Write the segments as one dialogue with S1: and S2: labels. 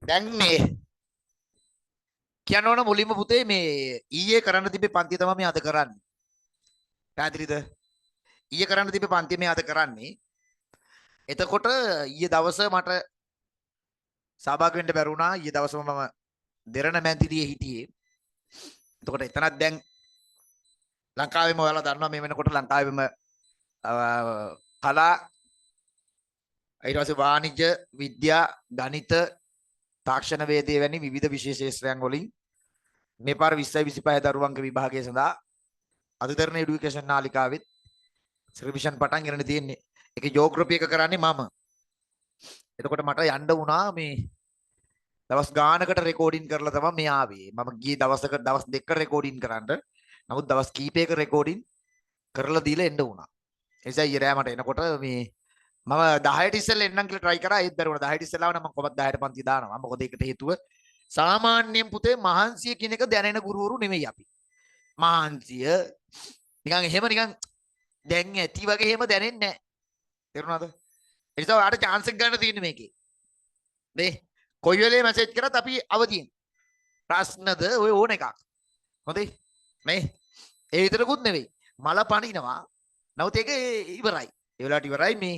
S1: දැන් මේ කියන්න ඕන මුලින්ම පුතේ මේ ඊයේ කරන්න තිබ්බේ පන්තිය තමයි මේ අද කරන්නේ. පැහැදිලිද? ඊයේ කරන්න තිබ්බේ පන්තිය මේ අද කරන්නේ. එතකොට ඊයේ දවස මට සහභාගී වෙන්න බැරුණා. ඊයේ දවසම මම දෙරණ මැදිරියේ හිටියේ. එතකොට එතනත් දැන් ලංකාවේම ඔයාලා දන්නවා මේ වෙනකොට ලංකාවේම කලා ඊට පස්සේ වාණිජ්‍ය විද්‍යා ගණිත තාක්ෂණ වේදේ වැනි විවිධ විෂය ශාස්ත්‍රයන් වලින් මේ පාර 20යි 25 දරුවන්ගේ විභාගය සඳහා අධිකරණ එඩියුකේෂන් නාලිකාවෙත් රිවිෂන් පටන් ගන්න තියෙන්නේ. ඒකේ ජියෝග්‍රැෆි එක කරන්නේ මම. එතකොට මට යන්න වුණා මේ දවස් ගානකට රෙකෝඩින් කරලා තමයි මේ ආවේ. මම ගියේ දවසක දවස් දෙකක රෙකෝඩින් කරන්න. නමුත් දවස් කීපයක රෙකෝඩින් කරලා දීලා එන්න වුණා. ඒ නිසා ඊරෑ මට එනකොට මේ මම 10ට ඉස්සෙල්ලා එන්නම් කියලා try කරා. ඒත් බැරුණා. 10ට ඉස්සෙල්ලාව නම් මම කොහොමද 10ට පන්ති දානවා. මොකද ඒකට හේතුව සාමාන්‍යයෙන් පුතේ මහන්සිය කියන එක දැනෙන ගුරුවරු නෙමෙයි අපි. මහන්සිය නිකන් එහෙම නිකන් දැන් ඇති වගේ එහෙම දැනෙන්නේ නැහැ. තේරුණාද? ඒ නිසා ඔයාලට chance එක ගන්න තියෙන්නේ මේකේ. නේ? කොයි වෙලේ මැසේජ් කරත් අපි අවදියෙන්. ප්‍රශ්නද ඔය ඕන එකක්. හොඳයි? නේ? ඒ විතරකුත් නෙවෙයි. මල පණිනවා. නමුත් ඒක ඉවරයි. ඒ වෙලාවට ඉවරයි මේ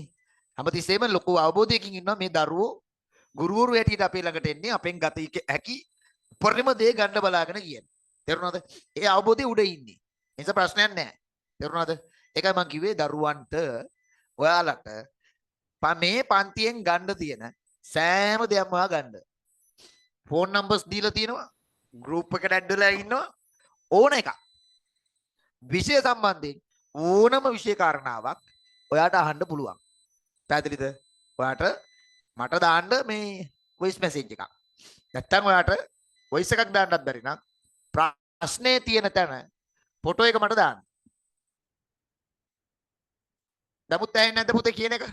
S1: හැමතිස්සෙම ලොකු අවබෝධයකින් ඉන්නවා මේ දරුවෝ ගුරුවරු හැටියට අපේ ළඟට එන්නේ අපෙන් ගත හැකි උපරිම දේ ගන්න බලාගෙන කියන්නේ. තේරුණාද? ඒ අවබෝධය උඩ ඉන්නේ. ඒ නිසා ප්‍රශ්නයක් නැහැ. තේරුණාද? ඒකයි මම කිව්වේ දරුවන්ට ඔයාලට මේ පන්තියෙන් ගන්න තියෙන සෑම දෙයක්ම ඔයා ගන්න. ෆෝන් නම්බර්ස් දීලා තියෙනවා. ගෲප් එකට ඇඩ් වෙලා ඉන්නවා. ඕන එකක්. විෂය සම්බන්ධයෙන් ඕනම විෂය කාරණාවක් ඔයාට අහන්න පුළුවන්. පැහැදිලිද? ඔයාට මට දාන්න මේ වොයිස් මැසේජ් එකක්. නැත්තම් ඔයාට වොයිස් එකක් දාන්නත් බැරි නම් ප්‍රශ්නේ තියෙන තැන ෆොටෝ එක මට දාන්න. නමුත් ඇහෙන්නේ නැද්ද පුතේ කියන එක?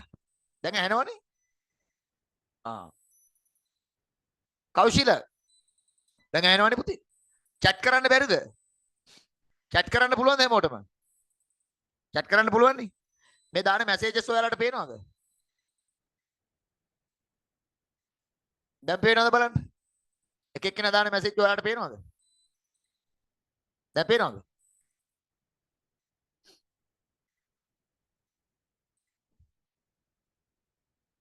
S1: දැන් ඇහෙනවනේ. කෞශිල දැන් ඇහෙනවනේ පුතේ. chat කරන්න බැරිද? chat කරන්න පුළුවන්ද හැමෝටම? chat කරන්න පුළුවන් නේ. මේ දාන මැසේජස් ඔයාලට පේනවද? දැන් පේනවද බලන්න? එක එක්කෙනා දාන මැසේජ් ඔයාලට පේනවද? දැන් පේනවද?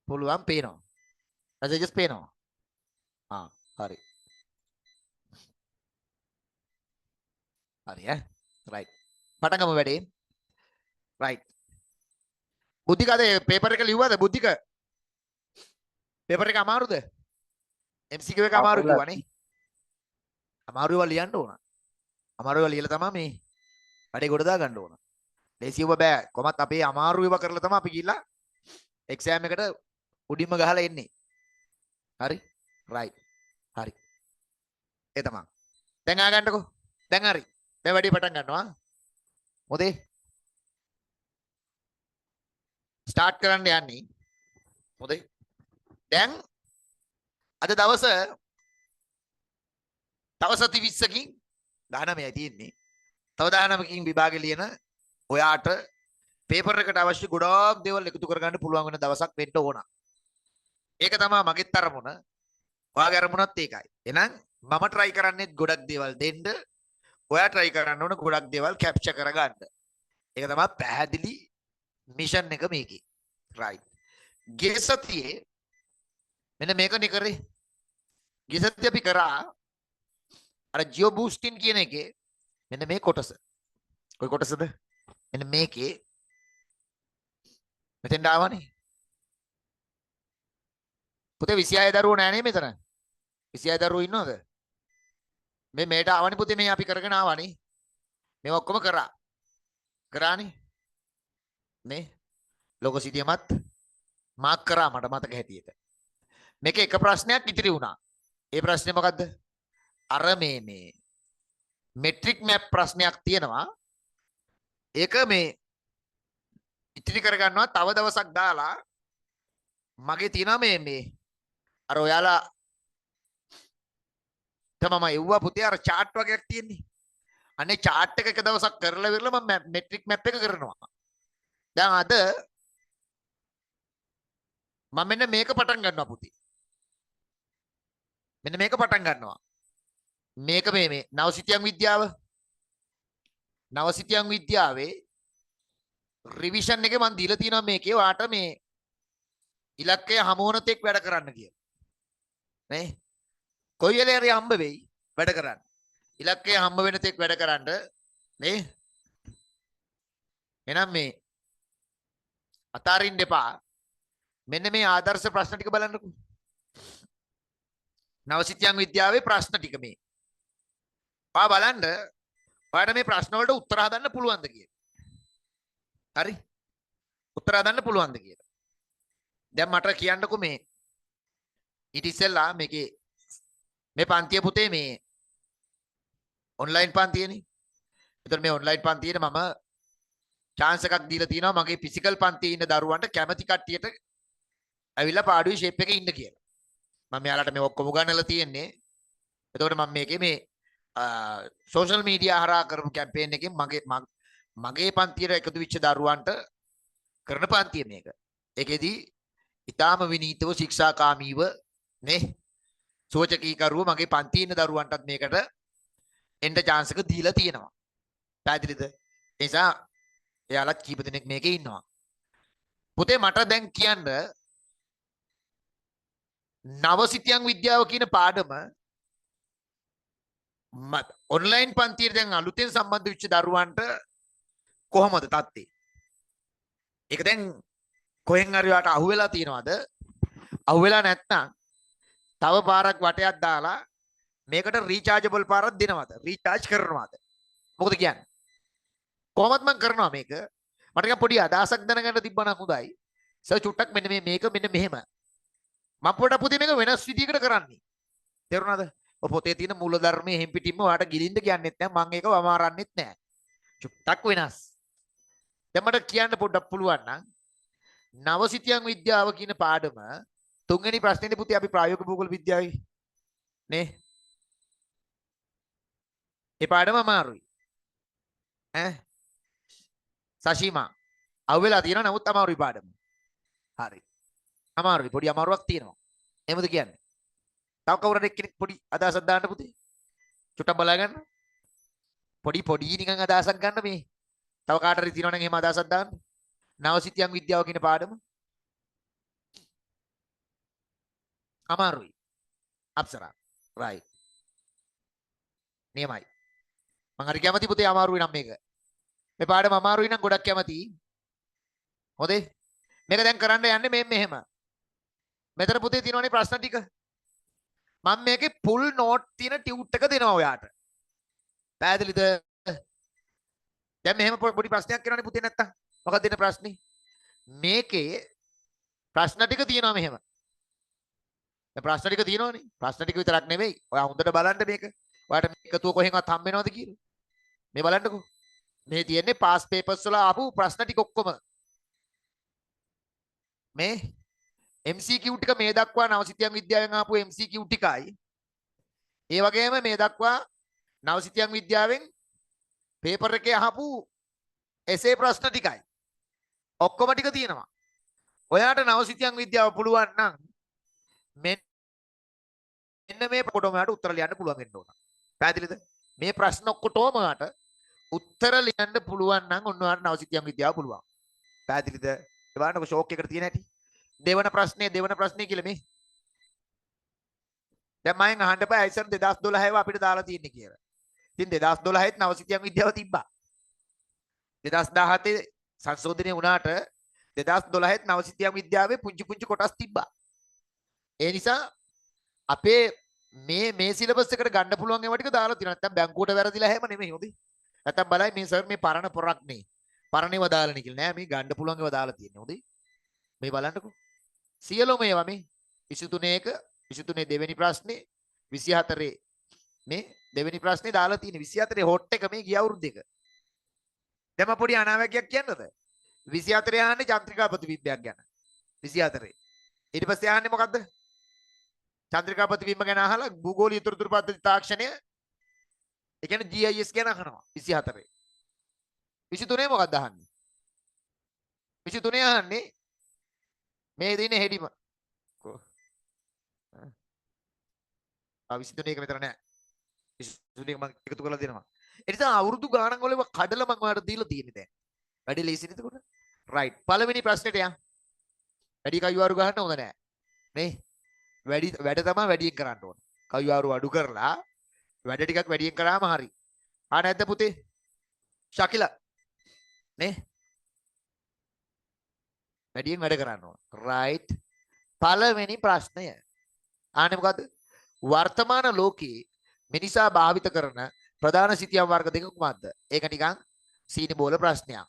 S1: පුළුවන් පේනවා. මැසේජස් පේනවා. හරි. හරි රයිට්. පටන් ගමු වැඩේ. රයිට්. බුද්ධික අද පේපර් එක ලිව්වද බුද්ධික? පේපර් එක අමාරුද? MCQ එක අමාරු කිව්වනේ. අමාරු ඒවා ලියන්න ඕන. අමාරු ඒවා ලියලා තමයි මේ වැඩේ ගොඩ දා ගන්න ඕන. ලේසියව බෑ. කොහොමත් අපේ අමාරු ඒවා කරලා තමයි අපි ගිහිල්ලා එක්සෑම් එකට උඩින්ම ගහලා එන්නේ. හරි? රයිට්. හරි. ඒ තමයි. දැන් ආ ගන්නකෝ. දැන් හරි. දැන් වැඩේ පටන් ගන්නවා. මොදේ? ස්ටාර්ට් කරන්න යන්නේ. මොදේ? දැන් අද දවස තව සති 20කින් 19යි තියෙන්නේ. තව 19කින් විභාගෙ ලියන ඔයාට පේපර් එකට අවශ්‍ය ගොඩාක් දේවල් එකතු කරගන්න පුළුවන් වෙන දවසක් වෙන්න ඕන. ඒක තමයි මගෙත් අරමුණ. ඔයාගේ අරමුණත් ඒකයි. එහෙනම් මම try කරන්නේ ගොඩක් දේවල් දෙන්න. ඔයා try කරන්න ඕන ගොඩක් දේවල් කැප්චර් කරගන්න. ඒක තමයි පැහැදිලි මිෂන් එක මේකේ. right. ගිය සතියේ මෙන්න මේකනේ කරේ. ගිය සතියේ අපි කරා අර ජියෝ බූස්ටින් කියන එකේ මෙන්න මේ කොටස. කොයි කොටසද? මෙන්න මේකේ මෙතෙන් ආවනේ. පුතේ 26 දරුවෝ නෑනේ මෙතන. 26 දරුවෝ ඉන්නවද? මේ මේට ආවනේ පුතේ මේ අපි කරගෙන ආවනේ. මේ ඔක්කොම කරා. කරානේ. නේ? ලෝක සිටියමත් මාක් කරා මට මතක හැටියට. මේක එක ප්‍රශ්නයක් ඉතිරි වුණා. ඒ ප්‍රශ්නේ මොකද්ද? අර මේ මෙට්‍රික් මැප් ප්‍රශ්නයක් තියෙනවා. ඒක මේ ඉතිරි කරගන්නවා තව දවසක් දාලා මගේ තියෙනවා මේ අර ඔයාලා තමම එව්වා පුතේ අර chart වගේක් තියෙන්නේ. අනේ chart එක දවසක් කරලා ඉවරලා මම මෙට්‍රික් මැප් එක කරනවා. දැන් අද මම මෙන්න මේක පටන් ගන්නවා පුතේ. මෙන්න මේක පටන් ගන්නවා. මේක මේ නවසිතියන් විද්‍යාව. නවසිතියන් විද්‍යාවේ රිවිෂන් එකේ මම දීලා තියෙනවා මේකේ වාට මේ ඉලක්කය හමු වන තෙක් වැඩ කරන්න කියලා. නේ? කොයි වෙලේ හරි හම්බ වෙයි වැඩ කරන්න. ඉලක්කය හම්බ වෙන තෙක් වැඩ කරන්න නේ? එහෙනම් මේ අතාරින්න එපා. මෙන්න මේ ආදර්ශ ප්‍රශ්න ටික බලන්නකෝ. නවසිතියන් විද්‍යාවේ ප්‍රශ්න ටික මේ. පා බලන්න ඔයාලට මේ ප්‍රශ්න වලට උත්තර හදන්න පුළුවන්ද කියලා. හරි? උත්තර හදන්න පුළුවන්ද කියලා. දැන් මට කියන්නකෝ මේ ඊට ඉස්සෙල්ලා මේකේ මේ පන්තිය පුතේ මේ ඔන්ලයින් පන්තියනේ. ඒතර මේ ඔන්ලයින් පන්තියේ මම chance එකක් දීලා තියෙනවා මගේ ෆිසිකල් පන්තියේ ඉන්න දරුවන්ට කැමැති කට්ටියට ඇවිල්ලා පාඩුවේ ෂේප් එකේ ඉන්න කියලා. මම යාලට මේ ඔක්කොම ගන්නලා තියෙන්නේ. එතකොට මම මේකේ මේ සෝෂල් මීඩියා හරහා කරපු කැම්පේන් එකෙන් මගේ පන්තියට එකතු වෙච්ච දරුවන්ට කරන පන්තිය මේක. ඒකෙදි ඊටාම විනීතව ශික්ෂාකාමීව නේ සෝචකීකරුව මගේ පන්තියේ ඉන්න දරුවන්ටත් මේකට එන්න chance එක දීලා තියෙනවා. පැහැදිලිද? ඒ නිසා එයාලත් කීප දෙනෙක් මේකේ ඉන්නවා. පුතේ මට දැන් කියන්න නවසිතියන් විද්‍යාව කියන පාඩම ඔන්ලයින් පන්තියේ දැන් අලුතෙන් සම්බන්ධ වෙච්ච දරුවන්ට කොහොමද තත්ත්වය? ඒක දැන් කොහෙන් හරි වාට අහුවෙලා තියෙනවද? අහුවෙලා නැත්නම් තව පාරක් වටයක් දාලා මේකට රීචාර්ජබල් පාරක් දෙනවද? රීචාර්ජ් කරනවද? මොකද කියන්නේ? කොහොමද මම කරනවා මේක? මට නිකන් පොඩි අදහසක් දැනගන්න තිබ්බනම් හොඳයි. සර් චුට්ටක් මෙන්න මේක මෙන්න මෙහෙම. මම පොඩ පුතේ මේක වෙනස් විදිහකට කරන්නේ. තේරුණාද? ඔය පොතේ තියෙන මූල ධර්මයේ හැම් පිටින්ම ඔයාලට ගිලින්ද කියන්නෙත් නැහැ. මම ඒක වමාරන්නෙත් නැහැ. චුට්ටක් වෙනස්. දැන් මට කියන්න පොඩ්ඩක් පුළුවන් නම් නවසිතියන් විද්‍යාව කියන පාඩම තුන්වෙනි ප්‍රශ්නේදී පුතේ අපි ප්‍රායෝගික භූගෝල විද්‍යාවේ නේ ඒ පාඩම අමාරුයි ඈ සශීමා අවුලා තියෙනවා නමුත් අමාරුයි පාඩම හරි අමාරුයි පොඩි අමාරුවක් තියෙනවා එහෙමද කියන්නේ තව කවුරුහරි කෙනෙක් පොඩි අදහසක් දාන්න පුතේ චුට්ටක් බලා ගන්න පොඩි නිකන් අදහසක් ගන්න මේ තව කාට හරි තියෙනවා නම් එහෙම අදහසක් දාන්න නවසිතියන් විද්‍යාව කියන පාඩම අමාරුයි අප්සරා රයිට් නියමයි මම හරි කැමති පුතේ අමාරුයි නම් මේ පාඩම අමාරුයි නම් ගොඩක් කැමති හොඳේ මේක දැන් කරන්න යන්නේ මෙහෙම මෙතන පුතේ තියෙනවනේ ප්‍රශ්න ටික මම මේකේ ෆුල් නෝට් තියෙන ටියුට් එක දෙනවා ඔයාට පැහැදිලිද දැන් මෙහෙම පොඩි ප්‍රශ්නයක් කරනනේ පුතේ නැත්තම් මොකක්ද දෙන ප්‍රශ්නේ මේකේ ප්‍රශ්න ටික තියෙනවා මෙහෙම දැන් ප්‍රශ්න ටික තියෙනවනේ ප්‍රශ්න ටික විතරක් නෙවෙයි ඔයා හොඳට බලන්න මේක ඔයාට මේකතුව කොහෙන්වත් හම්බ වෙනවද කියලා මේ බලන්නකෝ මේ තියෙන්නේ පාස් පේපර්ස් වල ආපු ප්‍රශ්න ටික ඔක්කොම මේ MCQ ටික මේ දක්වා නවසිතියන් විද්‍යාවෙන් ආපු MCQ ටිකයි ඒ වගේම මේ දක්වා නවසිතියන් විද්‍යාවෙන් පේපර් එකේ අහපු එසේ ප්‍රශ්න ටිකයි ඔක්කොම ටික තියෙනවා ඔයාට නවසිතියන් විද්‍යාව පුළුවන් නම් මෙන්න මේ කොටම ඔයාට උත්තර ලියන්න පුළුවන් වෙන්න ඕන පැහැදිලිද මේ ප්‍රශ්න ඔක්කොටම ඔයාට උත්තර ලියන්න පුළුවන් නම් ඔන්න ඔයාට නවසිතියන් විද්‍යාව පුළුවන් පැහැදිලිද ඒ බලන්නකො ෂෝක් එකට තියෙන හැටි දෙවන ප්‍රශ්නේ කියලා මේ දැන් මම අහන්න බෑ ඉතින් 2012 ඒවා අපිට දාලා තියෙන්නේ කියලා. ඉතින් 2012 ත් නවසිතියන් විද්‍යාව තිබ්බා. 2017 සංශෝධනය වුණාට 2012 ත් නවසිතියන් විද්‍යාවේ පුංචි කොටස් තිබ්බා. ඒ නිසා අපේ මේ සිලබස් එකට ගන්න පුළුවන් ඒවා ටික දාලා තියෙනවා. නැත්නම් බැංකුවට වැරදිලා හැම නෙමෙයි හොඳේ. නැත්නම් බලයි මේ සර් මේ පරණ පොරක් නේ. පරණ ඒවා දාලා නේ කියලා. නෑ මේ ගන්න පුළුවන් ඒවා දාලා තියෙන්නේ හොඳේ. මේ බලන්නකෝ. සියලුම ඒවා මේ 23 එක 23 දෙවෙනි ප්‍රශ්නේ 24 මේ දෙවෙනි ප්‍රශ්නේ දාලා තියෙන 24 හොට් එක මේ ගිය අවුරුද්ද එක. දැන් මම පොඩි අනාවැකියක් කියන්නද? 24 ආන්නේ චන්ද්‍රිකා ප්‍රතිබිම්බයක් ගැන. 24. ඊට පස්සේ ආන්නේ මොකද්ද? චන්ද්‍රිකා ප්‍රතිබිම්බ ගැන අහලා භූගෝලීය උතුරු පද්ධති තාක්ෂණය ඒ කියන්නේ GIS ගැන අහනවා 24. 23 මොකක්ද අහන්නේ? 23 අහන්නේ මේ දිනේ හෙඩිම විසිතුනේ එක මෙතන නෑ. විසිතුනේ මම එකතු කරලා දෙනවා. ඒ නිසා අවුරුදු ගාණන් වල කඩලා මම ඔයාලට දීලා තියෙන්නේ දැන්. වැඩි ලේසි නේද කොට? රයිට්. පළවෙනි ප්‍රශ්නෙට යන්න. වැඩි කයිවාරු ගහන්න හොඳ නෑ. නේ? වැඩ තමයි වැඩියෙන් කරන්න ඕන. කයිවාරු අඩු කරලා වැඩ ටිකක් වැඩියෙන් කරාම හරි. නැද්ද පුතේ? ශකිල නේ? වැඩියෙන් වැඩ කරන්න ඕන. රයිට්. පළවෙනි ප්‍රශ්නය. ආන්නේ මොකද්ද? වර්තමාන ලෝකයේ මිනිසා භාවිත කරන ප්‍රධාන සිතියම් වර්ග දෙක කුමක්ද? ඒක නිකන් සීනි බෝල ප්‍රශ්නයක්.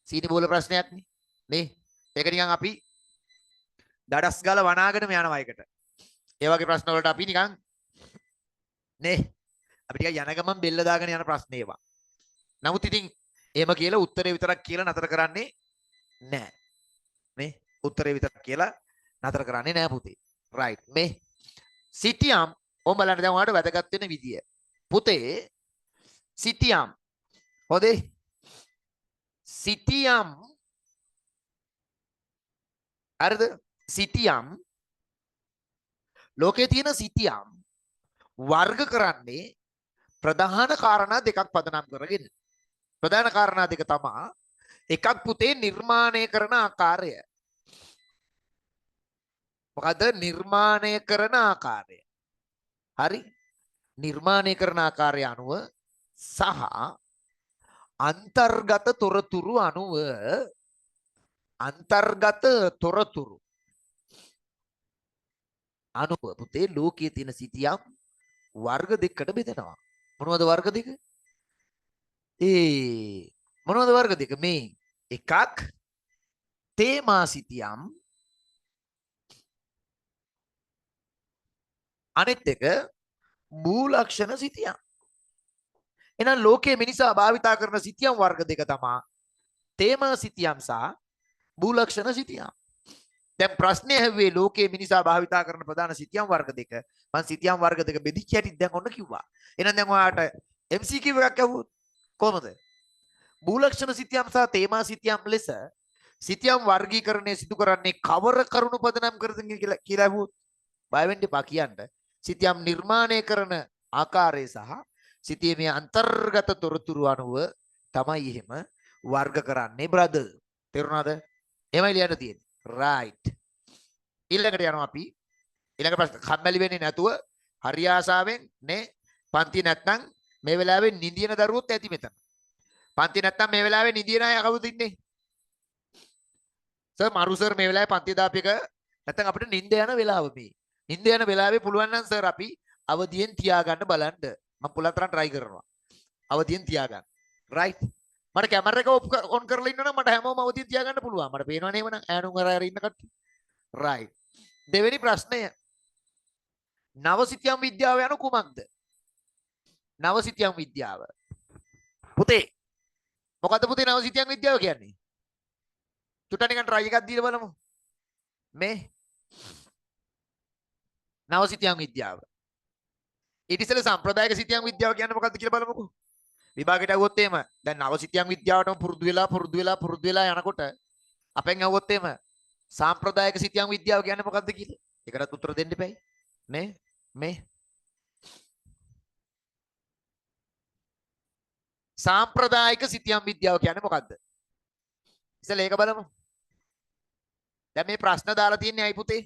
S1: සීනි බෝල ප්‍රශ්නයක් නේ? ඒක නිකන් අපි දඩස් ගාලා වනාගෙනම යනවා එකට. ඒ වගේ ප්‍රශ්න වලට අපි නිකන් නේ අපි ටික යන ගමන් බෙල්ල දාගෙන යන ප්‍රශ්න ඒවා. නමුත් ඉතින් එහෙම කියලා උත්තරේ විතරක් කියලා නතර කරන්නේ නැහැ. නේ? උත්තරේ විතරක් කියලා නතර කරන්නේ නැහැ පුතේ. රයිට්. මේ සිටියම් ඔබ බලන්න දැන් ඔයාලට වැදගත් වෙන විදිය. පුතේ සිටියම් හොදේ සිටියම් හරිද? සිටියම් ලෝකේ තියෙන සිටියම් වර්ග කරන්නේ ප්‍රධාන කාරණා දෙකක් පදනම් කරගෙන. ප්‍රධාන කාරණා දෙක තමයි එකක් පුතේ නිර්මාණය කරන ආකාරය. මොකද නිර්මාණය කරන ආකාරය. හරි? නිර්මාණය කරන ආකාරය අනුව සහ අන්තර්ගත තොරතුරු අනුව පුතේ ලෝකයේ තියෙන සිතියම් වර්ග දෙකකට බෙදෙනවා. මොනවද වර්ග දෙක? මොනවද වර්ග දෙක? මේ එකක් තේමා සිතියම්, අනෙත් එක මූලක්ෂණ සිතියම්. එහෙනම් ලෝකයේ මිනිසා භාවිතා කරන සිතියම් වර්ග දෙක තමයි තේමා සිතියම් සහ මූලක්ෂණ සිතියම්. දැන් ප්‍රශ්නේ ඇහුවේ ලෝකයේ මිනිසා භාවිතා කරන ප්‍රධාන සිතියම් වර්ග දෙක. මම සිතියම් වර්ග දෙක බෙදිච්ච හැටි දැන් ඔන්න කිව්වා. එහෙනම් දැන් ඔයාලට MCQ එකක් ඇහුවොත් කොහොමද? මූලක්ෂණ සිතියම් සහ තේමා සිතියම් ලෙස සිතියම් වර්ගීකරණය සිදු කරන්නේ කවර කරුණු පදනම් කරගෙන කියලා ඇහුවොත් බය වෙන්න එපා කියන්න. සිතියම් නිර්මාණය කරන ආකාරය සහ සිතියමේ අන්තර්ගත තොරතුරු අනුව තමයි එහෙම වර්ග කරන්නේ බ්‍රදර්. තේරුණාද? එහෙමයි ලියන්න තියෙන්නේ. රයිට්. ඊළඟට යනවා අපි. ඊළඟ ප්‍රශ්න කම්මැලි වෙන්නේ නැතුව හරි ආසාවෙන් නේ පන්ති නැත්නම් මේ වෙලාවේ නිදින දරුවොත් ඇති මෙතන. පන්ති නැත්නම් මේ වෙලාවේ නිදින අය කවුද ඉන්නේ? සර් මරු සර් මේ වෙලාවේ පන්ති දාපේක නැත්නම් අපිට නිින්ද යන වෙලාව මේ. නිින්ද යන වෙලාවේ පුළුවන් නම් සර් අපි අවදියෙන් තියාගන්න බලන්න. මම පුළුවන් තරම් try කරනවා. අවදියෙන් තියාගන්න. right? මට කැමරා එක ඔන් කරලා ඉන්නවනම් මට හැමෝම අවදියෙන් තියාගන්න පුළුවන්. මට පේනවනේ එහෙමනම් ඈනුම් අර ඉන්න කට්ටිය. right. දෙවෙනි ප්‍රශ්නය. නවසිතියම් විද්‍යාව යනු කුමක්ද? නවසිතියම් විද්‍යාව. පුතේ මොකද්ද පුතේ නවසිතියම් විද්‍යාව කියන්නේ? චුට්ටක් නිකන් try එකක් දීලා බලමු. මේ නවසිතියම් විද්‍යාව. ඊට ඉස්සෙල්ලා සම්ප්‍රදායික සිතියම් විද්‍යාව කියන්නේ මොකක්ද කියලා බලමුකෝ. විභාගයට આવුවොත් එහෙම දැන් නවසිතියම් විද්‍යාවටම පුරුදු වෙලා යනකොට අපෙන් આવුවොත් එහෙම සම්ප්‍රදායික සිතියම් විද්‍යාව කියන්නේ මොකක්ද කියලා. ඒකටත් උත්තර දෙන්න එපැයි. නේ? මේ සම්ප්‍රදායික සිතියම් විද්‍යාව කියන්නේ මොකක්ද? ඉතින් ඒක බලමු. දැන් මේ ප්‍රශ්න දාලා තියන්නේ අයි පුතේ.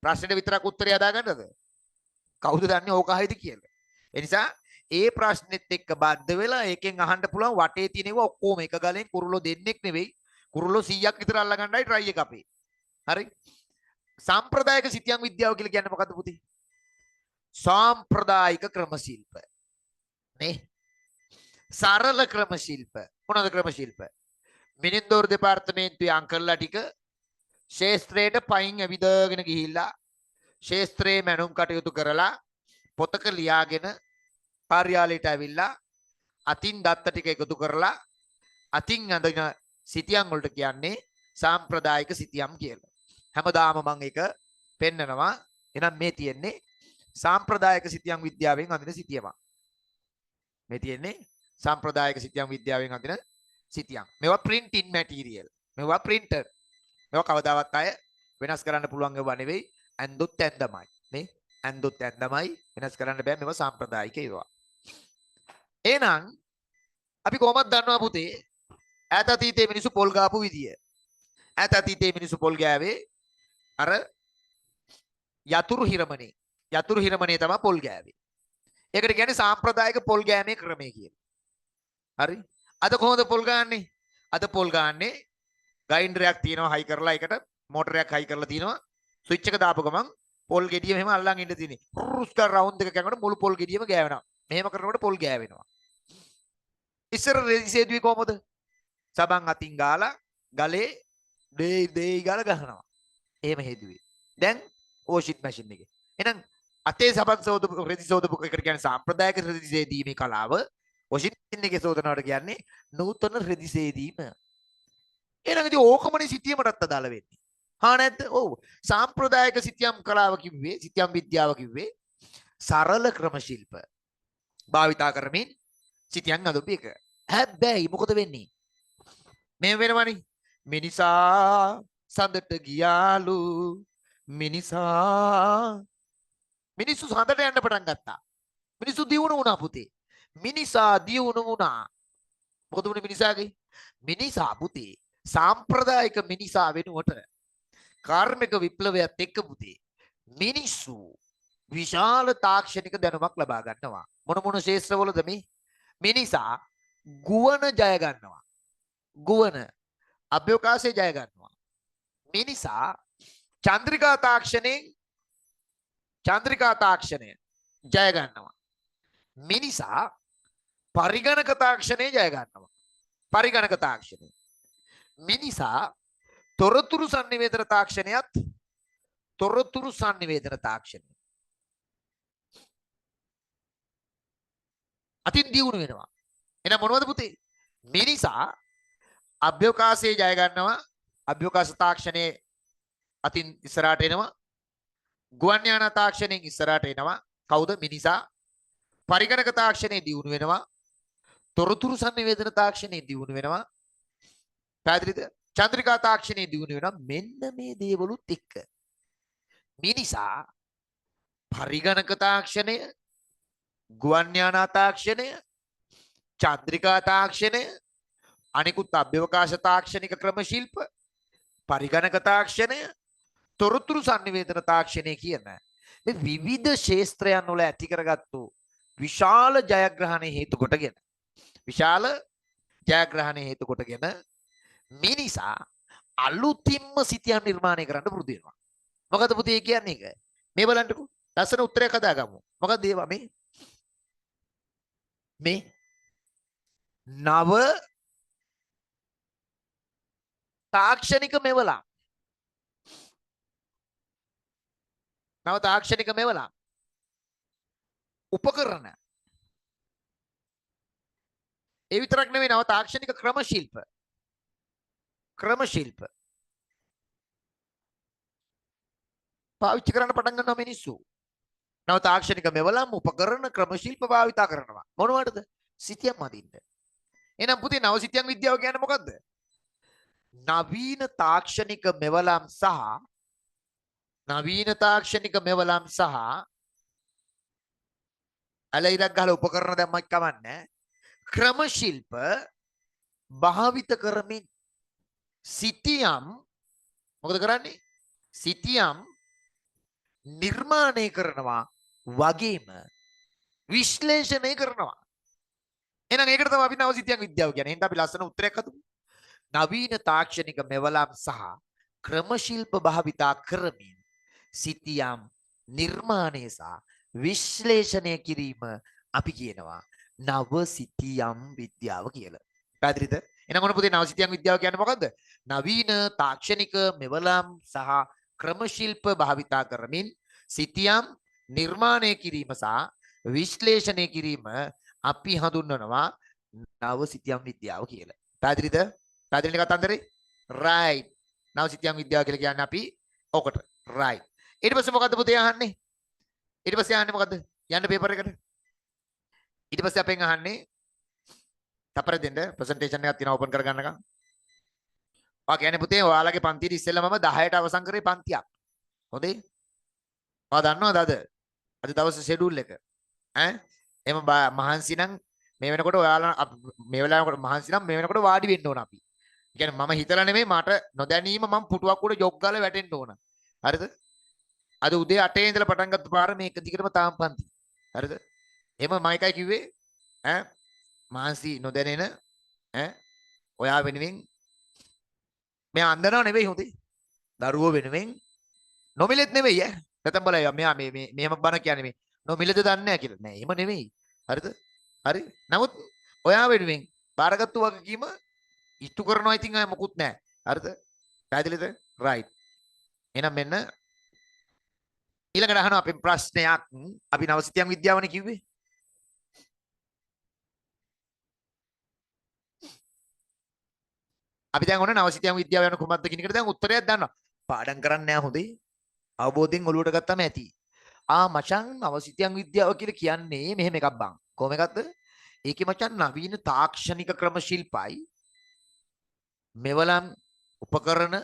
S1: ප්‍රශ්නෙට විතරක් උත්තරය හදාගන්නද? කවුද දන්නේ ඕක අහයිද කියලා. ඒ නිසා ඒ ප්‍රශ්නෙත් එක්ක බද්ධ වෙලා ඒකෙන් අහන්න පුළුවන් වටේ තියෙන ඒවා ඔක්කොම එක ගලෙන් කුරුල්ලෝ දෙන්නෙක් නෙවෙයි. කුරුල්ලෝ 100ක් විතර අල්ලගන්නයි try එක අපේ. හරි? සම්ප්‍රදායික සිතියම් විද්‍යාව කියලා කියන්නේ මොකද්ද පුතේ? සාම්ප්‍රදායික ක්‍රම ශිල්ප. නේ? සරල ක්‍රම ශිල්ප. මොනවාද ක්‍රම ශිල්ප? මිනින්දෝර දෙපාර්තමේන්තුවේ අංකල්ලා ටික ශේස්ත්‍රයට පයින් ඇවිදගෙන ගිහිල්ලා ශේස්ත්‍රයේ මැනුම් කටයුතු කරලා පොතක ලියාගෙන කාර්යාලයට ඇවිල්ලා අතින් දත්ත ටික එකතු කරලා අතින් අඳින සිතියම් වලට කියන්නේ සාම්ප්‍රදායික සිතියම් කියලා. හැමදාම මම ඒක පෙන්නනවා. එහෙනම් මේ තියෙන්නේ සාම්ප්‍රදායික සිතියම් විද්‍යාවෙන් අඳින සිතියම. මේ තියෙන්නේ සාම්ප්‍රදායික සිතියම් විද්‍යාවෙන් අඳින සිතියම්. මේවා printing material. මේවා printer. මේවා කවදාවත් අය වෙනස් කරන්න පුළුවන් ඒවා නෙවෙයි. ඇන්දොත් ඇන්දමයි. නේ? ඇන්දොත් ඇන්දමයි වෙනස් කරන්න බෑ මේවා සාම්ප්‍රදායික ඒවා. එහෙනම් අපි කොහොමද දන්නවා පුතේ ඈත අතීතයේ මිනිස්සු පොල් ගාපු විදිය. ඈත අතීතයේ මිනිස්සු පොල් ගෑවේ අර යතුරු හිරමනේ. යතුරු හිරමනේ තමයි පොල් ගෑවේ. ඒකට කියන්නේ සාම්ප්‍රදායික පොල් ගෑමේ ක්‍රමය කියලා. හරි? අද කොහොමද පොල් ගාන්නේ? අද පොල් ගාන්නේ ග්‍රයින්ඩරයක් තියෙනවා හයි කරලා එකට මෝටරයක් හයි කරලා තියෙනවා. ස්විච් එක දාපු ගමන් පොල් ගෙඩිය මෙහෙම අල්ලන් ඉන්න තියෙන්නේ. රුස් කර රවුන්ඩ් එක කරනකොට මුළු පොල් ගෙඩියම ගෑවෙනවා. මෙහෙම කරනකොට පොල් ගෑවෙනවා. ඉස්සර රෙදිසේදුවේ කොහමද? සබන් අතින් ගාලා ගලේ දෙයි ගාලා ගහනවා. එහෙම හේදුවේ. දැන් ඕෂිට් මැෂින් එකේ. එහෙනම් අතේ සබන් සෝදපු රෙදි සෝදපු එකට කියන්නේ සාම්ප්‍රදායික රෙදිසේදීමේ කලාව. ඕෂිට් මැෂින් එකේ සෝදනවට කියන්නේ නූතන රෙදිසේදීම. එහෙනම් ඉතින් ඕකමනේ සිටියමටත් අදාළ වෙන්නේ. හා නැද්ද? ඔව්. සාම්ප්‍රදායික සිටියම් කලාව කිව්වේ සිටියම් විද්‍යාව කිව්වේ සරල ක්‍රම ශිල්ප භාවිතා කරමින් සිටියම් අඳපු එක. හැබැයි මොකද වෙන්නේ? මේ වෙනවනේ මිනිසා සඳට ගියාලු මිනිස්සු සඳට යන්න පටන් ගත්තා. මිනිස්සු දියුණු වුණා පුතේ. මිනිසා දියුණු වුණා. මොකද වුනේ මිනිසාගේ? මිනිසා පුතේ සාම්ප්‍රදායික මිනිසා වෙනුවට කාර්මික විප්ලවයත් එක්ක පුතේ මිනිස්සු විශාල තාක්ෂණික දැනුමක් ලබා ගන්නවා. මොන ශාස්ත්‍රවලද මේ? මිනිසා ගුවන් ජය ගන්නවා. ගුවන් අභ්‍යවකාශය ජය ගන්නවා. මිනිසා චන්ද්‍රිකා තාක්ෂණය ජය ගන්නවා. මිනිසා පරිගණක තාක්ෂණය ජය ගන්නවා. පරිගණක තාක්ෂණය. මිනිසා තොරතුරු sannivedana තාක්ෂණය අතින් දියුණු වෙනවා. එහෙනම් මොනවද පුතේ? මිනිසා අභ්‍යවකාශයේ ජය ගන්නවා. අභ්‍යවකාශ තාක්ෂණයේ අතින් ඉස්සරහට එනවා. ගුවන් යාන තාක්ෂණයෙන් ඉස්සරහට එනවා. කවුද? මිනිසා. පරිගණක තාක්ෂණයේ දියුණු වෙනවා. තොරතුරු sannivedana තාක්ෂණයේ දියුණු වෙනවා. පැහැදිලිද? චන්ද්‍රිකා තාක්ෂණයේ දියුණු වෙනවා. මෙන්න මේ දේවලුත් එක්ක මිනිසා පරිගණක තාක්ෂණය, ගුවන් යාන තාක්ෂණය, චන්ද්‍රිකා තාක්ෂණය, අනිකුත් අභ්‍යවකාශ තාක්ෂණික ක්‍රම ශිල්ප, පරිගණක තාක්ෂණය, තොරතුරු sannivedana තාක්ෂණය කියන මේ විවිධ ශාස්ත්‍රයන් වල ඇති කරගත්තු විශාල ජයග්‍රහණය හේතු කොටගෙන මිනිසා අලුතින්ම සිතියම් නිර්මාණය කරන්න පුරුදු වෙනවා. මොකද පුතේ කියන්නේ ඒක? මේ බලන්නකෝ. ලස්සන උත්තරයක් හදාගමු. මොකද ඒවා මේ නව තාක්ෂණික මෙවලම්. නව තාක්ෂණික මෙවලම්. උපකරණ. ඒ විතරක් නෙවෙයි නව තාක්ෂණික ක්‍රම ශිල්ප පාවිච්චි කරන්න පටන් ගන්නවා මිනිස්සු. නව තාක්ෂණික මෙවලම් උපකරණ ක්‍රම ශිල්ප භාවිතා කරනවා. මොනවටද? සිතියම් අදින්න. එහෙනම් පුතේ නව සිතියම් විද්‍යාව කියන්නේ මොකද්ද? නවීන තාක්ෂණික මෙවලම් සහ අලයිරක් ගහලා උපකරණ දැම්මක් කමන්නේ. ක්‍රම ශිල්ප භාවිත කරමින් සිතියම් මොකද කරන්නේ? සිතියම් නිර්මාණය කරනවා වගේම විශ්ලේෂණය කරනවා. එහෙනම් ඒකට තමයි අපි නව සිතියම් විද්‍යාව කියන්නේ. එහෙනම් අපි ලස්සන උත්තරයක් හදමු. නවීන තාක්ෂණික මෙවලම් සහ ක්‍රම ශිල්ප භාවිතා කරමින් සිතියම් නිර්මාණය සහ විශ්ලේෂණය කිරීම අපි කියනවා නව සිතියම් විද්‍යාව කියලා. පැහැදිලිද? එහෙනම් ඔන්න පුතේ නව සිතියම් විද්‍යාව කියන්නේ මොකද්ද? නවීන තාක්ෂණික මෙවලම් සහ ක්‍රම ශිල්ප භාවිතා කරමින් සිතියම් නිර්මාණය කිරීම සහ විශ්ලේෂණය කිරීම අපි හඳුන්වනවා නව සිතියම් විද්‍යාව කියලා. පැහැදිලිද? පැහැදිලි කතන්දරේ? රයිට්. නව සිතියම් විද්‍යාව කියලා කියන්නේ අපි ඔකට. රයිට්. ඊට පස්සේ මොකද්ද පුතේ අහන්නේ? ඊට පස්සේ අහන්නේ මොකද්ද? යන්න පේපර් එකට. ඊට පස්සේ අපෙන් අහන්නේ තපර දෙන්න ප්‍රසන්ටේෂන් එකක් තියෙනවා ඕපන් කරගන්නකම්. ඔයා කියන්නේ පුතේ ඔයාලගේ පන්තියේ ඉස්සෙල්ලා මම 10ට අවසන් කරේ පන්තියක්. හොඳේ? ඔයා දන්නවද අද අද දවසේ ෂෙඩියුල් එක ඈ එහෙම මහන්සි නම් මේ වෙනකොට ඔයාලා මේ වෙලාවකට මහන්සි නම් මේ වෙනකොට වාඩි වෙන්න ඕන අපි. ඒ කියන්නේ මම හිතලා නෙමෙයි මට නොදැනීම මම පුටුවක් උඩ ජොග් ගාලා වැටෙන්න ඕන. හරිද? අද උදේ 8 ඉඳලා පටන් ගත්ත පාර මේක දිගටම තාම පන්ති. හරිද? එහෙම මම එකයි කිව්වේ ඈ මහන්සි නොදැනෙන ඈ ඔයා වෙනුවෙන් මෙයා අන්දනව නෙවෙයි හොඳේ. දරුවෝ වෙනුවෙන් නොමිලෙත් නෙවෙයි ඈ. නැතම් බලය මෙයා මේ මෙහෙම බන කියන්නේ මේ නොමිලද දන්නේ නැහැ කියලා. නෑ එහෙම නෙවෙයි. හරිද? හරි. නමුත් ඔයා වෙනුවෙන් බාරගත්තු වගකීම ඉෂ්ටු කරනවා ඉතින් අය මොකුත් නැහැ. හරිද? පැහැදිලිද? රයිට්. එහෙනම් මෙන්න ඊළඟට අහනවා අපි ප්‍රශ්නයක්. අපි නවසිතියන් විද්‍යාවනේ කිව්වේ. අපි දැන් ඔන්න නවසිතියන් විද්‍යාව යන කුමක්ද කියන එකට දැන් උත්තරයක් දන්නවා. පාඩම් කරන්නේ නැහැ හොඳේ. අවබෝධයෙන් ඔලුවට ගත්තම ඇති. මචං නවසිතියන් විද්‍යාව කියලා කියන්නේ මෙහෙම එකක් බං. කොහොම එකක්ද? ඒකේ මචං නවීන තාක්ෂණික ක්‍රම ශිල්පයි මෙවලම් උපකරණ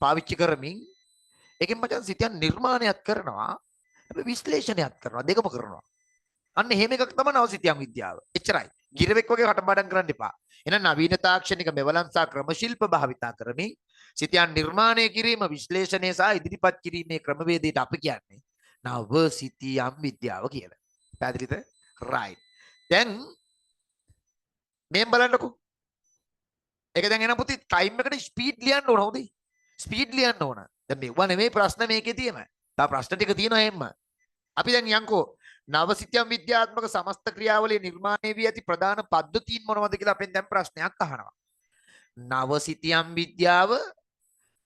S1: පාවිච්චි කරමින් ඒකෙන් මචං සිතියන් නිර්මාණයක් කරනවා විශ්ලේෂණයක් කරනවා දෙකම කරනවා. අන්න එහෙම එකක් තමයි නවසිතියන් විද්‍යාව. එච්චරයි. ගිරවෙක් වගේ කටපාඩම් කරන්න එපා. එහෙනම් නවීන තාක්ෂණික මෙවලම් සහ ක්‍රම ශිල්ප භාවිතා කරමින් සිතියන් නිර්මාණය කිරීම විශ්ලේෂණය සහ ඉදිරිපත් කිරීමේ ක්‍රමවේදයට අපි කියන්නේ නවසිතියන් විද්‍යාව කියලා. පැහැදිලිද? රයිට්. දැන් මෙහෙම බලන්නකෝ. ඒක දැන් එන පුතේ ටයිම් එකට ස්පීඩ් ලියන්න ඕන හොඳේ. ස්පීඩ් ලියන්න ඕන. දැන් මේවා නෙමෙයි ප්‍රශ්න මේකේ තියෙන. තව ප්‍රශ්න ටික තියෙනවා එහෙම. අපි දැන් යන්කෝ නවසිතියම් විද්‍යාත්මක සමස්ත ක්‍රියාවලිය නිර්මාණය වී ඇති ප්‍රධාන පද්ධතීන් මොනවද කියලා අපෙන් දැන් ප්‍රශ්නයක් අහනවා. නවසිතියම් විද්‍යාව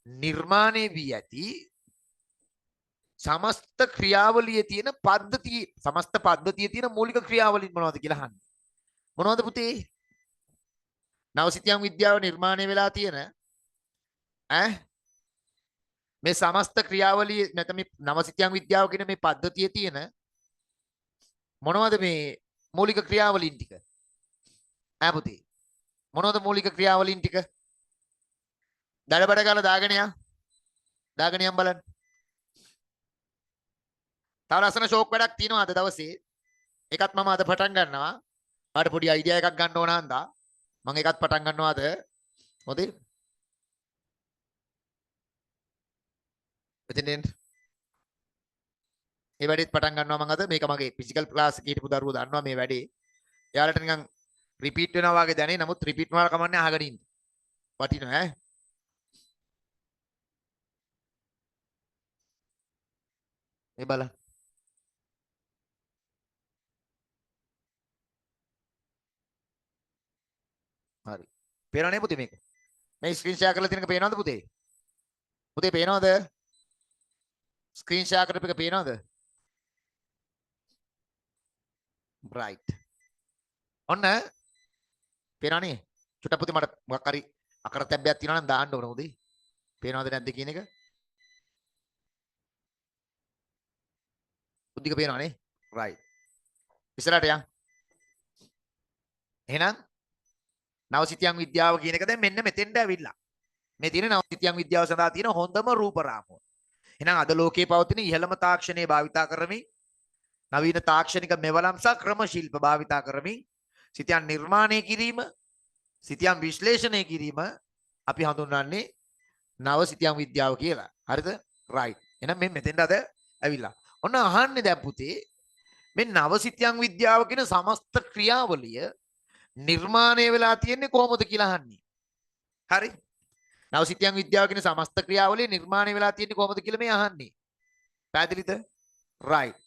S1: නිර්මාණය වී ඇති සමස්ත ක්‍රියාවලියේ තියෙන පද්ධතිය සමස්ත පද්ධතියේ තියෙන මූලික ක්‍රියාවලින් මොනවද කියලා අහන්නේ. මොනවද පුතේ? නවසිතියම් විද්‍යාව නිර්මාණය වෙලා තියෙන මේ සමස්ත ක්‍රියාවලිය නැත්නම් මේ නවසිතියම් විද්‍යාව කියන මේ පද්ධතියේ තියෙන මොනවද මේ මූලික ක්‍රියාවලින් ටික? පුතේ මොනවද මූලික ක්‍රියාවලින් ටික? දඩබඩ ගාලා දාගෙන යම් බලන්න. තව ලස්සන ෂෝක් වැඩක් තියෙනවා අද දවසේ. ඒකත් මම අද පටන් ගන්නවා. ආට පොඩි අයිඩියා එකක් ගන්න ඕන හන්දා මම ඒකත් පටන් ගන්නවා අද. හොඳේ. එතෙන් මේ වැඩේත් පටන් ගන්නවා මම අද. මේක මගේ ෆිසිකල් ක්ලාස් එකේ හිටපු දරුවෝ දන්නවා මේ වැඩේ. එයාලට නිකන් රිපීට් වෙනවා වගේ දැනේ. නමුත් රිපීට් වුණාට කමන්නේ අහගෙන ඉන්න. වටිනවා ඈ. මේ බලන්න. හරි. පේනවනේ පුතේ මේක. මේ ස්ක්‍රීන් ෂෙයා කරලා තියෙනක පේනවද පුතේ? පුතේ පේනවද? ස්ක්‍රීන් ෂෙයා කරපු එක පේනවද? right. ඔන්න පේනවනේ. චුට්ටක් පුතේ මට මොකක් හරි අකරතැබ්බයක් තියෙනවා නම් දාන්න ඕන උදේ. පේනවද නැද්ද කියන එක? බුද්ධික පේනවනේ. right. ඉස්සරහට යන්. එහෙනම් නවසිතියන් විද්‍යාව කියන එක දැන් මෙන්න මෙතෙන්ට ඇවිල්ලා. මේ තියෙන නවසිතියන් විද්‍යාව සඳහා තියෙන හොඳම රූප රාමුව. එහෙනම් අද ලෝකයේ පවතින ඉහළම තාක්ෂණය භාවිතා කරමින් නවීන තාක්ෂණික මෙවලම් සහ ක්‍රම ශිල්ප භාවිතා කරමින් සිතියන් නිර්මාණය කිරීම සිතියන් විශ්ලේෂණය කිරීම අපි හඳුන්වන්නේ නවසිතියන් විද්‍යාව කියලා. හරිද? රයිට්. එහෙනම් මේ මෙතෙන්ට අද ඇවිල්ලා. ඔන්න අහන්නේ දැන් පුතේ මේ නවසිතියන් විද්‍යාව කියන සමස්ත ක්‍රියාවලිය නිර්මාණය වෙලා තියෙන්නේ කොහොමද කියලා අහන්නේ. හරි? නවසිතියන් විද්‍යාව කියන සමස්ත ක්‍රියාවලිය නිර්මාණය වෙලා තියෙන්නේ කොහොමද කියලා මේ අහන්නේ. පැහැදිලිද? රයිට්.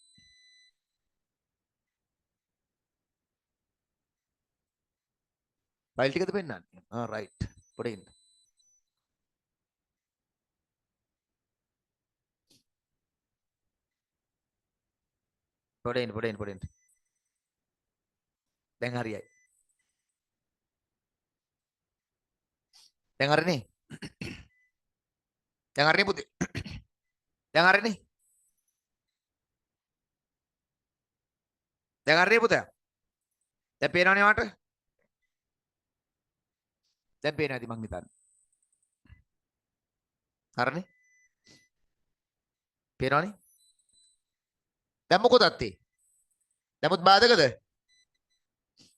S1: ෆයිල් ටිකද පෙන්නන්නේ? රයිට්. පොඩේ ඉන්න. පොඩේ ඉන්න. දැන් හරියයි. දැන් හරිනේ. දැන් හරිනේ පුතේ. දැන් හරිනේ. දැන් හරිනේ පුතේ. දැන් පේනවනේ වාට? දැන් පේනවා ඉතින් මං හිතන්නේ. හරිනේ? පේනවනේ? දැන් මොකද අත්තේ? දැමුත් බාධකද?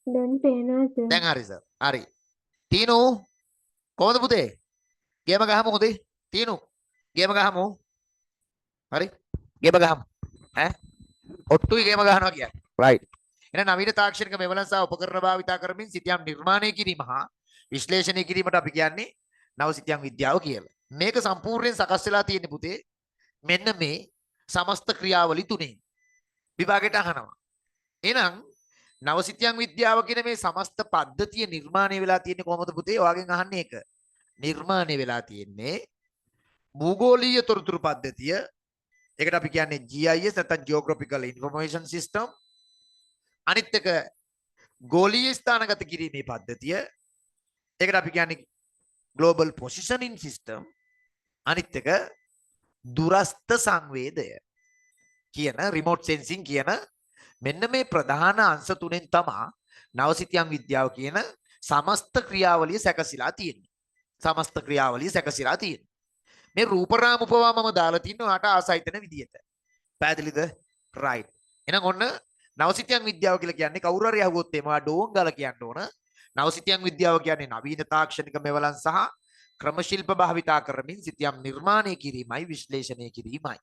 S2: දැන් පේනවා සර්.
S1: දැන් හරි සර්. හරි. තීනු කොහොමද පුතේ? ගේම ගහමු හොඳේ. තීනු ගේම ගහමු. හරි. ගේම ගහමු. ඈ ඔට්ටුයි ගේම ගහනවා කියන්නේ. රයිට්. එහෙනම් නවීන තාක්ෂණික මෙවලන් සහ උපකරණ භාවිතා කරමින් සිතියම් නිර්මාණය කිරීම හා විශ්ලේෂණය කිරීමට අපි කියන්නේ නව සිතියම් විද්‍යාව කියලා. මේක සම්පූර්ණයෙන් සකස් වෙලා තියෙන්නේ පුතේ මෙන්න මේ සමස්ත ක්‍රියාවලි තුනෙන්. විභාගයට අහනවා. එහෙනම් නව සිතියම් විද්‍යාව කියන මේ සමස්ත පද්ධතිය නිර්මාණය වෙලා තියෙන්නේ කොහොමද පුතේ? ඔයාගෙන් අහන්නේ ඒක. නිර්මාණය වෙලා තියෙන්නේ භූගෝලීය තොරතුරු පද්ධතිය. ඒකට අපි කියන්නේ GIS නැත්නම් Geographical Information System. අනිත් එක ගෝලීය ස්ථානගත කිරීමේ පද්ධතිය. ඒකට අපි කියන්නේ Global Positioning System. අනිත් එක දුරස්ථ සංවේදය කියන remote sensing කියන මෙන්න මේ ප්‍රධාන අංශ තුනෙන් තමයි නවසිතියම් විද්‍යාව කියන සමස්ත ක්‍රියාවලිය සැකසීලා තියෙන්නේ. සමස්ත ක්‍රියාවලිය සැකසීලා තියෙන්නේ. මේ රූපරාම උපවා මම දාලා තින්නේ ඔයාට ආසයිතන විදියට. පැහැදිලිද? රයිට්. එහෙනම් ඔන්න නවසිතියම් විද්‍යාව කියලා කියන්නේ කවුරු හරි අහුවොත් එමා ඩෝන් ගාලා කියන්න ඕන. නවසිතියම් විද්‍යාව කියන්නේ නවීන තාක්ෂණික මෙවලන් සහ ක්‍රම ශිල්ප භාවිතා කරමින් සිතියම් නිර්මාණය කිරීමයි විශ්ලේෂණය කිරීමයි.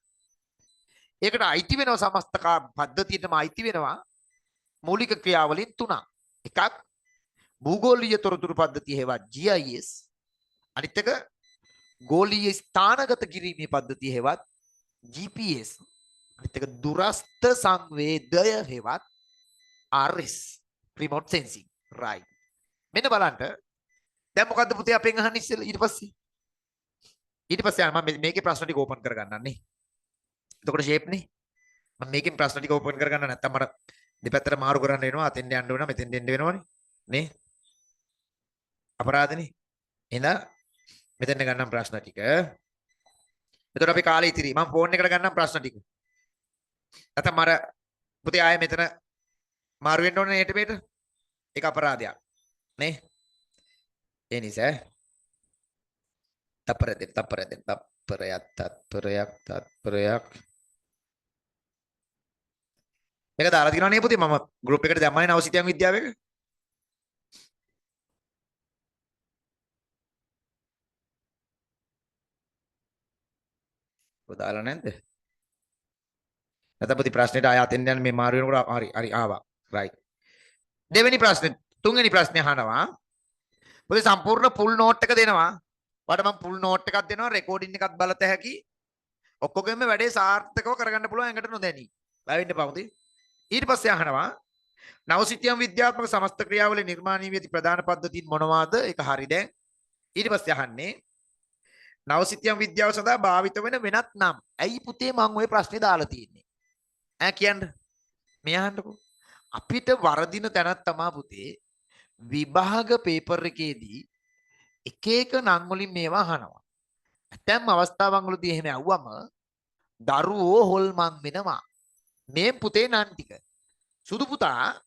S1: ඒකට අයිති වෙනවා සමස්ත පද්ධතියටම අයිති වෙනවා මූලික ක්‍රියාවලින් තුනක්. එකක් භූගෝලීය තොරතුරු පද්ධතිය හේවත් GIS. අනිත් එක ගෝලීය ස්ථානගත කිරීමේ පද්ධතිය හේවත් GPS. අනිත් එක දුරස්ථ සංවේදය හේවත් RS remote sensing. right. මෙන්න බලන්න. දැන් මොකද්ද පුතේ අපෙන් අහන්නේ ඉස්සෙල්ලා ඊට පස්සේ මම මේකේ ප්‍රශ්න ටික ඕපන් කරගන්නන්නේ. එතකොට ෂේප් නේ. මම මේකෙන් ප්‍රශ්න ටික ඕපන් කරගන්න නැත්තම් මට දෙපැත්තට මාරු කරන්න වෙනවා. අතෙන් යන්න වෙනවා මෙතෙන් දෙන්න වෙනවනේ. නේ? අපරාධනේ. එහෙනම් මෙතෙන් ගන්නම් ප්‍රශ්න ටික. එතකොට අපි කාලේ ඉතිරි. මම ෆෝන් එකට ගන්නම් ප්‍රශ්න ටික. නැත්තම් මර පුතේ ආයේ මෙතන මාරු වෙන්න ඕනේ නේට මේට. ඒක අපරාධයක්. නේ? ඒ නිසා තප්පරයක් මේක දාලා තියෙනවා නේ පුතේ මම ගෲප් එකට දැම්මනේ නවසිතියම් විද්‍යාව එක. ඔය දාලා නැද්ද? නැත්නම් පුතේ ප්‍රශ්නෙට ආය අතෙන් යන මේ මාරු වෙනකොට හරි ආවා. රයිට්. දෙවෙනි ප්‍රශ්නේ තුන්වෙනි ප්‍රශ්නේ අහනවා. පුතේ සම්පූර්ණ ෆුල් නෝට් එක දෙනවා. ඔයාලට මම ෆුල් නෝට් එකක් දෙනවා රෙකෝඩින් එකක් බලත හැකි. ඔක්කොගෙම වැඩේ සාර්ථකව කරගන්න පුළුවන් ඇඟට නොදැනී. ලැබෙන්න පවුදේ. ඊට පස්සේ අහනවා නවසිතියම් විද්‍යාත්මක සමස්ත ක්‍රියාවල නිර්මාණය වී ඇති ප්‍රධාන පද්ධතීන් මොනවාද? ඒක හරි දැන්. ඊට පස්සේ අහන්නේ නවසිතියම් විද්‍යාව සඳහා භාවිත වෙන වෙනත් නම්. ඇයි පුතේ මම ওই ප්‍රශ්නේ දාලා තියෙන්නේ? ඈ කියන්න. මේ අහන්නකෝ. අපිට වරදින තැනක් තමයි පුතේ විභාග පේපර් එකේදී එක එක නම් වලින් මේවා අහනවා. ඇතැම් අවස්ථාවන් වලදී එහෙම ඇහුවම දරුවෝ හොල්මන් වෙනවා. මේ පුතේ නම් ටික. සුදු පුතා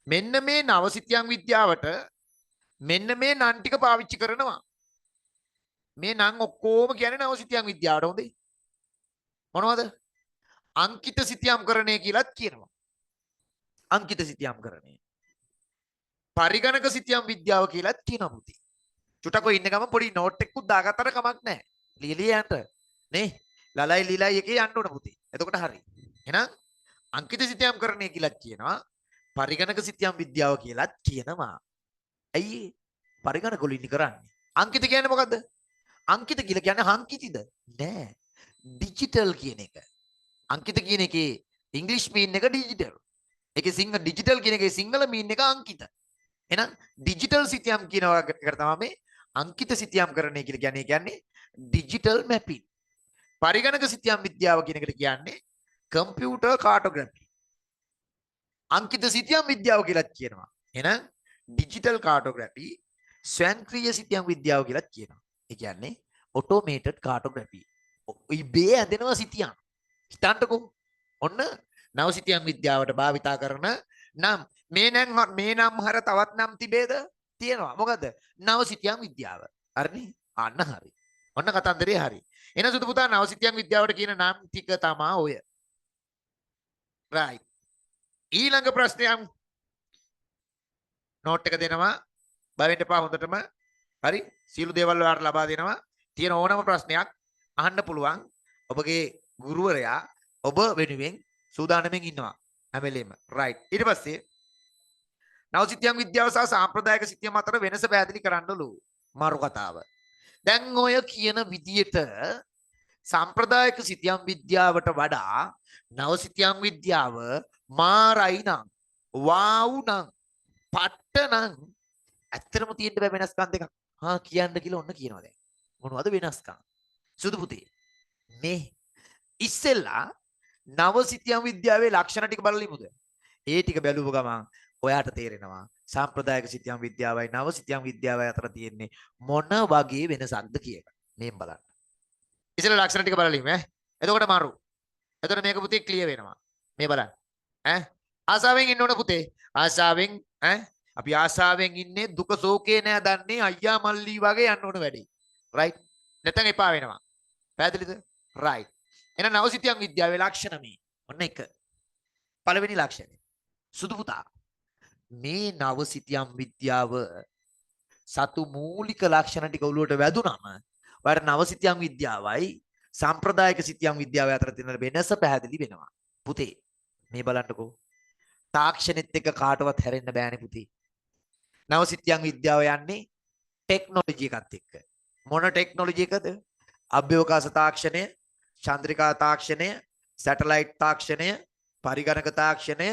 S1: මෙන්න මේ නවසිතියම් විද්‍යාවට මෙන්න මේ නම් ටික පාවිච්චි කරනවා. මේ නම් ඔක්කොම කියන්නේ නවසිතියම් විද්‍යාවට හොඳේ. මොනවද? අංකිත සිතියම්කරණය කියලාත් කියනවා. අංකිත සිතියම්කරණය. පරිගණක සිතියම් විද්‍යාව කියලාත් කියනවා පුතේ. චුට්ටක් ඔය ඉන්න ගමන් පොඩි නෝට් එකකුත් දාගත්තට කමක් නැහැ. ලියලිය යන්න. නේ? ලලයි ලිලයි එකේ යන්න ඕන පුතේ. එතකොට හරි. එහෙනම් අංකිත සිතියම්කරණය කියලාත් කියනවා. පරිගණක සිතියම් විද්‍යාව කියලාත් කියනවා. ඇයි පරිගණක වලින් කරන්නේ? අංකිත කියන්නේ මොකද්ද? අංකිත කියලා කියන්නේ හංකිතිද? නෑ. ඩිජිටල් කියන එක. අංකිත කියන එකේ ඉංග්‍රීසි මීන් එක ඩිජිටල්. ඒකේ සිංහල ඩිජිටල් කියන එකේ සිංහල මීන් එක අංකිත. එහෙනම් ඩිජිටල් සිතියම් කියන එකට තමයි මේ අංකිත සිතියම්කරණය කියලා කියන්නේ ඩිජිටල් මැපින්. පරිගණක සිතියම් විද්‍යාව කියන එකට කියන්නේ කම්පියුටර් කාටෝග්‍රැෆි. අංකිත සිතියම් විද්‍යාව කියලාත් කියනවා. එහෙනම් ඩිජිටල් කාටෝග්‍රැෆි ස්වයංක්‍රීය සිතියම් විද්‍යාව කියලාත් කියනවා. ඒ කියන්නේ ඔටෝමේටඩ් කාටෝග්‍රැෆි. ඉබේ ඇදෙනවා සිතියම්. හිතන්නකෝ. ඔන්න නව සිතියම් විද්‍යාවට භාවිතා කරන නම් මේ නම් හර තවත් නම් තිබේද? තියෙනවා. මොකද? නව සිතියම් විද්‍යාව. හරිනේ? අන්න හරි. ඔන්න කතන්දරේ හරි. එන සුදු පුතා නව සිතියම් විද්‍යාවට කියන නම් ටික තමයි ඔය. right. ඊළඟ ප්‍රශ්නයක් නෝට් එක දෙනවා. බය වෙන්න එපා හොඳටම. හරි? සියලු දේවල් ඔයාලට ලබා දෙනවා. තියෙන ඕනම ප්‍රශ්නයක් අහන්න පුළුවන්. ඔබගේ ගුරුවරයා ඔබ වෙනුවෙන් සූදානම්ෙන් ඉන්නවා. හැම වෙලෙම. right. ඊට පස්සේ නව සිතියම් විද්‍යාව සහ සාම්ප්‍රදායික සිතියම් අතර වෙනස පැහැදිලි කරන්නලු. මාරු කතාව. දැන් ඔය කියන විදියට සාම්ප්‍රදායික සිතියම් විද්‍යාවට වඩා නව සිතියම් විද්‍යාව මාරයි නම් වාව් නම් පට්ට නම් ඇත්තටම තියෙන්න බෑ වෙනස්කම් දෙකක්. හා කියන්න කියලා ඔන්න කියනවා දැන්. මොනවද වෙනස්කම්? සුදු පුතේ. මේ ඉස්සෙල්ලා නව සිතියම් විද්‍යාවේ ලක්ෂණ ටික බලලිමුද? ඒ ටික බැලුව ගමන් ඔයාට තේරෙනවා සාම්ප්‍රදායික සිතියම් විද්‍යාවයි නව සිතියම් විද්‍යාවයි අතර තියෙන්නේ මොන වගේ වෙනසක්ද කියලා. මේන් බලන්න. ඉස්සෙල්ලා ලක්ෂණ ටික බලලිමු ඈ. එතකොට මාරු. එතකොට මේක පුතේ ක්ලියර් වෙනවා. මේ බලන්න. ඈ ආසාවෙන් ඉන්න ඕන පුතේ. ආසාවෙන් ඈ අපි ආසාවෙන් ඉන්නේ දුක ශෝකේ නෑ දන්නේ අයියා මල්ලි වගේ යන්න ඕන වැඩි. රයිට්. නැත්නම් එපා වෙනවා. පැහැදිලිද? රයිට්. එහෙනම් නව සිතියම් විද්‍යාවේ ලක්ෂණ මේ. ඔන්න එක. පළවෙනි ලක්ෂණය. සුදු පුතා. මේ නව සිතියම් විද්‍යාව සතු මූලික ලක්ෂණ ටික ඔළුවට වැදුනම ඔයාලට නව සිතියම් විද්‍යාවයි සාම්ප්‍රදායික සිතියම් විද්‍යාව අතර තියෙන වෙනස පැහැදිලි වෙනවා. පුතේ මේ බලන්නකෝ. තාක්ෂණෙත් එක්ක කාටවත් හැරෙන්න බෑනේ පුතේ. නව සිතියම් විද්‍යාව යන්නේ ටෙක්නොලොජි එකත් එක්ක. මොන ටෙක්නොලොජි එකද? අභ්‍යවකාශ තාක්ෂණය, චන්ද්‍රිකා තාක්ෂණය, සැටලයිට් තාක්ෂණය, පරිගණක තාක්ෂණය,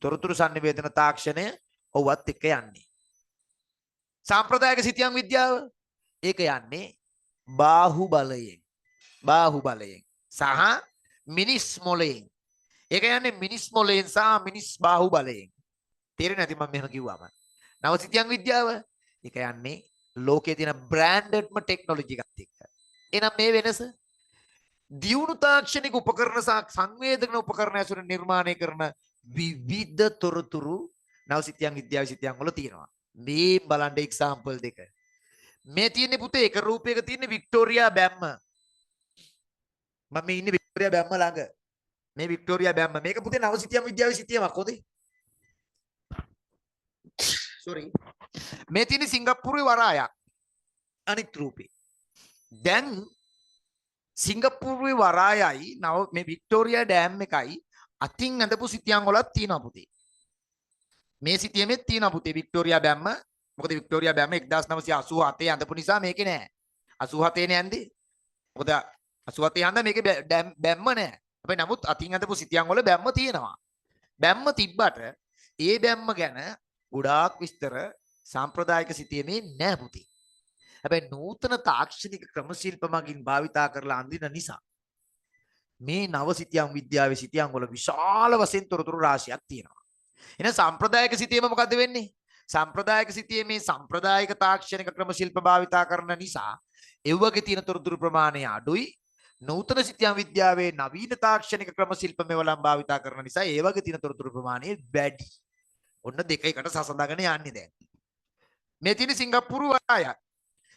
S1: තොරතුරු sannivedana තාක්ෂණය ඔවත් එක්ක යන්නේ. සාම්ප්‍රදායික සිතියම් විද්‍යාව ඒක යන්නේ බාහුබලයෙන්. බාහුබලයෙන් සහ මිනිස් මොලයෙන්. ඒක යන්නේ මිනිස් මොලයෙන් සහ මිනිස් බාහුබලයෙන්. තේරෙන්නේ නැති මම මෙහෙම කිව්වම. නව සිතියම් විද්‍යාව ඒක යන්නේ ලෝකයේ තියෙන බ්‍රෑන්ඩඩ්ම ටෙක්නොලොජි එකත් එක්ක. එහෙනම් මේ වෙනස දියුණු තාක්ෂණික උපකරණ සහ සංවේදන උපකරණ ඇසුරින් නිර්මාණය කරන විවිධ තොරතුරු නව සිතියම් විද්‍යාවේ සිතියම් වල තියෙනවා. මේ බලන්න එක්සැම්පල් දෙක. මේ තියෙන්නේ පුතේ එක රූපයක තියෙන්නේ වික්ටෝරියා බැම්ම. මම ඉන්නේ වික්ටෝරියා බැම්ම ළඟ. මේ වික්ටෝරියා බැම්ම. මේක පුතේ නව සිතියම් විද්‍යාවේ සිතියමක් හොදේ. sorry. මේ තියෙන්නේ සිංගප්පූරුවේ වරායක්. අනිත් රූපේ. දැන් සිංගප්පූරුවේ වරායයි නව මේ වික්ටෝරියා ඩෑම් එකයි අතින් ඇඳපු සිතියම් වලක් තියෙනවා පුතේ. මේ සිතියමෙත් තියෙනවා පුතේ වික්ටෝරියා බැම්ම. මොකද වික්ටෝරියා බැම්ම 1987 ඇඳපු නිසා මේකේ නෑ. 87 නේ ඇඳේ. මොකද 87 හන්ද මේකේ බැම්ම නෑ. හැබැයි නමුත් අතින් ඇඳපු සිතියම් වල බැම්ම තියෙනවා. බැම්ම තිබ්බට ඒ බැම්ම ගැන ගොඩාක් විස්තර සාම්ප්‍රදායික සිතියමේ නෑ පුතේ. හැබැයි නූතන තාක්ෂණික ක්‍රම ශිල්ප මගින් භාවිතා කරලා අඳින නිසා මේ නව සිතියම් විද්‍යාවේ සිතියම් වල විශාල වශයෙන් තොරතුරු රාශියක් තියෙනවා. එහෙනම් සාම්ප්‍රදායික සිතියම මොකද්ද වෙන්නේ? සාම්ප්‍රදායික සිතියමේ සාම්ප්‍රදායික තාක්ෂණික ක්‍රම ශිල්ප භාවිතා කරන නිසා ඒ වගේ තියෙන තොරතුරු ප්‍රමාණය අඩුයි. නූතන සිතියම් විද්‍යාවේ නවීන තාක්ෂණික ක්‍රම ශිල්ප මෙවලම් භාවිතා කරන නිසා ඒ වගේ තියෙන තොරතුරු ප්‍රමාණය වැඩි. ඔන්න දෙක එකට සසඳගෙන යන්නේ දැන්. මේ තියෙන සිංගප්පූරු වරායක්.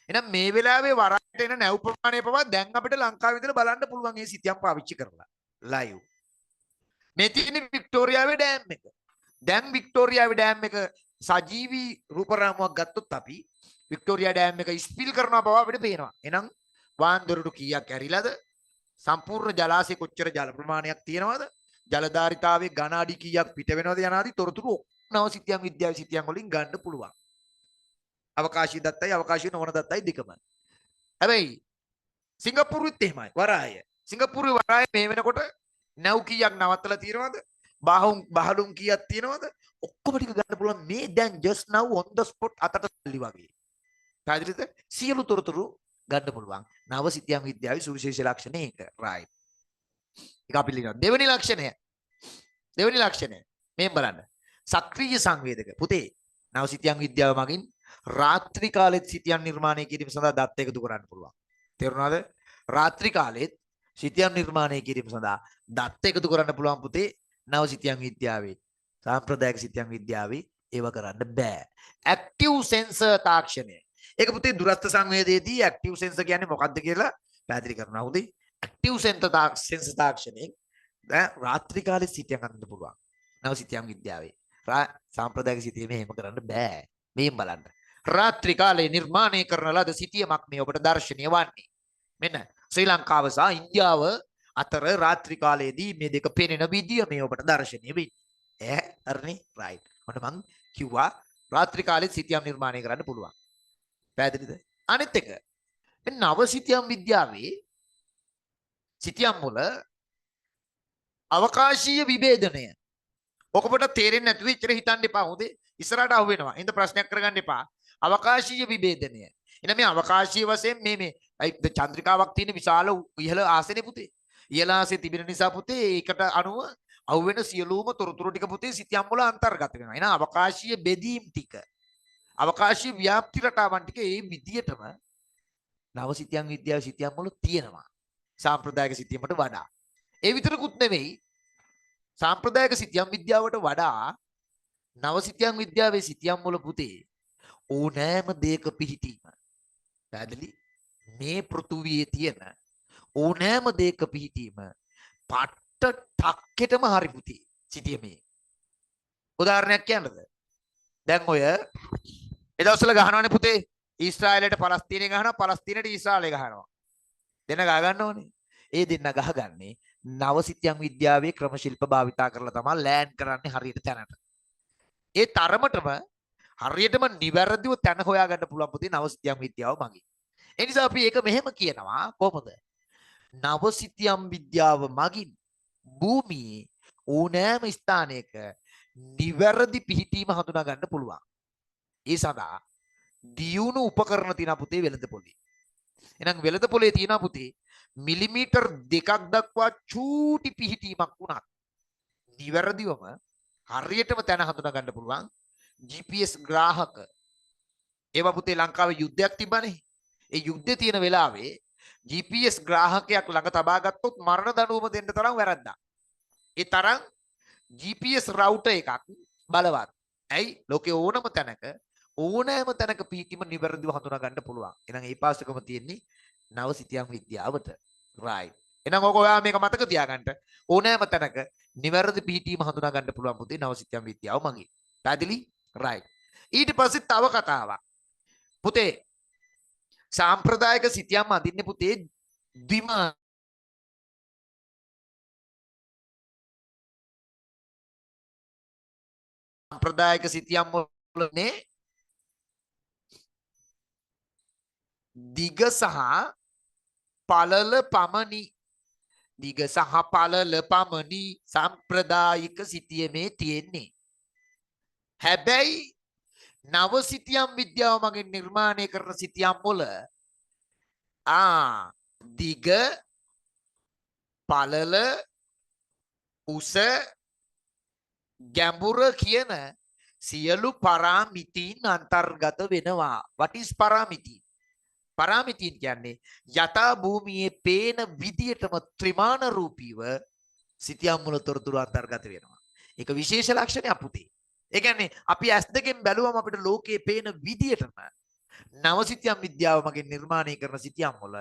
S1: එහෙනම් මේ වෙලාවේ වරායට එන නැව් ප්‍රමාණය පවා දැන් අපිට ලංකාවේ ඉඳලා බලන්න පුළුවන් මේ සිතියම් පාවිච්චි කරලා ලයිව්. මේ තියෙන වික්ටෝරියාවේ ඩෑම් එක. දැන් වික්ටෝරියාවේ ඩෑම් එක සජීවී රූප රාමුවක් ගත්තොත් අපි වික්ටෝරියා ඩෑම් එක ස්පිල් කරනවා බව අපිට පේනවා. එහෙනම් වාන් දොරටු කීයක් ඇරිලාද? සම්පූර්ණ ජලාශය කොච්චර ජල ප්‍රමාණයක් තියෙනවද? ජලධාරිතාවයේ ඝන අඩි කීයක් පිට වෙනවද යනාදී තොරතුරු නව සිතියම් විද්‍යාවේ සිතියම් වලින් ගන්න පුළුවන්. අවකාශී දත්තයි අවකාශී නොවන දත්තයි දෙකම. හැබැයි සිංගප්පූරුවෙත් එහෙමයි වරාය. සිංගප්පූරුවේ වරාය මේ වෙනකොට නැව් කීයක් නවත්තලා තියෙනවද? බහලුම් කීයක් තියෙනවද? ඔක්කොම ටික ගන්න පුළුවන් මේ දැන් just now on the spot අතට සල්ලි වගේ. පැහැදිලිද? සියලු තොරතුරු ගන්න පුළුවන්. නව සිතියම් විද්‍යාවේ සුවිශේෂ ලක්ෂණ ඒක. right. ඒක අපි ලියනවා. දෙවෙනි ලක්ෂණය. මේ බලන්න. සක්‍රීය සංවේදක. පුතේ නව සිතියම් විද්‍යාව මගින් රාත්‍රී කාලෙත් සිතියම් නිර්මාණය කිරීම සඳහා දත් එකතු කරන්න පුළුවන්. තේරුණාද? රාත්‍රී කාලෙත් සිතියම් නිර්මාණය කිරීම සඳහා දත් එකතු කරන්න පුළුවන් පුතේ නව සිතියම් විද්‍යාවේ. සාම්ප්‍රදායික සිතියම් විද්‍යාවේ ඒව කරන්න බෑ. ඇක්ටිව් සෙන්සර් තාක්ෂණය. ඒක පුතේ දුරස්ත සංවේදයේදී ඇක්ටිව් සෙන්සර් කියන්නේ මොකක්ද කියලා පැහැදිලි කරනවා. හොඳයි. ඇක්ටිව් සෙන්සර් තාක්ෂණයෙන් දැන් රාත්‍රී කාලේ සිතියම් අඳින්න පුළුවන්. නව සිතියම් විද්‍යාවේ. සාම්ප්‍රදායික සිතියමේ එහෙම කරන්න බෑ. මේන් බලන්න. රාත්‍රී කාලේ නිර්මාණය කරන ලද සිතියමක් මේ ඔබට දර්ශනීය වන්නේ. මෙන්න ශ්‍රී ලංකාව සහ ඉන්දියාව අතර රාත්‍රී කාලයේදී මේ දෙක පෙනෙන විදිය මේ ඔබට දර්ශනීය වෙන්නේ. හරිනේ? රයිට්. ඔන්න මං කිව්වා රාත්‍රී කාලේ සිතියම් නිර්මාණය කරන්න පුළුවන්. පැහැදිලිද? අනිත් එක මේ නව සිතියම් විද්‍යාවේ සිතියම් වල අවකාශීය විභේදනය ඔකපට තේරෙන්නේ නැතුව ඉච්චර හිතන්න එපා. හොඳේ ඉස්සරහට අහු වෙනවා. ඉතින් ප්‍රශ්නයක් කරගන්න එපා. අවකාශීය විභේදනය. එන මේ අවකාශීය වශයෙන් මේ චන්ද්‍රිකාවක් තියෙන විශාල ඉහළ ආසනේ පුතේ. ඉහළ ආසනේ තිබෙන නිසා පුතේ ඒකට අනුව අහු වෙන සියලුම තොරතුරු ටික පුතේ සිතියම් වල අන්තර්ගත වෙනවා. එන අවකාශීය බෙදීම් ටික අවකාශීය ව්‍යාප්ති රටාවන් ටික ඒ විදියටම නව සිතියම් විද්‍යාවේ සිතියම් වල තියෙනවා. සාම්ප්‍රදායික සිතියමට වඩා. ඒ විතරකුත් නෙවෙයි සාම්ප්‍රදායික සිතියම් විද්‍යාවට වඩා නව සිතියම් විද්‍යාවේ සිතියම් වල පුතේ ඕනෑම දෙයක පිහිටීම. පැහැදිලි? මේ පෘථුවියේ තියෙන ඕනෑම දෙයක පිහිටීම පට්ට ටක්කෙටම හරි පුතේ සිතියමේ. උදාහරණයක් කියන්නද? දැන් ඔය එදවස්වල ගහනවානේ පුතේ ඊශ්‍රායලයට පලස්තීනය ගහනවා පලස්තීනයට ඊශ්‍රායලය ගහනවා. දෙන්න ගහ ගන්න ඕනේ. ඒ දෙන්න ගහගන්නේ නව සිතියම් විද්‍යාවේ ක්‍රම ශිල්ප භාවිතා කරලා තමයි ලෑන්ඩ් කරන්නේ හරියට තැනට. ඒ තරමටම හරියටම නිවැරදිව තැන හොයාගන්න පුළුවන් පුතේ නව සිතියම් විද්‍යාව මගින්. ඒ නිසා අපි ඒක මෙහෙම කියනවා කොහොමද? නව සිතියම් විද්‍යාව මගින් භූමියේ ඕනෑම ස්ථානයක නිවැරදි පිහිටීම හඳුනා ගන්න පුළුවන්. ඒ සඳහා දියුණු උපකරණ තියෙන පුතේ වෙළඳ පොලේ. එහෙනම් වෙළඳ පොලේ තියෙන පුතේ මිලිමීටර් 2ක් දක්වා චූටි පිහිටීමක් වුණත් නිවැරදිවම හරියටම තැන හඳුනා ගන්න පුළුවන් GPS ග්‍රාහක. ඒවා පුතේ ලංකාවේ යුද්ධයක් තිබ්බනේ. ඒ යුද්ධේ තියෙන වෙලාවේ GPS ග්‍රාහකයක් ළඟ තබා ගත්තොත් මරණ දඬුවම දෙන්න තරම් වැරද්දා. ඒ තරම් GPS රවුටර් එකක් බලවත්. ඇයි? ලෝකේ ඕනෑම තැනක පිහිටීම නිවැරදිව හඳුනා ගන්න පුළුවන්. එහෙනම් ඒ පාසකම තියෙන්නේ නව සිතියම් විද්‍යාවට. right. එහෙනම් ඔක ඔයා මේක මතක තියාගන්න. ඕනෑම තැනක නිවැරදි පිහිටීම හඳුනා ගන්න පුළුවන් පුතේ නව සිතියම් විද්‍යාව මගින්. පැහැදිලි? right. ඊට පස්සේ තව කතාවක්. පුතේ සාම්ප්‍රදායික සිතියම් අඳින්නේ පුතේ සාම්ප්‍රදායික සිතියම් වලනේ දිග සහ පළල පමණි. දිග සහ පළල පමණි සාම්ප්‍රදායික සිතියමේ තියෙන්නේ. හැබැයි නව සිතියම් විද්‍යාව මගින් නිර්මාණය කරන සිතියම් වල දිග පළල උස ගැඹුර කියන සියලු පරාමිතීන් අන්තර්ගත වෙනවා. what is පරාමිතීන්? පරාමිතීන් කියන්නේ යථා භූමියේ පේන විදියටම ත්‍රිමාන රූපීව සිතියම් වල තොරතුරු අන්තර්ගත වෙනවා. ඒක විශේෂ ලක්ෂණයක් පුතේ. ඒ කියන්නේ අපි ඇස් දෙකෙන් බැලුවම අපිට ලෝකයේ පේන විදියටම නව සිතියම් විද්‍යාව මගින් නිර්මාණය කරන සිතියම් වල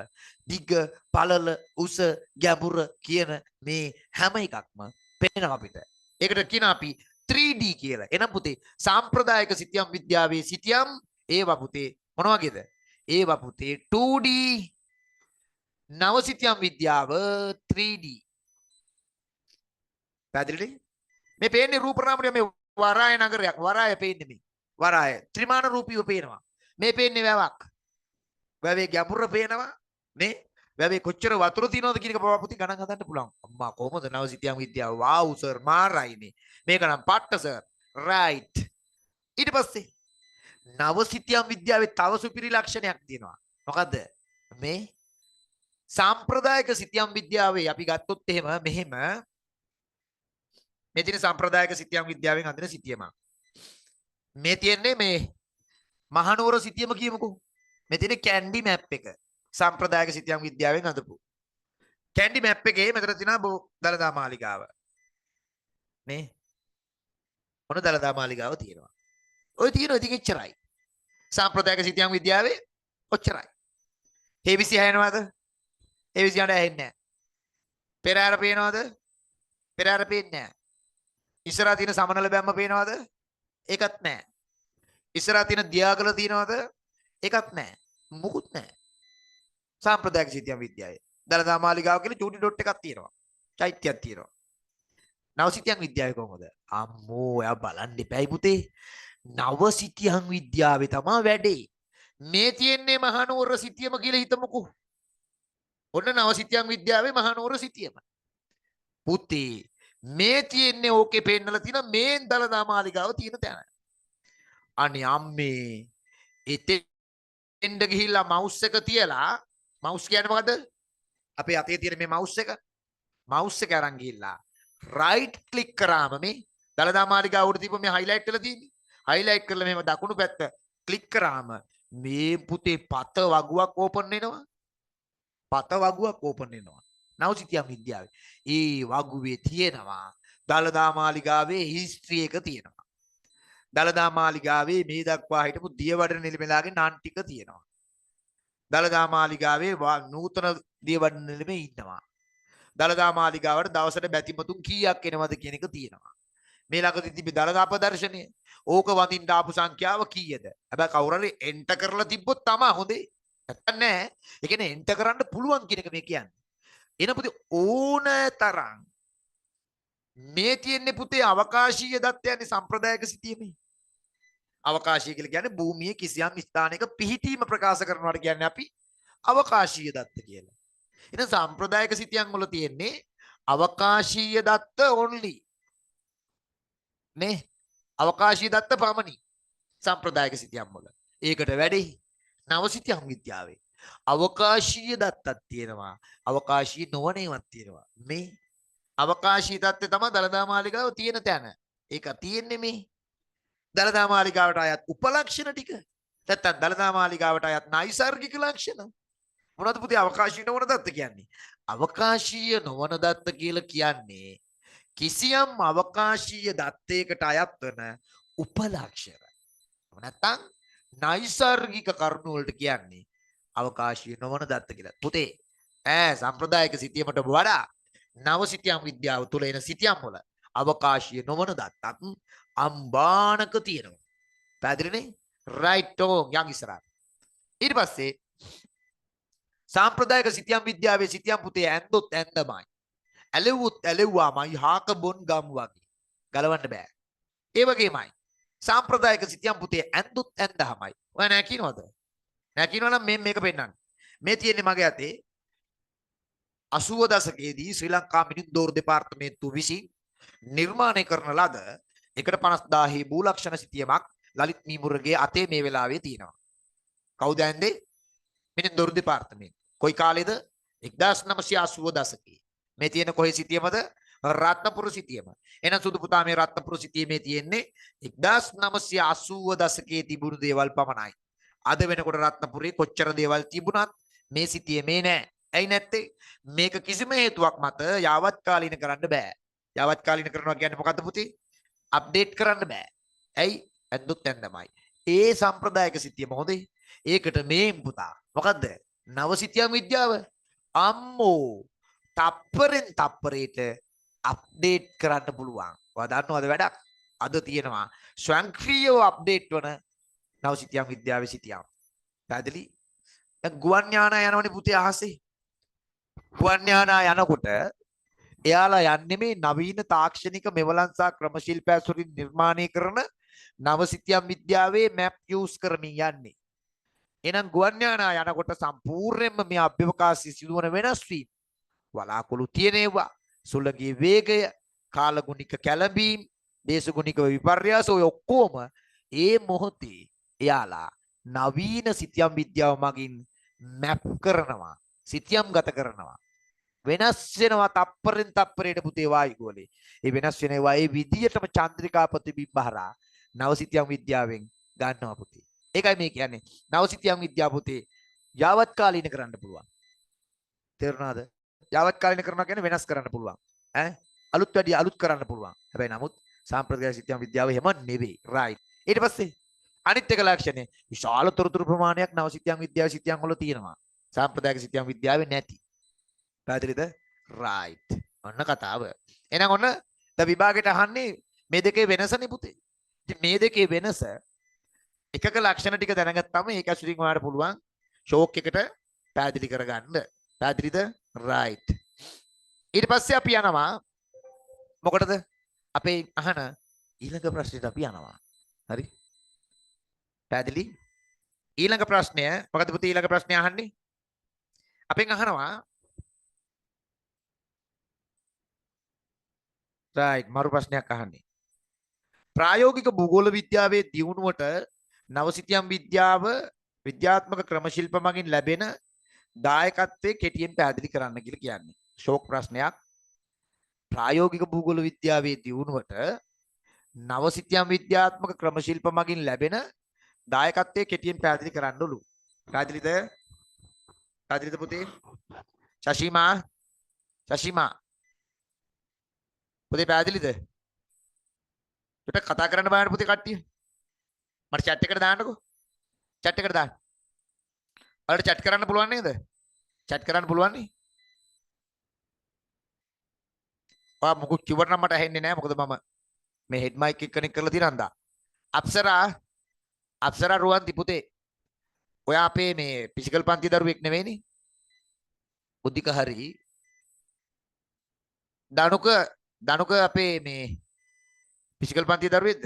S1: දිග පළල උස ගැඹුර කියන මේ හැම එකක්ම පේනවා අපිට. ඒකට කියන අපි 3D කියලා. එනම් පුතේ සාම්ප්‍රදායික සිතියම් විද්‍යාවේ සිතියම් ඒවා පුතේ මොන වගේද? ඒවා පුතේ 2D. නව සිතියම් විද්‍යාව 3D. පැහැදිලිද? මේ පේන්නේ රූප රාමුවේ මේ වරාය නගරයක්. වරාය පේන්නේ මේ. වරාය ත්‍රිමාන රූපීව පේනවා. මේ පේන්නේ වැවක්. වැවේ ගැඹුර පේනවා. මේ වැවේ කොච්චර වතුර තියෙනවද කියන එක පුතේ ගණන් හදන්න පුළුවන්. අම්මා කොහොමද නව සිතියම් විද්‍යාව? වාව් සර් මාරයිනේ. මේක නම් පට්ට සර්. රයිට්. ඊට පස්සේ නව සිතියම් විද්‍යාවේ තව සුපිරි ලක්ෂණයක් තියෙනවා. මොකද්ද? මේ සාම්ප්‍රදායික සිතියම් විද්‍යාවේ අපි ගත්තොත් මෙහෙම මේ තියෙන සාම්ප්‍රදායික සිතියම් විද්‍යාවෙන් හදන සිතියම. මේ තියෙන්නේ මේ මහනුවර සිතියම කියමුකෝ. මේ තියෙන කැන්ඩි මැප් එක. සාම්ප්‍රදායික සිතියම් විද්‍යාවෙන් හදපු. කැන්ඩි මැප් එකේ මෙතන තියෙනවා දළදා මාලිගාව. මේ මොන දළදා මාලිගාව තියෙනවා. ඔය තියෙනවා ඉතින් එච්චරයි. සාම්ප්‍රදායික සිතියම් විද්‍යාවේ ඔච්චරයි. ABC හැයනවාද? ABC යන ඇහෙන්නේ නැහැ. පෙරහැර පේනවද? පෙරහැර පේන්නේ නැහැ. ඉස්සරහා තියෙන සමනල බැම්ම පේනවද? ඒකත් නැහැ. ඉස්සරහා තියෙන දියාගල තියෙනවද? ඒකත් නැහැ. මුකුත් නැහැ. සාම්ප්‍රදායික සිතියම් විද්‍යාවේ. දලදා මාලිගාව කියලා චූටි ඩොට් එකක් තියෙනවා. චෛත්‍යයක් තියෙනවා. නව සිතියම් විද්‍යාවේ කොහොමද? අම්මෝ ඔයා බලන්න එපැයි පුතේ. නව සිතියම් විද්‍යාවේ තමයි වැඩේ. මේ තියෙන්නේ මහනුවර සිතියම කියලා හිතමුකෝ. ඔන්න නව සිතියම් විද්‍යාවේ මහනුවර සිතියම. පුතේ මේ තියෙන්නේ ඕකේ පෙන්නලා තියෙන මේන් දලදා මාලිගාව තියෙන තැන. අනේ අම්මේ එතෙන්ද ගිහිල්ලා මවුස් එක තියලා මවුස් කියන්නේ මොකද්ද? අපේ අතේ තියෙන මේ මවුස් එක. මවුස් එක අරන් ගිහිල්ලා රයිට් ක්ලික් කරාම මේ දලදා මාලිගාව උඩ තිබ්බ මේ හයිලයිට් කරලා තියෙන්නේ. හයිලයිට් කරලා මෙහෙම දකුණු පැත්ත ක්ලික් කරාම මේ පුතේ පත වගුවක් ඕපන් වෙනවා. පත වගුවක් ඕපන් වෙනවා. නවසිතියම් විද්‍යාවේ. ඒ වගුවේ තියෙනවා දලදා මාලිගාවේ හිස්ටරි එක තියෙනවා. දලදා මාලිගාවේ මේ දක්වා හිටපු දියවඩන නිලමෙලාගේ නම් ටික තියෙනවා. දලදා මාලිගාවේ නූතන දියවඩන නිලමේ ඉන්නවා. දලදා මාලිගාවට දවසට බැතිමතුන් කීයක් එනවද කියන එක තියෙනවා. මේ ළඟදී තිබි දලදා ප්‍රදර්ශනය. ඕක වඳින්න ආපු සංඛ්‍යාව කීයද? හැබැයි කවුරු හරි එන්ටර් කරලා තිබ්බොත් තමයි හොඳේ. නැත්තම් නෑ. ඒ කියන්නේ එන්ටර් කරන්න පුළුවන් කියන එක මේ කියන්නේ. එන පුතේ ඕන තරම් මේ තියෙන්නේ පුතේ අවකාශීය දත්තයන්නේ සම්ප්‍රදායික සිතියමේ. අවකාශීය කියලා කියන්නේ භූමියේ කිසියම් ස්ථානයක පිහිටීම ප්‍රකාශ කරනවාට කියන්නේ අපි අවකාශීය දත්ත කියලා. ඉතින් සම්ප්‍රදායික සිතියම් වල තියෙන්නේ අවකාශීය දත්ත only. නේ? අවකාශීය දත්ත පමණි. සම්ප්‍රදායික සිතියම් වල. ඒකට වැඩි නව සිතියම් විද්‍යාවේ අවකාශීය දත්තක් තියෙනවා. අවකාශීය නොවනේවත් තියෙනවා. මේ අවකාශීය දත්තේ තමයි දලදා මාලිගාව තියෙන තැන. ඒක තියෙන්නේ මේ දලදා මාලිගාවට අයත් උපලක්ෂණ ටික. නැත්තම් දලදා මාලිගාවට අයත් නයිසර්ගික ලක්ෂණ. මොනවද පුතේ අවකාශීය නොවන දත්ත කියන්නේ? අවකාශීය නොවන දත්ත කියලා කියන්නේ කිසියම් අවකාශීය දත්තයකට අයත් වන උපලක්ෂණ. නැත්තම් නයිසර්ගික කරුණු වලට කියන්නේ අවකාශීය නොවන දත්ත කියලා. පුතේ සම්ප්‍රදායික සිතියමට වඩා නව සිතියම් විද්‍යාව තුළ එන සිතියම් වල අවකාශීය නොවන දත්තත් අම්බානක තියෙනවා. පැහැදිලිනේ? රයිට් ඕම් යන් ඉස්සරහට. ඊට පස්සේ සාම්ප්‍රදායික සිතියම් විද්‍යාවේ සිතියම් පුතේ ඇන්දොත් ඇන්දමයි. ඇලෙව්වොත් ඇලෙව්වාමයි හාක බොන් ගම් වගේ. ගලවන්න බෑ. ඒ වගේමයි සාම්ප්‍රදායික සිතියම් පුතේ ඇන්දොත් ඇන්දහමයි. ඔය නෑ කියනවද? නෑ කියනවනම් මේක පෙන්නන්න. මේ තියෙන්නේ මගේ අතේ 80 දශකයේදී ශ්‍රී ලංකා මිනිත්දෝර දෙපාර්තමේන්තුව විසින් නිර්මාණය කරන ලද 150,000 භූලක්ෂණ සිතියමක් ලලිත් මීමුරගේ අතේ මේ වෙලාවේ තියෙනවා. කවුද ඇන්දේ? මිනිත්දෝර දෙපාර්තමේන්තුව. කොයි කාලේද? 1980 දශකයේ. මේ තියෙන කොහේ සිතියමද? රත්නපුර සිතියම. එහෙනම් සුදු පුතා මේ රත්නපුර සිතියමේ තියෙන්නේ 1980 දශකයේ තිබුණු දේවල් පමණයි. අද වෙනකොට රත්නපුරේ කොච්චර දේවල් තිබුණත් මේ සිතියමේ නෑ. ඇයි නැත්තේ? මේක කිසිම හේතුවක් මත යාවත් කාලීන කරන්න බෑ. යාවත් කාලීන කරනවා කියන්නේ මොකද්ද පුතේ? අප්ඩේට් කරන්න බෑ. ඇයි? ඇන්දොත් ඇන්දමයි. ඒ සම්ප්‍රදායික සිතියම හොඳේ. ඒකට මේ පුතා මොකද්ද? නව සිතියම් විද්‍යාව. අම්මෝ තප්පරෙන් තප්පරයට අප්ඩේට් කරන්න පුළුවන්. ඔයා දන්නවද වැඩක්? අද තියෙනවා ස්වයංක්‍රීයව අප්ඩේට් වන නව සිතියම් විද්‍යාවේ සිතියම්. පැහැදිලි? දැන් ගුවන් යානා යනවනේ පුතේ අහසේ. ගුවන් යානා යනකොට එයාලා යන්නේ මේ නවීන තාක්ෂණික මෙවලන් සහ ක්‍රම ශිල්ප ඇසුරින් නිර්මාණය කරන නව සිතියම් විද්‍යාවේ මැප් යූස් කරමින් යන්නේ. එහෙනම් ගුවන් යානා යනකොට සම්පූර්ණයෙන්ම මේ අභ්‍යවකාශයේ සිදුවන වෙනස් වීම වලාකුළු තියෙනවා. සුළඟේ වේගය, කාලගුණික කැළඹීම්, දේශගුණික විපර්යාස ඔය ඔක්කොම ඒ මොහොතේ එයාලා නවීන සිතියම් විද්‍යාව මගින් මැප් කරනවා. සිතියම් ගත කරනවා. වෙනස් වෙනවා තප්පරෙන් තප්පරයට පුතේ වායුගෝලේ. ඒ වෙනස් වෙනවා ඒ විදියටම චන්ද්‍රිකා ප්‍රතිබිම්බ හරහා නව සිතියම් විද්‍යාවෙන් ගන්නවා පුතේ. ඒකයි මේ කියන්නේ නව සිතියම් විද්‍යාව පුතේ යාවත් කාලීන කරන්න පුළුවන්. තේරුණාද? යාවත් කාලීන කරනවා කියන්නේ වෙනස් කරන්න පුළුවන්. අලුත් වැඩි අලුත් කරන්න පුළුවන්. හැබැයි නමුත් සාම්ප්‍රදායික සිතියම් විද්‍යාව එහෙම නෙවෙයි. රයිට්. ඊට පස්සේ අනිත් එක ලක්ෂණය විශාල තොරතුරු ප්‍රමාණයක් නව සිතියම් විද්‍යාවේ සිතියම් වල තියෙනවා. සාම්ප්‍රදායික සිතියම් විද්‍යාවේ නැති. පැහැදිලිද? රයිට්. ඔන්න කතාව. එහෙනම් ඔන්න ද විභාගෙට අහන්නේ මේ දෙකේ වෙනසනේ පුතේ. ඉතින් මේ දෙකේ වෙනස එකක ලක්ෂණ ටික දැනගත්තාම ඒක ඇසුරින් ඔයාලට පුළුවන් ෂෝක් එකට පැහැදිලි කරගන්න. පැහැදිලිද? right. ඊට පස්සේ අපි යනවා මොකටද? අපේ අහන ඊළඟ ප්‍රශ්නෙට අපි යනවා. හරි? පැහැදිලි? ඊළඟ ප්‍රශ්නය මොකද පුතේ ඊළඟ ප්‍රශ්නය අහන්නේ? අපෙන් අහනවා right මරු ප්‍රශ්නයක් අහන්නේ. ප්‍රායෝගික භූගෝල විද්‍යාවේ දියුණුවට නවසිතියම් විද්‍යාව විද්‍යාත්මක ක්‍රම ශිල්ප මගින් ලැබෙන දායකත්වයේ කෙටියෙන් පැහැදිලි කරන්න කියලා කියන්නේ. ෂෝක් ප්‍රශ්නයක්. ප්‍රායෝගික භූගෝල විද්‍යාවේ දියුණුවට නවසිතියම් විද්‍යාත්මක ක්‍රම ශිල්ප මගින් ලැබෙන දායකත්වයේ කෙටියෙන් පැහැදිලි කරන්නලු. පැහැදිලිද? පැහැදිලිද පුතේ? ශෂිමා පුතේ පැහැදිලිද? කතා කරන්න බෑනේ පුතේ කට්ටිය. මට chat එකට දාන්නකෝ. chat එකට දාන්න. ඔයාලට chat කරන්න පුළුවන් නේද? chat කරන්න පුළුවන් නේ. ඔයා මොකක් කිව්වට නම් මට ඇහෙන්නේ නැහැ. මොකද මම මේ හෙඩ් මයික් එක කනෙක්ට් කරලා තියෙන හන්දා. අප්සරා රුවන්ති පුතේ. ඔයා අපේ මේ ෆිසිකල් පන්ති දරුවෙක් නෙවෙයිනේ. බුද්ධික හරි. දනුක අපේ මේ ෆිසිකල් පන්ති දරුවෙක්ද?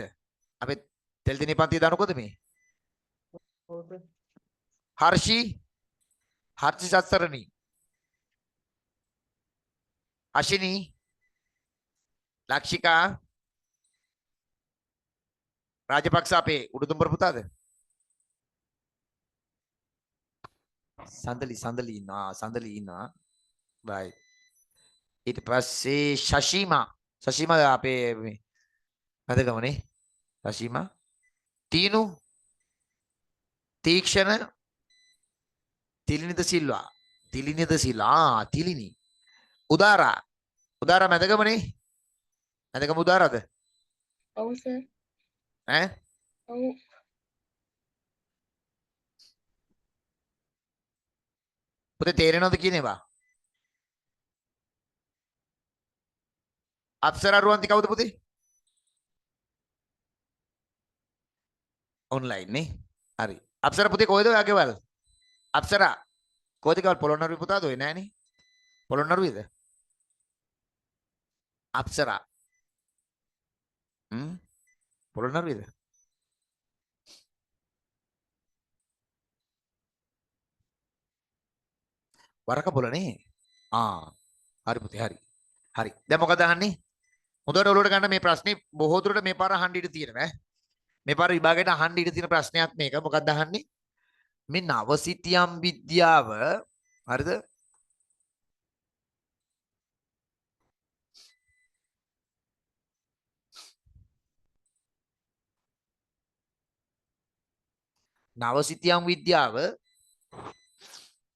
S1: අපේ තෙල්දිනේ පන්ති දනුකද මේ? හර්ෂි සත්සරණී අශිනී ලක්ෂිකා රාජපක්ෂ අපේ උඩුදුම්බර පුතාද? සඳලි ඉන්නවා. right. ඊට පස්සේ ශෂීමා අපේ මේ මැදගමනේ ශෂීමා තීනු තීක්ෂණ තිලිනිද සිල්වා තිලිනි උදාරා මැදගමනේ මැදගම උදාරාද?
S2: ඔව් සර්.
S1: ඈ
S2: ඔව්.
S1: පුතේ තේරෙනවද කියන ඒවා? අප්සරා රුවන්ති කවුද පුතේ? ඔන්ලයින් නේ. හරි. අප්සරා පුතේ කොහෙද ඔයාගේ වල? අප්සරා කොහෙද කවල් පොළොන්නරුවේ පුතාද ඔය නෑනේ. පොළොන්නරුවේද? අප්සරා පොළොන්නරුවේද? වරක පොළනේ. හරි පුතේ හරි. දැන් මොකද අහන්නේ? හොඳට ඔලුවට ගන්න මේ ප්‍රශ්නේ බොහෝ දුරට මේ පාර අහන්න ඉඩ තියෙනවා ඈ. මේ පාර විභාගයට අහන්න ඉඩ තියෙන ප්‍රශ්නයක් මේක. මොකක්ද අහන්නේ? මේ නවසිතියම් විද්‍යාව හරිද? නවසිතියම් විද්‍යාව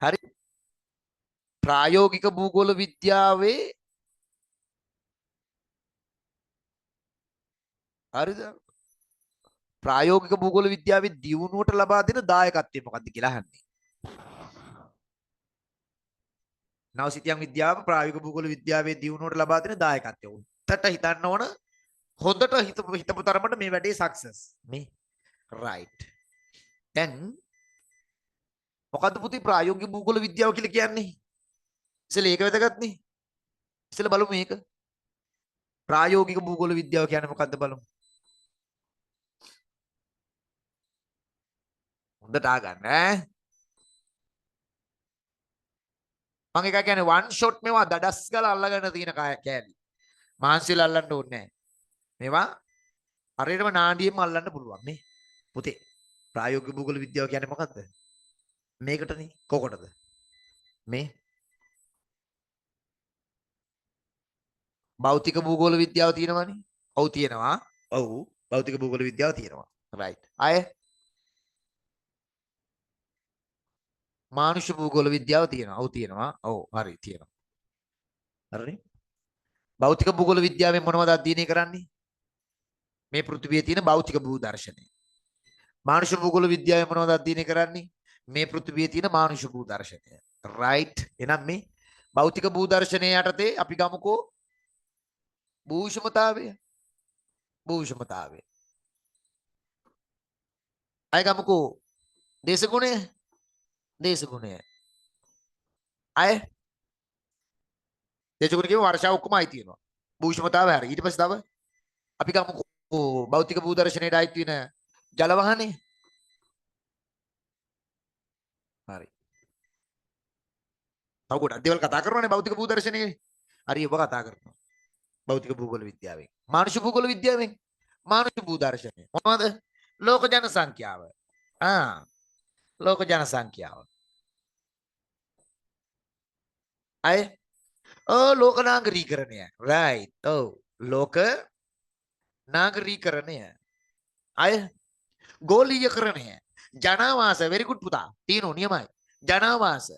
S1: හරි ප්‍රායෝගික භූගෝල විද්‍යාවේ හරිද? ප්‍රායෝගික භූගෝල විද්‍යාවේ දියුණුවට ලබා දෙන දායකත්වය මොකක්ද කියලා අහන්නේ. නවසිතියම් විද්‍යාව ප්‍රායෝගික භූගෝල විද්‍යාවේ දියුණුවට ලබා දෙන දායකත්වය. උත්තට හිතන්න ඕන හොඳට හිතපු තරමට මේ වැඩේ සක්සස්. මේ right. දැන් මොකද්ද පුතේ ප්‍රායෝගික භූගෝල විද්‍යාව කියලා කියන්නේ? ඉතින් ඒක වැදගත් නේ. ඉතින් බලමු මේක. ප්‍රායෝගික භූගෝල විද්‍යාව කියන්නේ මොකද්ද බලමු. හොඳට ආගන්න ඈ. මම එක කියන්නේ වන් ෂොට් මේවා දඩස් ගාලා අල්ලගෙන තියෙන කෑලි. මාන්සිල අල්ලන්න ඕනේ නැහැ. මේවා හරියටම නාඩියෙම අල්ලන්න පුළුවන් නේ. පුතේ ප්‍රායෝගික භූගෝල විද්‍යාව කියන්නේ මොකද්ද? මේකටනේ. කොකටද? මේ භෞතික භූගෝල විද්‍යාව තියෙනවනේ. ඔව් තියෙනවා. ඔව් භෞතික භූගෝල විද්‍යාව තියෙනවා. right. අය මානුෂ භූගෝල විද්‍යාව තියෙනවා. ඔව් තියෙනවා. ඔව් හරි තියෙනවා. හරිනේ. භෞතික භූගෝල විද්‍යාවෙන් මොනවද අධ්‍යයනය කරන්නේ? මේ පෘථිවියේ තියෙන භෞතික භූ දර්ශනය. මානුෂ භූගෝල විද්‍යාවෙන් මොනවද අධ්‍යයනය කරන්නේ? මේ පෘථිවියේ තියෙන මානුෂ භූ දර්ශනය. right. එහෙනම් මේ භෞතික භූ දර්ශනය යටතේ අපි ගමුකෝ භූෂමතාවය. භූෂමතාවය. අය ගමුකෝ දේශගුණය. දේශගුණය. අය දේශගුණ කියව වර්ෂාව ඔක්කොම අයිති වෙනවා. භූෂමතාවය හරි. ඊට පස්සේ තව අපි ගමුකෝ භෞතික භූදර්ශනයට අයිති වෙන ජල වාහනේ. හරි. තව ගොඩක් දේවල් කතා කරනවානේ භෞතික භූදර්ශනයේ. හරි ඔබ කතා කරනවා. භෞතික භූගෝල විද්‍යාවෙන්. මානුෂ භූගෝල විද්‍යාවෙන්. මානුෂ භූදර්ශනය. මොනවද? ලෝක ජන සංඛ්‍යාව. ලෝක ජන සංඛ්‍යාව. අය ලෝක නාගරීකරණය. රයිට්. ඔව්. ලෝක නාගරීකරණය. අය ගෝලීයකරණය. ජනාවාස very good පුතා. තියෙනු නියමයි. ජනාවාස.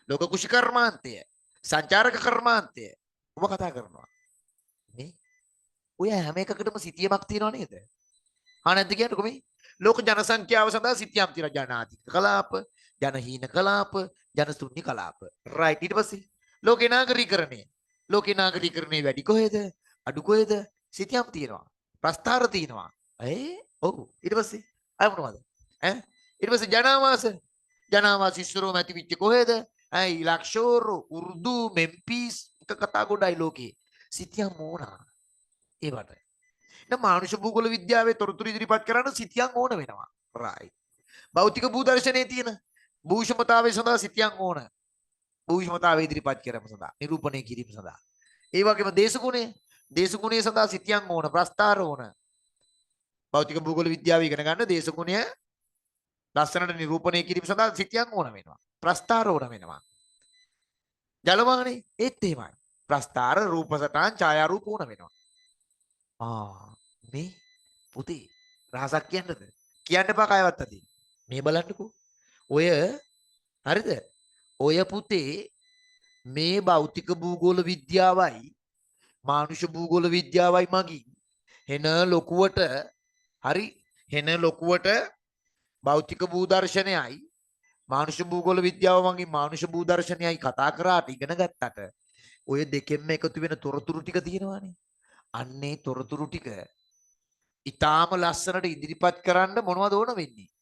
S1: ලෝක කුෂි කර්මාන්තය. සංචාරක කර්මාන්තය. ඔබ කතා කරනවා. නේ? ඔය හැම එකකටම සිතියමක් තියෙනව නේද? නැද්ද කියන්නකො මේ? ලෝක ජන සංඛ්‍යාව සඳහා සිතියම් තියෙනවා. ජනාධික කලාප, ජනහීන කලාප, ජනශූන්‍ය කලාප. රයිට්. ඊට පස්සේ ලෝකේ නාගරීකරණය. ලෝකේ නාගරීකරණය වැඩි කොහෙද? අඩු කොහෙද? සිතියම් තියෙනවා. ප්‍රස්ථාර තියෙනවා. ඔව්. ඊට පස්සේ අය මොනවද? ඊට පස්සේ ජනාවාස. ජනාවාස ඉස්සරෝම ඇති වෙච්ච කොහෙද? ඉලක්ෂෝර, උර්දු, මෙම්පිස් එක කතා ගොඩයි ලෝකේ. සිතියම් ඕනා. ඒවට. දැන් මානුෂ භූගෝල විද්‍යාවේ තොරතුරු ඉදිරිපත් කරන්න සිතියම් ඕන වෙනවා. රයිට්. භෞතික භූදර්ශනයේ තියෙන භූෂමතාවය සඳහා සිතියම් ඕන. භූෂමතාවය ඉදිරිපත් කිරීම සඳහා, නිරූපණය කිරීම සඳහා. ඒ වගේම දේශගුණය සඳහා සිතියම් ඕන, ප්‍රස්ථාර ඕන. භෞතික භූගෝල විද්‍යාව ඉගෙන ගන්න දේශගුණය ලස්සනට නිරූපණය කිරීම සඳහා සිතියම් ඕන වෙනවා. ප්‍රස්ථාර ඕන වෙනවා. ජලවාහනේ ඒත් එහෙමයි. ප්‍රස්ථාර, රූප සටහන්, ඡායා රූප ඕන වෙනවා. මේ පුතේ රහසක් කියන්නද? කියන්න එපා කයවත් අතින්. මේ බලන්නකෝ. ඔය හරිද? ඔය පුතේ මේ භෞතික භූගෝල විද්‍යාවයි මානුෂ භූගෝල විද්‍යාවයි මගින් හෙන ලොකුවට හරි හෙන ලොකුවට භෞතික භූදර්ශනයයි මානුෂ භූගෝල විද්‍යාව මගින් මානුෂ භූදර්ශනයයි කතා කරාට ඉගෙන ගත්තට ඔය දෙකෙන්ම එකතු වෙන තොරතුරු ටික තියෙනවානේ. අන්නේ තොරතුරු ටික ඊටාම ලස්සනට ඉදිරිපත් කරන්න මොනවද ඕන වෙන්නේ?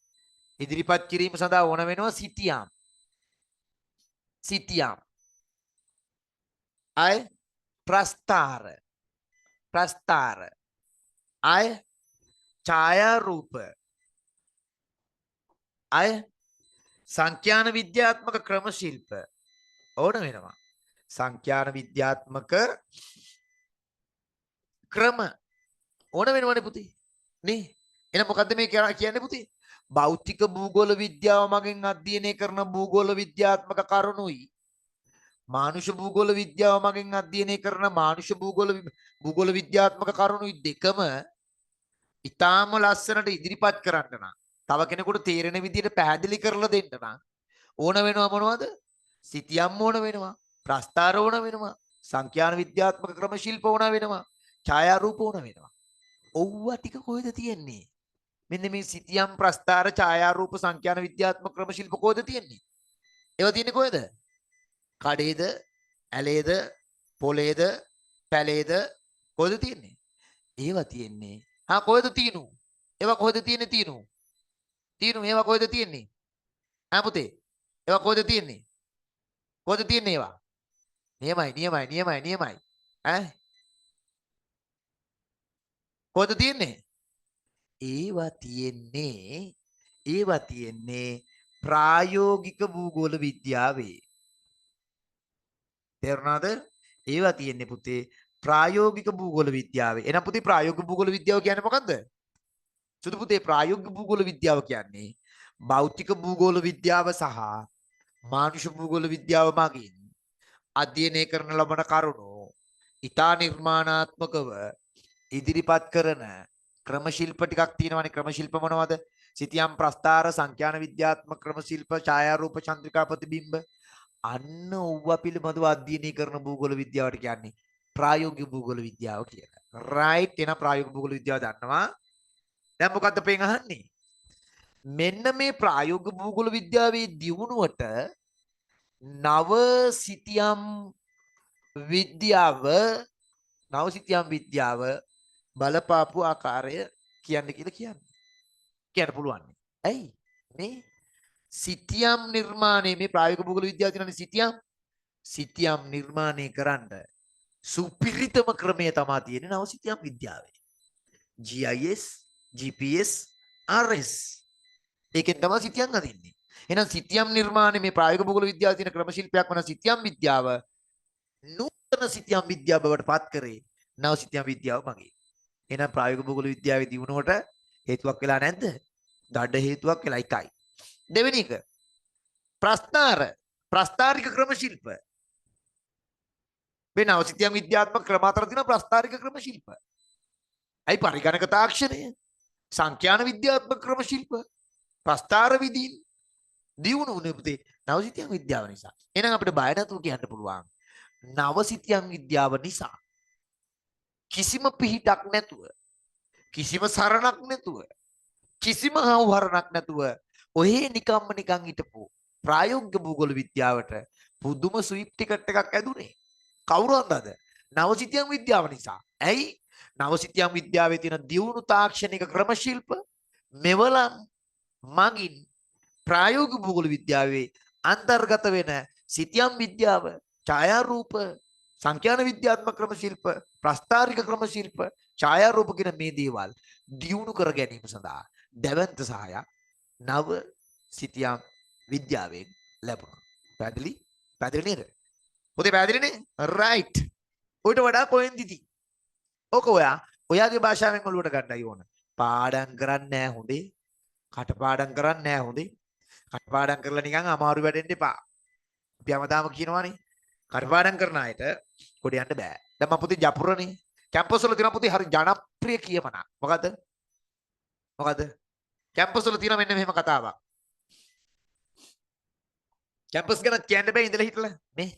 S1: ඉදිරිපත් කිරීම සඳහා ඕන වෙනවා සිතියම්. සිතියම්. අය ප්‍රස්ථාර. ප්‍රස්ථාර. අය ඡායා රූප. අය සංඛ්‍යාන විද්‍යාත්මක ක්‍රම ශිල්ප ඕන වෙනවා. සංඛ්‍යාන විද්‍යාත්මක ක්‍රම ඕන වෙනවනේ පුතේ. නේ? එහෙනම් මොකද්ද මේ කියන්නේ පුතේ? භෞතික භූගෝල විද්‍යාව මගින් අධ්‍යයනය කරන භූගෝල විද්‍යාත්මක කරුණුයි මානුෂ භූගෝල විද්‍යාව මගින් අධ්‍යයනය කරන මානුෂ භූගෝල විද්‍යාත්මක කරුණුයි දෙකම ඊටාම ලස්සනට ඉදිරිපත් කරන්න නම් තව කෙනෙකුට තේරෙන විදිහට පැහැදිලි කරලා දෙන්න නම් ඕන වෙනවා මොනවද? සිතියම් ඕන වෙනවා, ප්‍රස්ථාර ඕන වෙනවා, සංඛ්‍යාන විද්‍යාත්මක ක්‍රම ශිල්ප ඕන වෙනවා, ඡායා රූප ඕන වෙනවා. ඔව්වා ටික කොහෙද තියෙන්නේ? මෙන්න මේ සිතියම්, ප්‍රස්ථාර, ඡායා රූප, සංඛ්‍යාන විද්‍යාත්මක ක්‍රම ශිල්ප කොහෙද තියෙන්නේ? ඒවා තියෙන්නේ කොහෙද? කඩේද, ඇලේද, පොලේද, පැලේද කොහෙද තියෙන්නේ? ඒවා තියෙන්නේ. කොහෙද තියෙනු? ඒවා කොහෙද තියෙන්නේ තියෙනු? තියෙනු ඒවා කොහෙද තියෙන්නේ? පුතේ. ඒවා කොහෙද තියෙන්නේ? කොහෙද තියෙන්නේ ඒවා? නියමයි. කොහෙද තියෙන්නේ? ඒවා තියෙන්නේ ප්‍රායෝගික භූගෝල විද්‍යාවේ. තේරුණාද? ඒවා තියෙන්නේ පුතේ ප්‍රායෝගික භූගෝල විද්‍යාවේ. එහෙනම් පුතේ ප්‍රායෝගික භූගෝල විද්‍යාව කියන්නේ මොකද්ද? සුදු පුතේ ප්‍රායෝගික භූගෝල විද්‍යාව කියන්නේ භෞතික භූගෝල විද්‍යාව සහ මානුෂ භූගෝල විද්‍යාව මගින් අධ්‍යයනය කරන ලබන කරුණු ඊතා නිර්මාණාත්මකව ඉදිරිපත් කරන ක්‍රම ශිල්ප ටිකක් තියෙනවානේ. ක්‍රම ශිල්ප මොනවද? සිතියම්, ප්‍රස්ථාර, සංඛ්‍යාන විද්‍යාත්මක ක්‍රම ශිල්ප, ඡායා රූප, චන්ද්‍රිකා ප්‍රතිබිම්බ. අන්න ඕවා පිළිබඳව අධ්‍යයනය කරන භූගෝල විද්‍යාවට කියන්නේ ප්‍රායෝගික භූගෝල විද්‍යාව කියලා. රයිට්. එන ප්‍රායෝගික භූගෝල විද්‍යාව දන්නවා. දැන් මොකද්ද පෙන් අහන්නේ? මෙන්න මේ ප්‍රායෝගික භූගෝල විද්‍යාවේ දියුණුවට නව සිතියම් විද්‍යාව නවසිතියම් විද්‍යාව බලපාපු ආකාරය කියන්න කියන්න පුළුවන්. ඇයි? මේ සිතියම් නිර්මාණය මේ ප්‍රායෝගික භූගෝල විද්‍යාව කියනනේ සිතියම් නිර්මාණය කරන්න සුපිරිතම ක්‍රමය තමයි තියෙන්නේ නවසිතියම් විද්‍යාවේ. GIS, GPS, RS. ඒකෙන් තමයි සිතියම් අදින්නේ. එහෙනම් සිතියම් නිර්මාණය මේ ප්‍රායෝගික භූගෝල විද්‍යාවේ තියෙන ක්‍රම ශිල්පයක් වන සිතියම් විද්‍යාව නූතන සිතියම් විද්‍යාව බවට පත් කරේ නවසිතියම් විද්‍යාව මගින්. එහෙනම් ප්‍රායෝගික භූගෝල විද්‍යාවේ දියුණුවට හේතුවක් වෙලා නැද්ද? දඩ හේතුවක් වෙලා එකයි. දෙවෙනි එක ප්‍රස්තාරික ක්‍රම ශිල්ප. මේ නවසිතියම් විද්‍යාත්මක ක්‍රම අතර තියෙන ප්‍රස්තාරික ක්‍රම ශිල්ප. අයි පරිගණක තාක්ෂණය, සංඛ්‍යාන විද්‍යාත්මක ක්‍රම ශිල්ප, ප්‍රස්තාර විදීන් දියුණු වුණේ පුතේ නවසිතියම් විද්‍යාව නිසා. එහෙනම් අපිට බය නැතුව කියන්න පුළුවන් නවසිතියම් විද්‍යාව නිසා කිසිම පිහිටක් නැතුව, කිසිම සරණක් නැතුව, කිසිම හවුහරණක් නැතුව ඔහේ නිකම්ම නිකන් හිටපු ප්‍රායෝගික භූගෝල විද්‍යාවට පුදුම ස්විප් ටිකට් එකක් ඇදුනේ. කවුරු හන්දද? නවසිතියම් විද්‍යාව නිසා. ඇයි? නවසිතියම් විද්‍යාවේ තියෙන දියුණු තාක්ෂණික ක්‍රම ශිල්ප මෙවලම් මගින් ප්‍රායෝගික භූගෝල විද්‍යාවේ අන්තර්ගත වෙන සිතියම් විද්‍යාව, ඡායාරූප, සංඛ්‍යාන විද්‍යාත්මක ක්‍රම ශිල්ප, ප්‍රස්තාරික ක්‍රම ශිල්ප, ඡායාරූප කියන මේ දේවල් දියුණු කර ගැනීම සඳහා දැවැන්ත සහායක් නව සිතියම් විද්‍යාවෙන් ලැබුණා. පැහැදිලි නේද? පොතේ පැහැදිලිනේ? රයිට්. ඔයිට වඩා කොහෙන්දිදී? ඕක ඔයාගේ භාෂාවෙන් ඔලුවට ගන්නයි ඕන. පාඩම් කරන්නේ නැහැ හොඳේ. කටපාඩම් කරන්නේ නැහැ හොඳේ. කටපාඩම් කරලා නිකන් අමාරු වැඩෙන්න එපා. අපි හැමදාම කියනවානේ කටපාඩම් කරන අයට කොට යන්න බෑ. දැන් මම පුතේ ජපුරනේ. කැම්පස් වල තියෙන පුතේ හරි ජනප්‍රිය කියමනක්. මොකද්ද? කැම්පස් වල තියෙන මෙන්න මෙහෙම කතාවක්. කැම්පස් ගැන කියන්න බෑ ඉඳලා හිටලා. මේ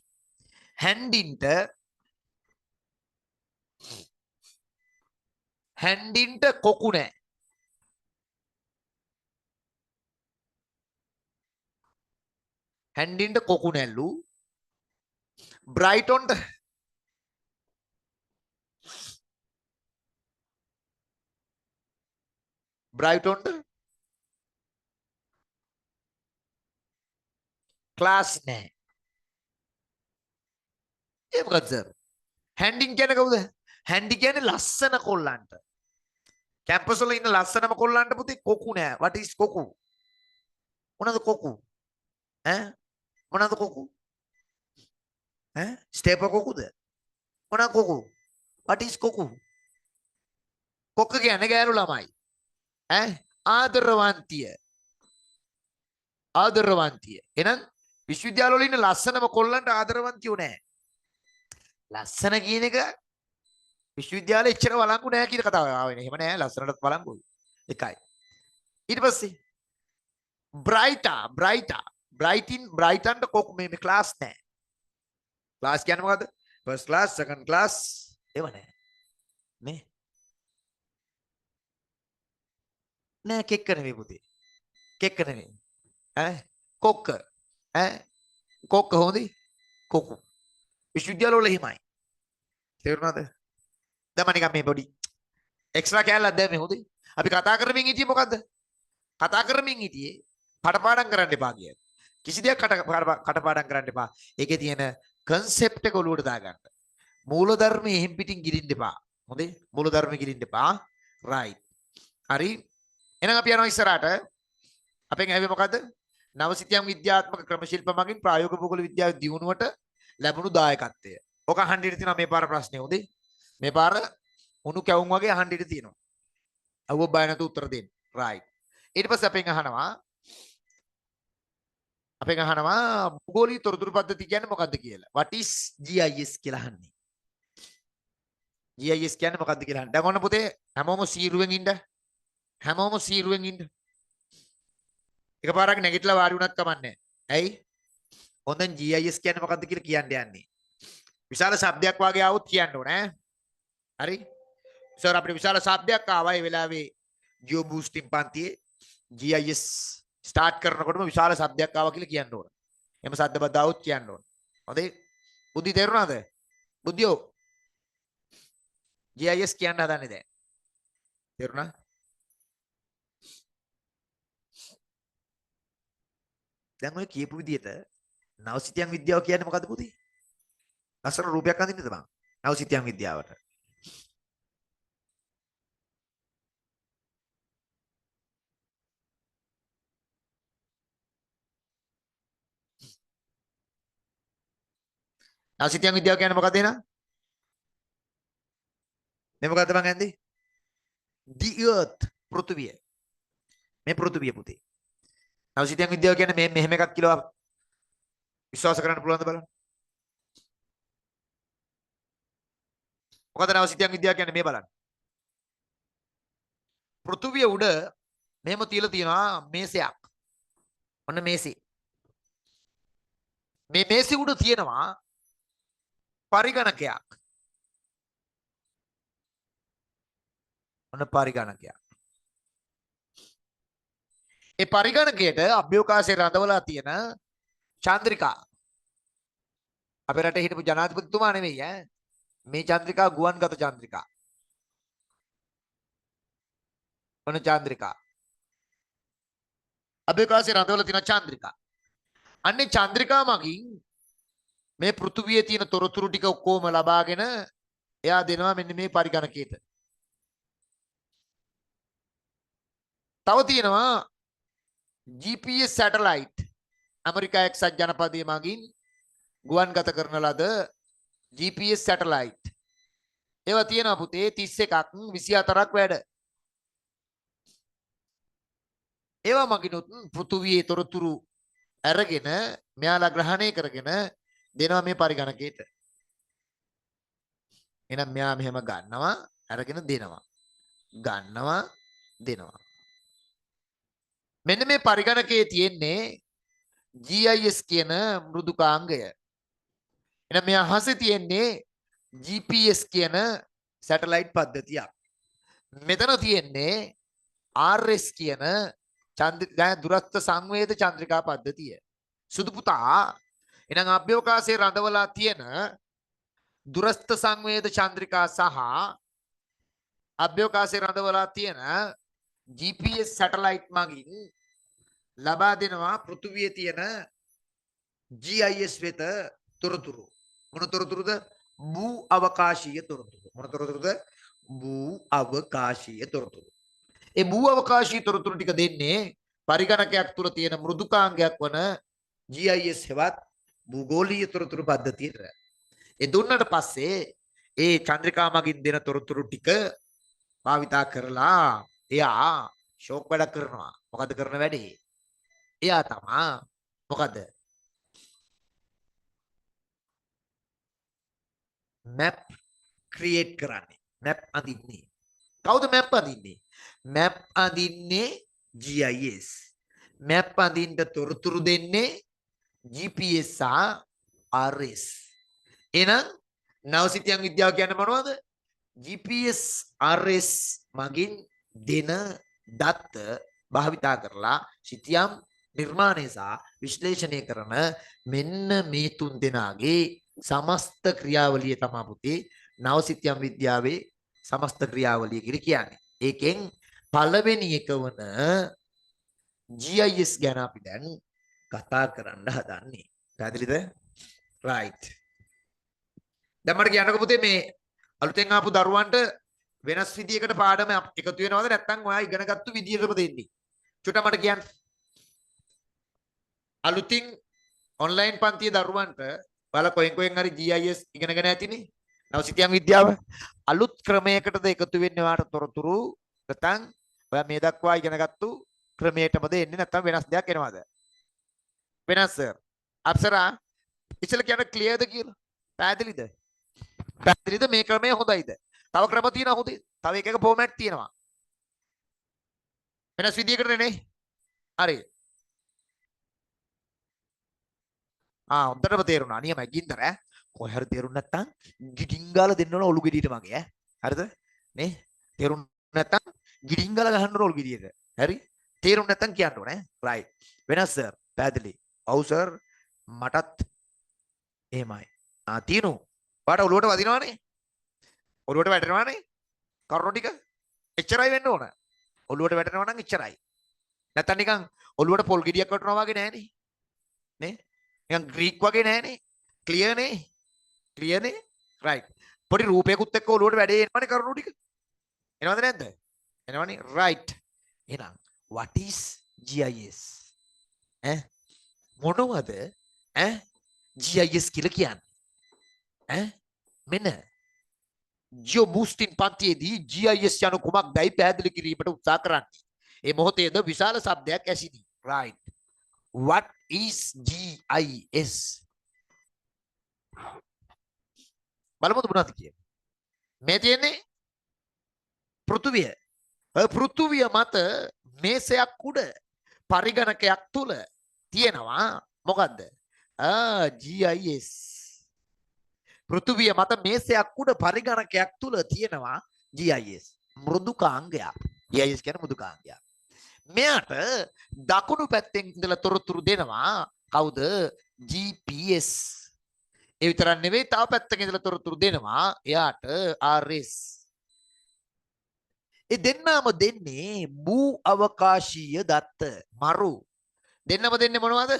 S1: හැන්ඩින්ට කොකු නෑ. හැන්ඩින්ට කොකු නැල්ලු. බ්‍රයිටොන්ට ක්ලාස් නෑ. ඒ මොකද සර්? හැන්ඩින් කියන්නේ කවුද? හැන්ඩි කියන්නේ ලස්සන කොල්ලන්ට. කැම්පස් වල ඉන්න ලස්සනම කොල්ලන්ට පුතේ කොකු නෑ. what is කොකු? මොනවද කොකු? මොනවද කොකු? ස්ටේපර් කොකුද? මොනවද කොකු? what is කොකු? කොක්ක කියන්නේ ගෑනු ළමයි. ආදරවන්තිය. එහෙනම් විශ්වවිද්‍යාල වල ඉන්න ලස්සනම කොල්ලන්ට ආදරවන්තියෝ නෑ. ලස්සන කියන එක විශ්වවිද්‍යාලේ එච්චර වළංගු නෑ කියන කතාව ආවෙනේ. එහෙම නෑ ලස්සනටත් වළංගුයි. එකයි. ඊට පස්සේ බ්‍රයිටන්ට කොක් මේ ක්ලාස් නෑ. ක්ලාස් කියන්නේ මොකද්ද? ෆස්ට් ක්ලාස්, සෙකන්ඩ් ක්ලාස් ඒව නෑ. මේ නෑ කෙක්ක නෙවෙයි පුතේ. කෙක්ක නෙවෙයි. කොක්ක. කොක්ක හොඳයි. කොකු. විශ්වවිද්‍යාල වල එහෙමයි. තේරුණාද? දැන් මම නිකන් මේ පොඩි එක්ස්ට්‍රා කැලලක් දැම්මේ හොඳයි. අපි කතා කරමින් හිටියේ මොකද්ද? කතා කරමින් හිටියේ කටපාඩම් කරන්න එපා කියන්නේ. කිසි දෙයක් කටපාඩම් කරන්න එපා. ඒකේ තියෙන concept එක ඔලුවට දාගන්න. මූලධර්මයේ එහෙම් පිටින් ගිරින්න එපා. හොඳේ? මූලධර්මයේ ගිරින්න එපා. right. හරි. එහෙනම් අපි යනවා ඉස්සරහට. අපෙන් ඇහුවේ මොකද්ද? නවසිතියම් විද්‍යාත්මක ක්‍රම ශිල්ප මගින් ප්‍රායෝගික භූගෝල විද්‍යාවේ දියුණුවට ලැබුණු දායකත්වය. ඔක අහන්න ඉඳී තියෙනවා මේ පාර ප්‍රශ්නේ හොඳේ. මේ පාර උණු කැවුම් වගේ අහන්න ඉඳී තියෙනවා. අහුව බය නැතුව උත්තර දෙන්න. right. ඊට පස්සේ අපෙන් අහනවා භූගෝලීය තොරතුරු පද්ධති කියන්නේ මොකද්ද කියලා. what is GIS කියලා අහන්නේ. GIS කියන්නේ මොකද්ද කියලා අහන්න. දැන් ඔන්න පුතේ හැමෝම සීරුවෙන් ඉන්න. එකපාරක් නැගිටලා වාඩි වුණත් කමන්නේ. ඇයි? හොඳන් GIS කියන්නේ මොකද්ද කියලා කියන්න යන්නේ. විශාල શબ્දයක් වාගේ આવුත් කියන්න ඕනේ ඈ. හරි? සර් අපිට විශාල શબ્දයක් ආවා ඒ වෙලාවේ ජියෝ බූස්ටින් පන්තියේ GIS ස්ටාර්ට් කරනකොටම විශාල શબ્දයක් ආවා කියලා කියන්න ඕන. එහම શબ્ද බදාවුත් කියන්න ඕන. හොඳේ? බුද්ධි තේරුණාද? බුද්ධියෝ. GIS කියන්න හදන්නේ දැන්. තේරුණා? දැන් ඔය කියපු විදිහට නවසිතියන් විද්‍යාව කියන්නේ මොකද්ද පුතේ? ලස්සන රූපයක් අඳින්නද බං? නවසිතියන් විද්‍යාවට. නවසිතියන් විද්‍යාව කියන්නේ මොකක්ද එහෙනම්? මේ මොකද්ද බං ඇන්දේ? The earth පෘථිවිය. මේ පෘථිවිය පුතේ. නවසිතියන් විද්‍යාව කියන්නේ මේ මෙහෙම එකක් කියලා විශ්වාස කරන්න පුළුවන්ද බලන්න. මොකද නවසිතියන් විද්‍යාව කියන්නේ මේ බලන්න. පෘථිවිය උඩ මෙහෙම තියලා තියෙනවා මේසයක්. ඔන්න මේසෙ. මේ මේසෙ උඩ තියෙනවා පරිගණකයක්. ඔන්න පරිගණකයක්. ඒ පරිගණකයට අභ්‍යවකාශයේ රඳවලා තියෙන චන්ද්‍රිකා. අපේ රටේ හිටපු ජනාධිපතිතුමා නෙවෙයි ඈ. මේ චන්ද්‍රිකා ගුවන්ගත චන්ද්‍රිකා. ඔන්න චන්ද්‍රිකා. අභ්‍යවකාශයේ රඳවලා තියෙන චන්ද්‍රිකා. අන්නේ චන්ද්‍රිකා මගින් මේ පෘථුවියේ තියෙන තොරතුරු ටික ඔක්කොම ලබාගෙන එයා දෙනවා මෙන්න මේ පරිගණකයට. තව තියෙනවා GPS සැටලයිට්. ඇමරිකා එක්සත් ජනපදයේ මගින් ගුවන්ගත කරන ලද GPS සැටලයිට්. ඒවා තියෙනවා පුතේ 31ක් 24ක් වැඩ. ඒවා මගිනුත් පෘථුවියේ තොරතුරු අරගෙන මෙයාලා ග්‍රහණය කරගෙන දෙනවා මේ පරිගණකයට. එහෙනම් මෙයා මෙහෙම ගන්නවා අරගෙන දෙනවා. ගන්නවා දෙනවා. මෙන්න මේ පරිගණකයේ තියෙන්නේ GIS කියන මෘදුකාංගය. එහෙනම් මේ අහසේ තියෙන්නේ GPS කියන සැටලයිට් පද්ධතියක්. මෙතන තියෙන්නේ RS කියන දුරස්ත සංවේද චන්ද්‍රිකා පද්ධතිය. සුදු පුතා එහෙනම් අභ්‍යවකාශයේ රඳවලා තියෙන දුරස්ත සංවේද චන්ද්‍රිකා සහ අභ්‍යවකාශයේ රඳවලා තියෙන GPS සැටලයිට් මගින් ලබා දෙනවා පෘථිවියේ තියෙන GIS වෙත තොරතුරු. මොන තොරතුරුද? භූ අවකාශීය තොරතුරු. මොන තොරතුරුද? භූ අවකාශීය තොරතුරු. ඒ භූ අවකාශීය තොරතුරු ටික දෙන්නේ පරිගණකයක් තුල තියෙන මෘදුකාංගයක් වන GIS හෙවත් භූගෝලීය තොරතුරු පද්ධතියට. ඒ දුන්නට පස්සේ ඒ චන්ද්‍රිකා මගින් දෙන තොරතුරු ටික භාවිතා කරලා එයා ෂෝක් වැඩ කරනවා. මොකද කරන වැඩේ? එයා තමයි මොකද? මැප් ක්‍රියේට් කරන්නේ. මැප් අඳින්නේ. කවුද මැප් අඳින්නේ? මැප් අඳින්නේ GIS. මැප් අඳින්න තොරතුරු දෙන්නේ GPS සහ RS. එහෙනම් නවසිතියන් විද්‍යාව කියන්නේ මොනවද? GPS RS මගින් දෙන දත්ත භාවිතා කරලා සිතියම් නිර්මාණය සහ විශ්ලේෂණය කරන මෙන්න මේ තුන් දෙනාගේ සමස්ත ක්‍රියාවලිය තමයි පුතේ නවසිතියම් විද්‍යාවේ සමස්ත ක්‍රියාවලිය කියලා කියන්නේ. ඒකෙන් පළවෙනි එක වන GIS ගැන අපි දැන් කතා කරන්න හදන්නේ. පැහැදිලිද? right. දැන් මට කියන්නකෝ පුතේ මේ අලුතෙන් ආපු දරුවන්ට වෙනස් විදියකට පාඩම එකතු වෙනවද නැත්නම් ඔයා ඉගෙනගත්තු විදියටම දෙන්නේ? චුට්ටක් මට කියන්න. අලුතින් ඔන්ලයින් පන්තියේ දරුවන්ට ඔයාලා කොහෙන් හරි GIS ඉගෙනගෙන ඇතිනේ. නවසිතියන් විද්‍යාව අලුත් ක්‍රමයකටද එකතු වෙන්නේ ඔයාලට තොරතුරු නැත්නම් ඔයා මේ දක්වා ඉගෙනගත්තු ක්‍රමයටමද එන්නේ නැත්නම් වෙනස් දෙයක් එනවද? වෙනස් සර්. අප්සරා ඉතල කියන ක්ලියර්ද කියලා? පැහැදිලිද? පැහැදිලිද මේ ක්‍රමය හොඳයිද? තව ක්‍රම තියෙනවා හොඳේ. තව එක ෆෝමැට් තියෙනවා. වෙනස් විදියකට නේ. හරි. හොඳටම තේරුණා. නියමයි ගින්දර ඈ. කොහේ හරි තේරුණ නැත්නම් ගිඩින්ගාල දෙන්න ඕන ඔලු ගෙඩියට මගේ ඈ. හරිද? නේ? තේරුණ නැත්නම් ගිඩින්ගාල ගහන්න ඕන ඔලු ගෙඩියට. හරි? තේරුණ නැත්නම් කියන්න ඕනේ. රයිට්. වෙනස් සර්. පැහැදිලි. ඔව් සර්. මටත් එහෙමයි. තියනු. ඔයාට ඔලුවට වදිනවනේ. ඔලුවට වැටෙනවනේ. කරුණු ටික එච්චරයි වෙන්න ඕන. ඔළුවට වැටෙනවා නම් එච්චරයි. නැත්නම් නිකන් ඔළුවට පොල් ගෙඩියක් වටනවා වගේ නෑනේ. නේ? නිකන් ග්‍රීක් වගේ නෑනේ. ක්ලියර් නේ? ක්ලියර් නේ? රයිට්. පොඩි රූපයකුත් එක්ක ඔළුවට වැඩේ එනවනේ කරුණු ටික. එනවද නැද්ද? එනවනේ. රයිට්. එහෙනම් what is GIS? මොනවද GIS කියලා කියන්නේ? මෙන්න ජියෝ බූස්ටින් පන්තියේදී GIS යනු කුමක්දයි පැහැදිලි කිරීමට උත්සාහ කරන්නේ. ඒ මොහොතේද විශාල ශබ්දයක් ඇසිනි. right. What is GIS? බලමුද මොනවද කියන්නේ? මේ තියෙන්නේ පෘථුවිය. පෘථුවිය මත මේසයක් උඩ පරිගණකයක් තුල තියෙනවා මොකද්ද? GIS. පෘථුවිය මත මේසයක් උඩ පරිගණකයක් තුල තියෙනවා GIS. මෘදුකාංගයක්. GIS කියන්නේ මෘදුකාංගයක්. මෙයාට දකුණු පැත්තෙන් ඉඳලා තොරතුරු දෙනවා කවුද? GPS. ඒ විතරක් නෙවෙයි තව පැත්තකින් ඉඳලා තොරතුරු දෙනවා එයාට RS. ඒ දෙන්නම දෙන්නේ භූ අවකාශීය දත්ත මරු. දෙන්නම දෙන්නේ මොනවද?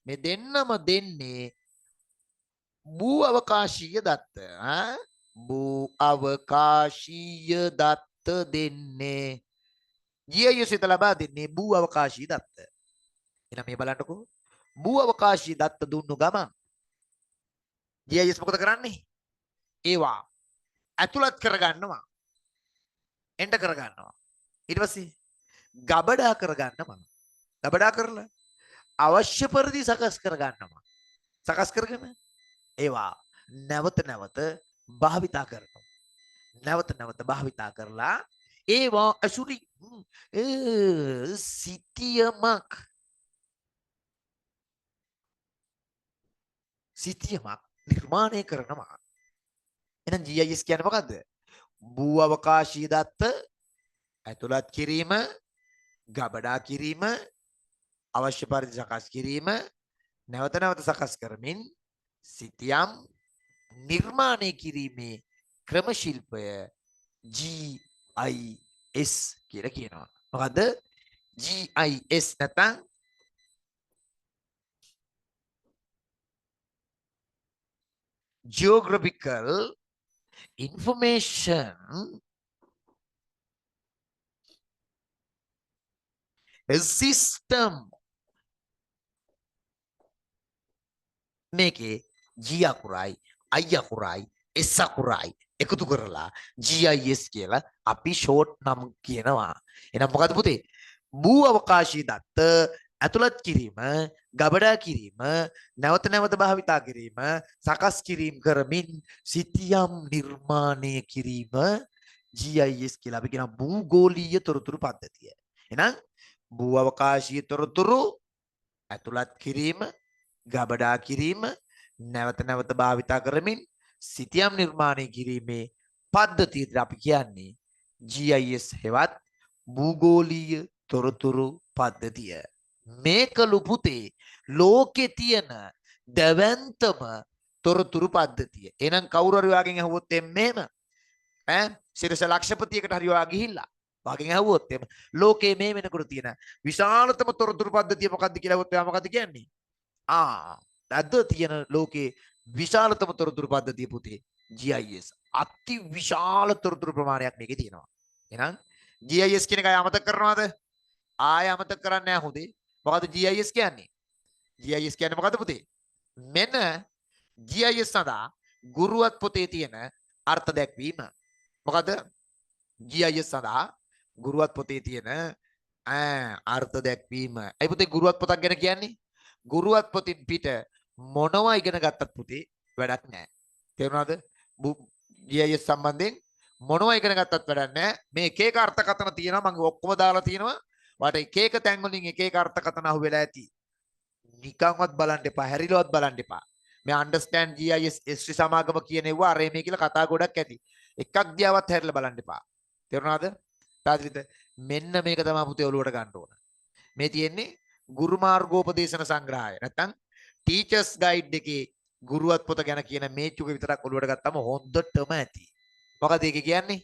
S1: මේ දෙන්නම දෙන්නේ භූ අවකාශීය දත්ත. භූ අවකාශීය දත්ත දෙන්නේ GIS ඉත ලබා දෙන්නේ භූ අවකාශීය දත්ත. එහෙනම් මේ බලන්නකෝ. භූ අවකාශීය දත්ත දුන්නු ගමන් GIS මොකද කරන්නේ? ඒවා ඇතුළත් කරගන්නවා. එන්ටර් කරගන්නවා. ඊට පස්සේ ගබඩා කරගන්නවා. ගබඩා කරලා අවශ්‍ය පරිදි සකස් කරගන්නවා. සකස් කරගෙන ඒවා නැවත නැවත භාවිතා කරනවා. නැවත නැවත භාවිතා කරලා ඒවා අසුරි සිතියමක් නිර්මාණය කරනවා. එහෙනම් GIS කියන්නේ මොකද්ද? භූ අවකාශීය දත්ත ඇතුළත් කිරීම, ගබඩා කිරීම, අවශ්‍ය පරිදි සකස් කිරීම, නැවත නැවත සකස් කරමින් සිතියම් නිර්මාණය කිරීමේ ක්‍රම ශිල්පය GIS කියලා කියනවා. මොකද්ද? GIS නැත්නම් geographical information system. මේකේ G අකුරයි I අකුරයි S අකුරයි එකතු කරලා GIS කියලා අපි ෂෝට් නම් කියනවා. එහෙනම් මොකද පුතේ? භූ අවකාශීය දත්ත ඇතුළත් කිරීම, ගබඩා කිරීම, නැවත නැවත භාවිතා කිරීම, සකස් කිරීම කරමින් සිතියම් නිර්මාණය කිරීම GIS කියලා අපි කියන භූගෝලීය තොරතුරු පද්ධතිය. එහෙනම් භූ අවකාශීය තොරතුරු ඇතුළත් කිරීම, ගබඩා කිරීම, නැවත නැවත භාවිතා කරමින් සිතියම් නිර්මාණය කිරීමේ පද්ධතියට අපි කියන්නේ GIS හෙවත් භූගෝලීය තොරතුරු පද්ධතිය. මේකලු පුතේ ලෝකේ තියෙන දැවැන්තම තොරතුරු පද්ධතිය. එහෙනම් කවුරු හරි වාගෙන් අහුවොත් මෙහෙම සිරස ලක්ෂපතියකට හරි වා ගිහිල්ලා වාගෙන් අහුවොත් එම ලෝකේ මේ වෙනකොට තියෙන විශාලතම තොරතුරු පද්ධතිය මොකක්ද කියලා අහුවොත් එයා මොකද්ද කියන්නේ? අද තියෙන ලෝකේ විශාලතම තොරතුරු පද්ධතිය පුතේ GIS. අති විශාල තොරතුරු ප්‍රමාණයක් මේකේ තියෙනවා. එහෙනම් GIS කියන එක අමතක කරනවද? ආය අමතක කරන්නේ නැහැ හොදේ. මොකද්ද GIS කියන්නේ? GIS කියන්නේ මොකද්ද පුතේ? මෙන්න GIS සඳහා ගුරුවත් පොතේ තියෙන අර්ථ දැක්වීම. මොකද්ද? GIS සඳහා ගුරුවත් පොතේ තියෙන අර්ථ දැක්වීම. ඒ පුතේ ගුරුවත් පොතක් ගැන කියන්නේ? ගුරුවත් පොතින් පිට මොනවා ඉගෙන ගත්තත් පුතේ වැඩක් නැහැ. තේරුණාද? GIS සම්බන්ධයෙන් මොනවා ඉගෙන ගත්තත් වැඩක් නැහැ. මේ එක එක අර්ථකථන තියෙනවා. මම ඔක්කොම දාලා තියෙනවා. වාට එක එක තැන් වලින් එක එක අර්ථකථන අහුවෙලා ඇති. නිකන්වත් බලන්න එපා. හැරිලවත් බලන්න එපා. මේ understand GIS ශ්‍රී සමාගම කියන ඒවා අර මේ කියලා කතා ගොඩක් ඇති. එකක් දිහාවත් හැරිලා බලන්න එපා. තේරුණාද? පැහැදිලිද? මෙන්න මේක තමයි පුතේ ඔලුවට ගන්න ඕන. මේ තියෙන්නේ ගුරු මාර්ගෝපදේශන සංග්‍රහය. නැත්තම් ටීචර්ස් ගයිඩ් එකේ ගුරුවත් පොත ගැන කියන මේ චුක විතරක් ඔලුවට ගත්තම හොඳටම ඇති. මොකද ඒක කියන්නේ?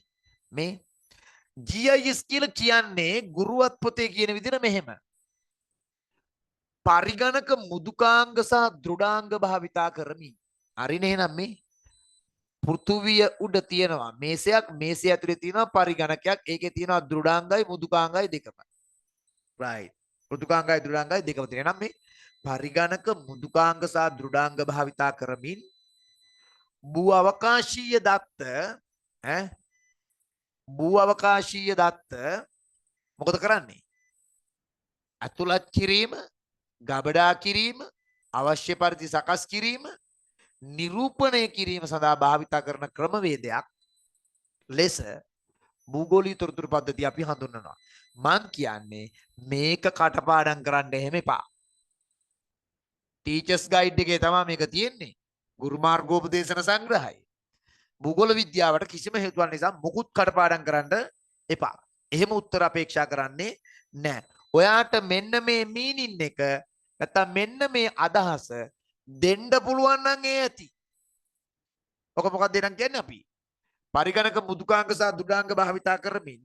S1: මේ GIS කියලා කියන්නේ ගුරුවත් පොතේ කියන විදිහට මෙහෙම. පරිගණක මුදුකාංග සහ දෘඩාංග භාවිතා කරමින්. හරිනේ එහෙනම් මේ පෘථුවිය උඩ තියෙනවා මේසයක්, මේසය ඇතුලේ තියෙනවා පරිගණකයක්. ඒකේ තියෙනවා දෘඩාංගයි මුදුකාංගයි දෙකම. right. මෘදුකාංගයි දෘඩාංගයි දෙකම තියෙනවා. නම් මේ පරිගණක මුදුකාංග සහ දෘඩාංග භාවිතා කරමින් භූ අවකාශීය දත්ත භූ අවකාශීය දත්ත මොකද කරන්නේ? අතුලත් කිරීම, ගබඩා කිරීම, අවශ්‍ය පරිදි සකස් කිරීම, නිරූපණය කිරීම සඳහා භාවිතා කරන ක්‍රමවේදයක් ලෙස භූගෝලීය තොරතුරු පද්ධතිය අපි හඳුන්වනවා. මං කියන්නේ මේක කටපාඩම් කරන්න එහෙම එපා. ටීචර්ස් ගයිඩ් එකේ තමයි මේක තියෙන්නේ. ගුරු මාර්ගෝපදේශන සංග්‍රහය. භූගෝල විද්‍යාවට කිසිම හේතුවක් නිසා මුකුත් කටපාඩම් කරන්න එපා. එහෙම උත්තර අපේක්ෂා කරන්නේ නැහැ. ඔයාට මෙන්න මේ මීනින් එක නැත්තම් මෙන්න මේ අදහස දෙන්න පුළුවන් නම් ඒ ඇති. ඔක මොකක්ද එනම් කියන්නේ අපි? පරිගණක මුදුකාංග සහ දෘඩාංග භාවිතා කරමින්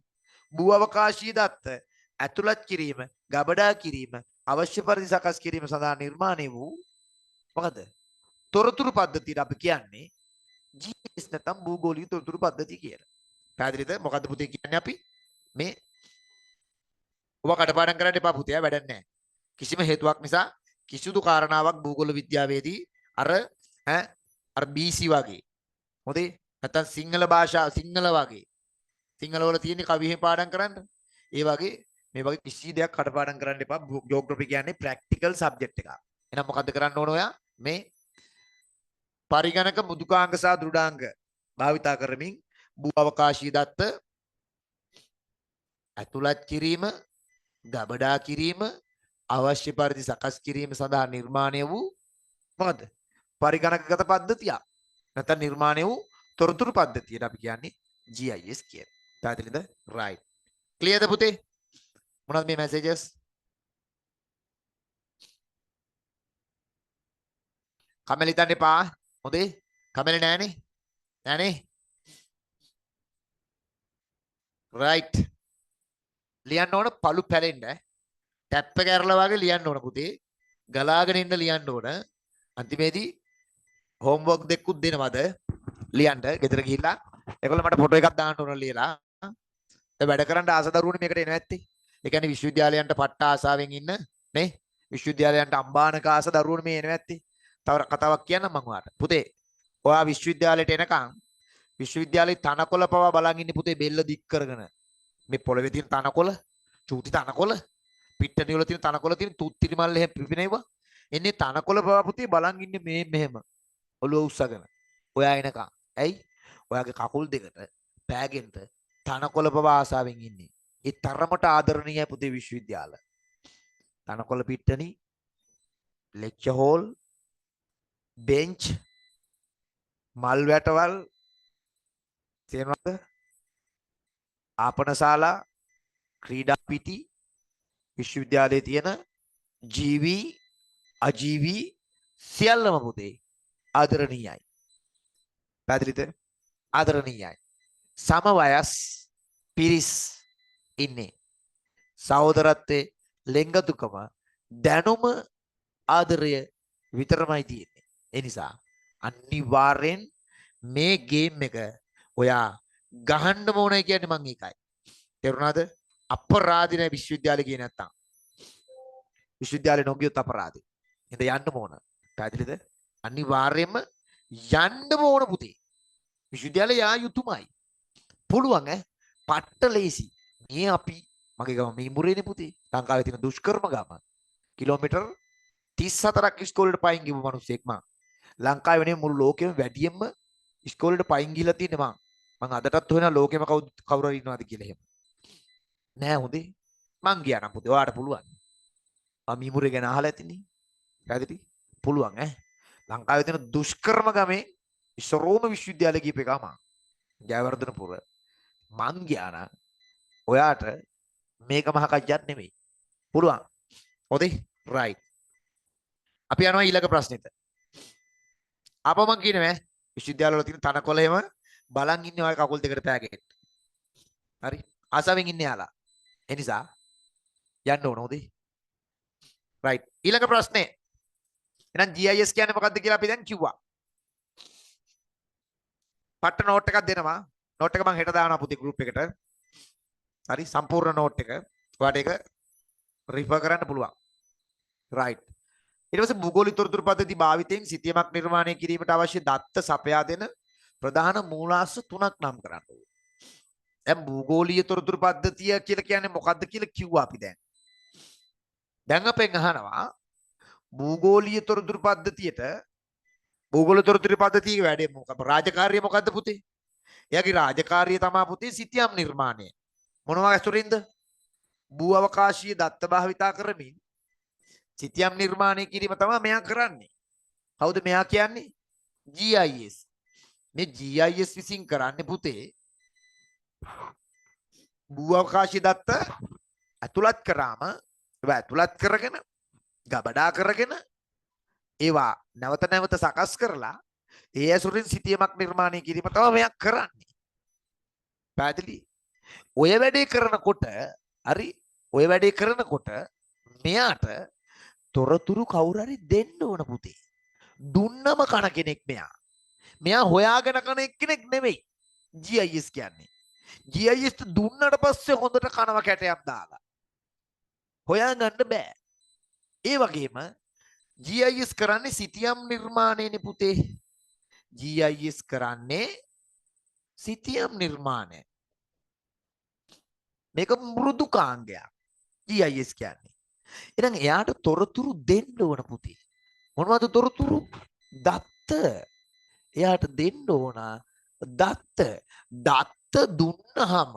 S1: භූ අවකාශීය දත්ත ඇතුළත් කිරීම, ගබඩා කිරීම, අවශ්‍ය පරිදි සකස් කිරීම සඳහා නිර්මාණය වූ මොකද? තොරතුරු පද්ධතියට අපි කියන්නේ GIS නැත්නම් භූගෝලීය තොරතුරු පද්ධතිය කියලා. පැහැදිලිද? මොකද්ද පුතේ කියන්නේ අපි? මේ ඔබ කටපාඩම් කරන්න එපා පුතේ, වැඩක් නැහැ. කිසිම හේතුවක් නිසා කිසිදු කාරණාවක් භූගෝල විද්‍යාවේදී අර BC වගේ හොඳේ නැත්නම් සිංහල භාෂාව සිංහල වගේ සිංහල වල තියෙන කවි එහෙම පාඩම් කරන්න. ඒ වගේ මේ වගේ කිසි දෙයක් කටපාඩම් කරන්න එපා. ජියෝග්‍රැෆි කියන්නේ ප්‍රැක්ටිකල් සබ්ජෙක්ට් එකක්. එහෙනම් මොකද්ද කරන්න ඕන ඔයා? මේ පරිගණක මුදුකාංග සහ දෘඩාංග භාවිතා කරමින් භූ අවකාශීය දත්ත ඇතුළත් කිරීම, ගබඩා කිරීම, අවශ්‍ය පරිදි සකස් කිරීම සඳහා නිර්මාණය වූ මොකද? පරිගණකගත පද්ධතියක්. නැත්නම් නිර්මාණය වූ තොරතුරු පද්ධතියට අපි කියන්නේ GIS කියලා. පැහැදිලිද? right. clearද පුතේ? මොනවද මේ messages? කමෙලි හිතන්න එපා. හොඳේ? කමෙලි නෑනේ? නෑනේ? right. ලියන්න ඕන පළු පැලෙන්න. ටැප් එක ඇරලා වගේ ලියන්න ඕන පුතේ. ගලාගෙන ඉන්න ලියන්න ඕන. අන්තිමේදී හෝම්වර්ක් දෙකකුත් දෙනවද? ලියන්න ගෙදර ගිහිල්ලා. ඒගොල්ලෝ මට ෆොටෝ එකක් දාන්න ඕන ලියලා. දැන් වැඩ කරන්න ආස දරුවනේ මේකට එනවා ඇත්තේ. ඒ කියන්නේ විශ්වවිද්‍යාලයන්ට පට්ට ආසාවෙන් ඉන්න නේ? විශ්වවිද්‍යාලයන්ට අම්බානක ආස දරුවනේ මේ එනවා ඇත්තේ. තව කතාවක් කියන්නම් මම ඔයාලට. පුතේ, ඔයා විශ්වවිද්‍යාලයට එනකන් විශ්වවිද්‍යාලේ තනකොළ පවා බලන් ඉන්නේ පුතේ බෙල්ල දික් කරගෙන. මේ පොළවේ තියෙන තනකොළ, චූටි තනකොළ, පිට්ටනිය වල තියෙන තනකොළ තියෙන තුත්තිරි මල්ල එහෙම පිපිනෙවවා. එන්නේ තනකොළ පවා පුතේ බලන් ඉන්නේ මේ මෙහෙම. ඔළුව උස්සගෙන. ඔයා එනකන්. ඇයි? ඔයාගේ කකුල් දෙකට පෑගෙන්න තනකොළ පවා ආසාවෙන් ඉන්නේ. ඒ තරමට ආදරණීයයි පුතේ විශ්වවිද්‍යාල. තනකොළ පිට්ටනි, ලෙක්චර් හෝල්, බෙන්ච්, මල් වැටවල් තේරෙනවද? ආපනශාලා, ක්‍රීඩා පිටි, විශ්වවිද්‍යාලයේ තියෙන ජීවි අජීවි සියල්ලම පුතේ ආදරණීයයි. පැහැදිලිද? ආදරණීයයි. සම වයස් පිරිස් ඉන්නේ. සහෝදරත්වයේ ලෙන්ගතුකම දැනුම ආදරය විතරමයි තියෙන්නේ. ඒ නිසා අනිවාර්යෙන් මේ ගේම් එක ඔයා ගහන්න ඕනේ කියන්නේ මං ඒකයි. තේරුණාද? අපරාධි නෑ විශ්වවිද්‍යාලේ ගියේ නැත්තම්. විශ්වවිද්‍යාලේ නොගියොත් අපරාධි. ඉතින් යන්න ඕන. පැහැදිලිද? අනිවාර්යයෙන්ම යන්න ඕන පුතේ. විශ්වවිද්‍යාලේ යා යුතුයමයි. පුළුවන් ඈ. පට්ට ලේසි. මේ අපි මගේ ගම මීමුරේනේ පුතේ. ලංකාවේ තියෙන දුෂ්කරම ගම. කිලෝමීටර් 34ක් ඉස්කෝලේට පයින් ගිහපු මිනිස්සෙක් මං. ලංකාවේ නේ මුළු ලෝකෙම වැඩියෙන්ම ඉස්කෝලේට පයින් ගිහලා තියෙන්නේ මං. මං අදටත් හොයනවා ලෝකෙම කවුරු හරි ඉන්නවද කියලා එහෙම. නෑ හොඳේ. මං ගියා නම් පුතේ ඔයාට පුළුවන්. මම මීමුරේ ගැන අහලා ඇතිනේ. පැහැදිලි? පුළුවන් ඈ. ලංකාවේ තියෙන දුෂ්කරම ගමේ ඉස්සරෝම විශ්වවිද්‍යාලේ ගිහපු එකා මං. ජයවර්ධනපුර. මං ගියා නම් ඔයාට මේක මහ කජ්ජක් නෙමෙයි. පුළුවන්. හොඳේ? right. අපි යනවා ඊළඟ ප්‍රශ්නෙට. ආපහු මං කියනවා විශ්වවිද්‍යාල වල තියෙන තනකොළ එහෙම බලන් ඉන්නේ ඔය කකුල් දෙකට පෑගෙන්න. හරි. ආසාවෙන් ඉන්නේ යාලා. ඒ නිසා යන්න ඕන උදේ. right. ඊළඟ ප්‍රශ්නේ. එහෙනම් GIS කියන්නේ මොකක්ද කියලා අපි දැන් කිව්වා. පට්ට නෝට් එකක් දෙනවා. නෝට් එක මම හෙට දානවා පුතේ group එකට. හරි සම්පූර්ණ නෝට් එක. ඔයාලට ඒක රිෆර් කරන්න පුළුවන්. right. ඊට පස්සේ භූගෝලික තොරතුරු පද්ධති භාවිතයෙන් සිතියමක් නිර්මාණය කිරීමට අවශ්‍ය දත්ත සපයා දෙන ප්‍රධාන මූලාශ්‍ර තුනක් නම් කරන්න ඕනේ. දැන් භූගෝලීය තොරතුරු පද්ධතිය කියලා කියන්නේ මොකක්ද කියලා කිව්වා අපි දැන්. දැන් අපෙන් අහනවා භූගෝලීය තොරතුරු පද්ධතියට භූගෝල තොරතුරු පද්ධතියේ වැඩේ මොකක්ද? රාජකාරිය මොකද්ද පුතේ? එයාගේ රාජකාරිය තමයි පුතේ සිතියම් නිර්මාණය. මොනවා ඇසුරින්ද? භූ අවකාශීය දත්ත භාවිතා කරමින් සිතියම් නිර්මාණය කිරීම තමයි මෙයා කරන්නේ. කවුද මෙයා කියන්නේ? GIS. මේ GIS විසින් කරන්නේ පුතේ භූ අවකාශීය දත්ත ඇතුළත් කරාම ඒවා ඇතුළත් කරගෙන ගබඩා කරගෙන ඒවා නැවත නැවත සකස් කරලා ඒ ඇසුරින් සිතියමක් නිර්මාණය කිරීම තමයි මෙයා කරන්නේ. පැහැදිලි? ඔය වැඩේ කරනකොට හරි ඔය වැඩේ කරනකොට මෙයාට තොරතුරු කවුරු හරි දෙන්න ඕන පුතේ. දුන්නම කන කෙනෙක් මෙයා. මෙයා හොයාගෙන කන එක්කෙනෙක් නෙමෙයි. GIS කියන්නේ. GIS දුන්නට පස්සේ හොඳට කනවා කැටයක් දාලා. හොයාගන්න බෑ. ඒ වගේම GIS කරන්නේ සිතියම් නිර්මාණයනේ පුතේ. GIS කරන්නේ සිතියම් නිර්මාණය. මේක මෘදුකාංගයක්. GIS කියන්නේ. එහෙනම් එයාට තොරතුරු දෙන්න ඕන පුතේ. මොනවද තොරතුරු? දත්ත. එයාට දෙන්න ඕන දත්ත. දත්ත දුන්නහම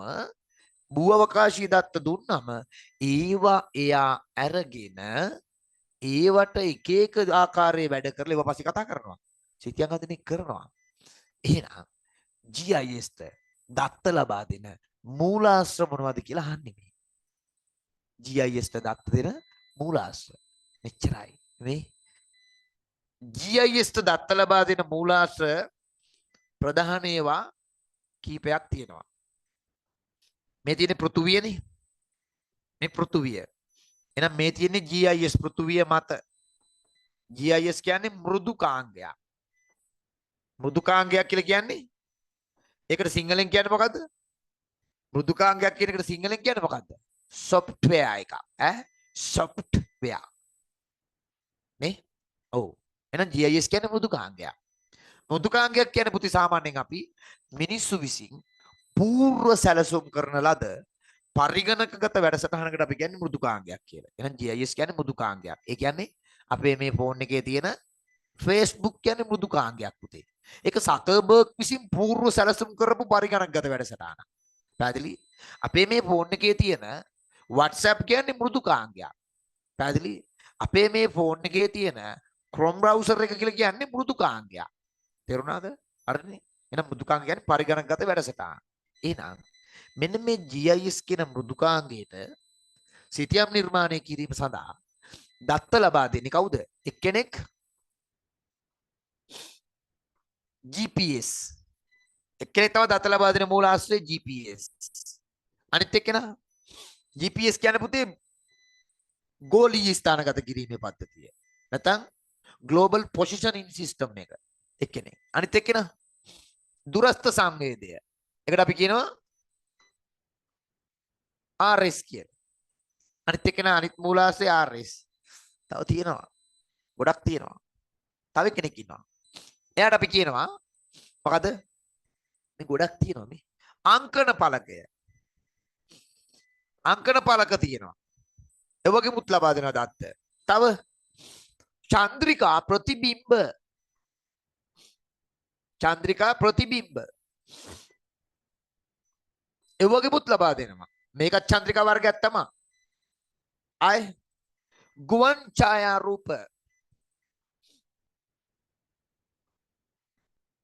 S1: භූ අවකාශීය දත්ත දුන්නම ඒවා එයා අරගෙන ඒවට එක එක ආකාරයේ වැඩ කරලා ඒවා පස්සේ කතා කරනවා. සිතියම් හදන්නේ කරනවා. එහෙනම් GIS ට දත්ත ලබා දෙන මූලාශ්‍ර මොනවද කියලා අහන්නේ මේ. GIS ට දත්ත දෙන මූලාශ්‍ර. මෙච්චරයි. මේ GIS ට දත්ත ලබා දෙන මූලාශ්‍ර ප්‍රධාන ඒවා කීපයක් තියෙනවා. මේ තියෙන පෘථුවියනේ. මේ පෘථුවිය. එහෙනම් මේ තියෙන්නේ GIS පෘථුවිය මත. GIS කියන්නේ මෘදුකාංගයක්. මෘදුකාංගයක් කියලා කියන්නේ ඒකට සිංහලෙන් කියන්නේ මොකද්ද? මෘදුකාංගයක් කියන එකට සිංහලෙන් කියන්නේ මොකද්ද? software එක. software. නේ? ඔව්. එහෙනම් GIS කියන්නේ මෘදුකාංගයක්. මෘදුකාංගයක් කියන්නේ පුතේ සාමාන්‍යයෙන් අපි මිනිස්සු විසින් පූර්ව සැලසුම් කරන ලද පරිගණකගත වැඩසටහනකට අපි කියන්නේ මෘදුකාංගයක් කියලා. එහෙනම් GIS කියන්නේ මෘදුකාංගයක්. ඒ කියන්නේ අපේ මේ ෆෝන් එකේ තියෙන Facebook කියන්නේ මෘදුකාංගයක් පුතේ. ඒක සකර්බර්ග් විසින් පූර්ව සැලසුම් කරපු පරිගණකගත වැඩසටහනක්. පැහැදිලි? අපේ මේ ෆෝන් එකේ තියෙන WhatsApp කියන්නේ මෘදුකාංගයක්. පැහැදිලි? අපේ මේ ෆෝන් එකේ තියෙන Chrome browser එක කියලා කියන්නේ මෘදුකාංගයක්. තේරුණාද? හරිනේ. එහෙනම් මෘදුකාංග කියන්නේ පරිගණකගත වැඩසටහන. එහෙනම් මෙන්න මේ GIS කියන මෘදුකාංගයට සිතියම් නිර්මාණය කිරීම සඳහා දත්ත ලබා දෙන්නේ කවුද? එක්කෙනෙක් GPS. එක්කෙනෙක් තමයි දත්ත ලබා දෙන මූලාශ්‍රය GPS. අනිත් එක්කෙනා GPS කියන්නේ පුතේ ගෝලීය ස්ථානගත කිරීමේ පද්ධතිය. නැත්නම් global positioning system එක. එක්කෙනෙක්. අනිත් එක්කෙනා දුරස්ත සංවේදය. ඒකට අපි කියනවා RS කියලා. අනිත් එක්කෙනා අනිත් මූලාශ්‍රය RS. තව තියෙනවා. ගොඩක් තියෙනවා. තව කෙනෙක් ඉන්නවා. එයාට අපි කියනවා මොකද? මේ ගොඩක් තියෙනවා මේ. අංකන පලකය. අංකන පලක තියෙනවා. ඒ වගේමුත් ලබා දෙනවා දත්ත. තව චන්ද්‍රිකා ප්‍රතිබිම්බ. චන්ද්‍රිකා ප්‍රතිබිම්බ. ඒ වගේමුත් ලබා දෙනවා. මේකත් චන්ද්‍රිකා වර්ගයක් තමයි. ආය ගුවන් ඡායාරූප.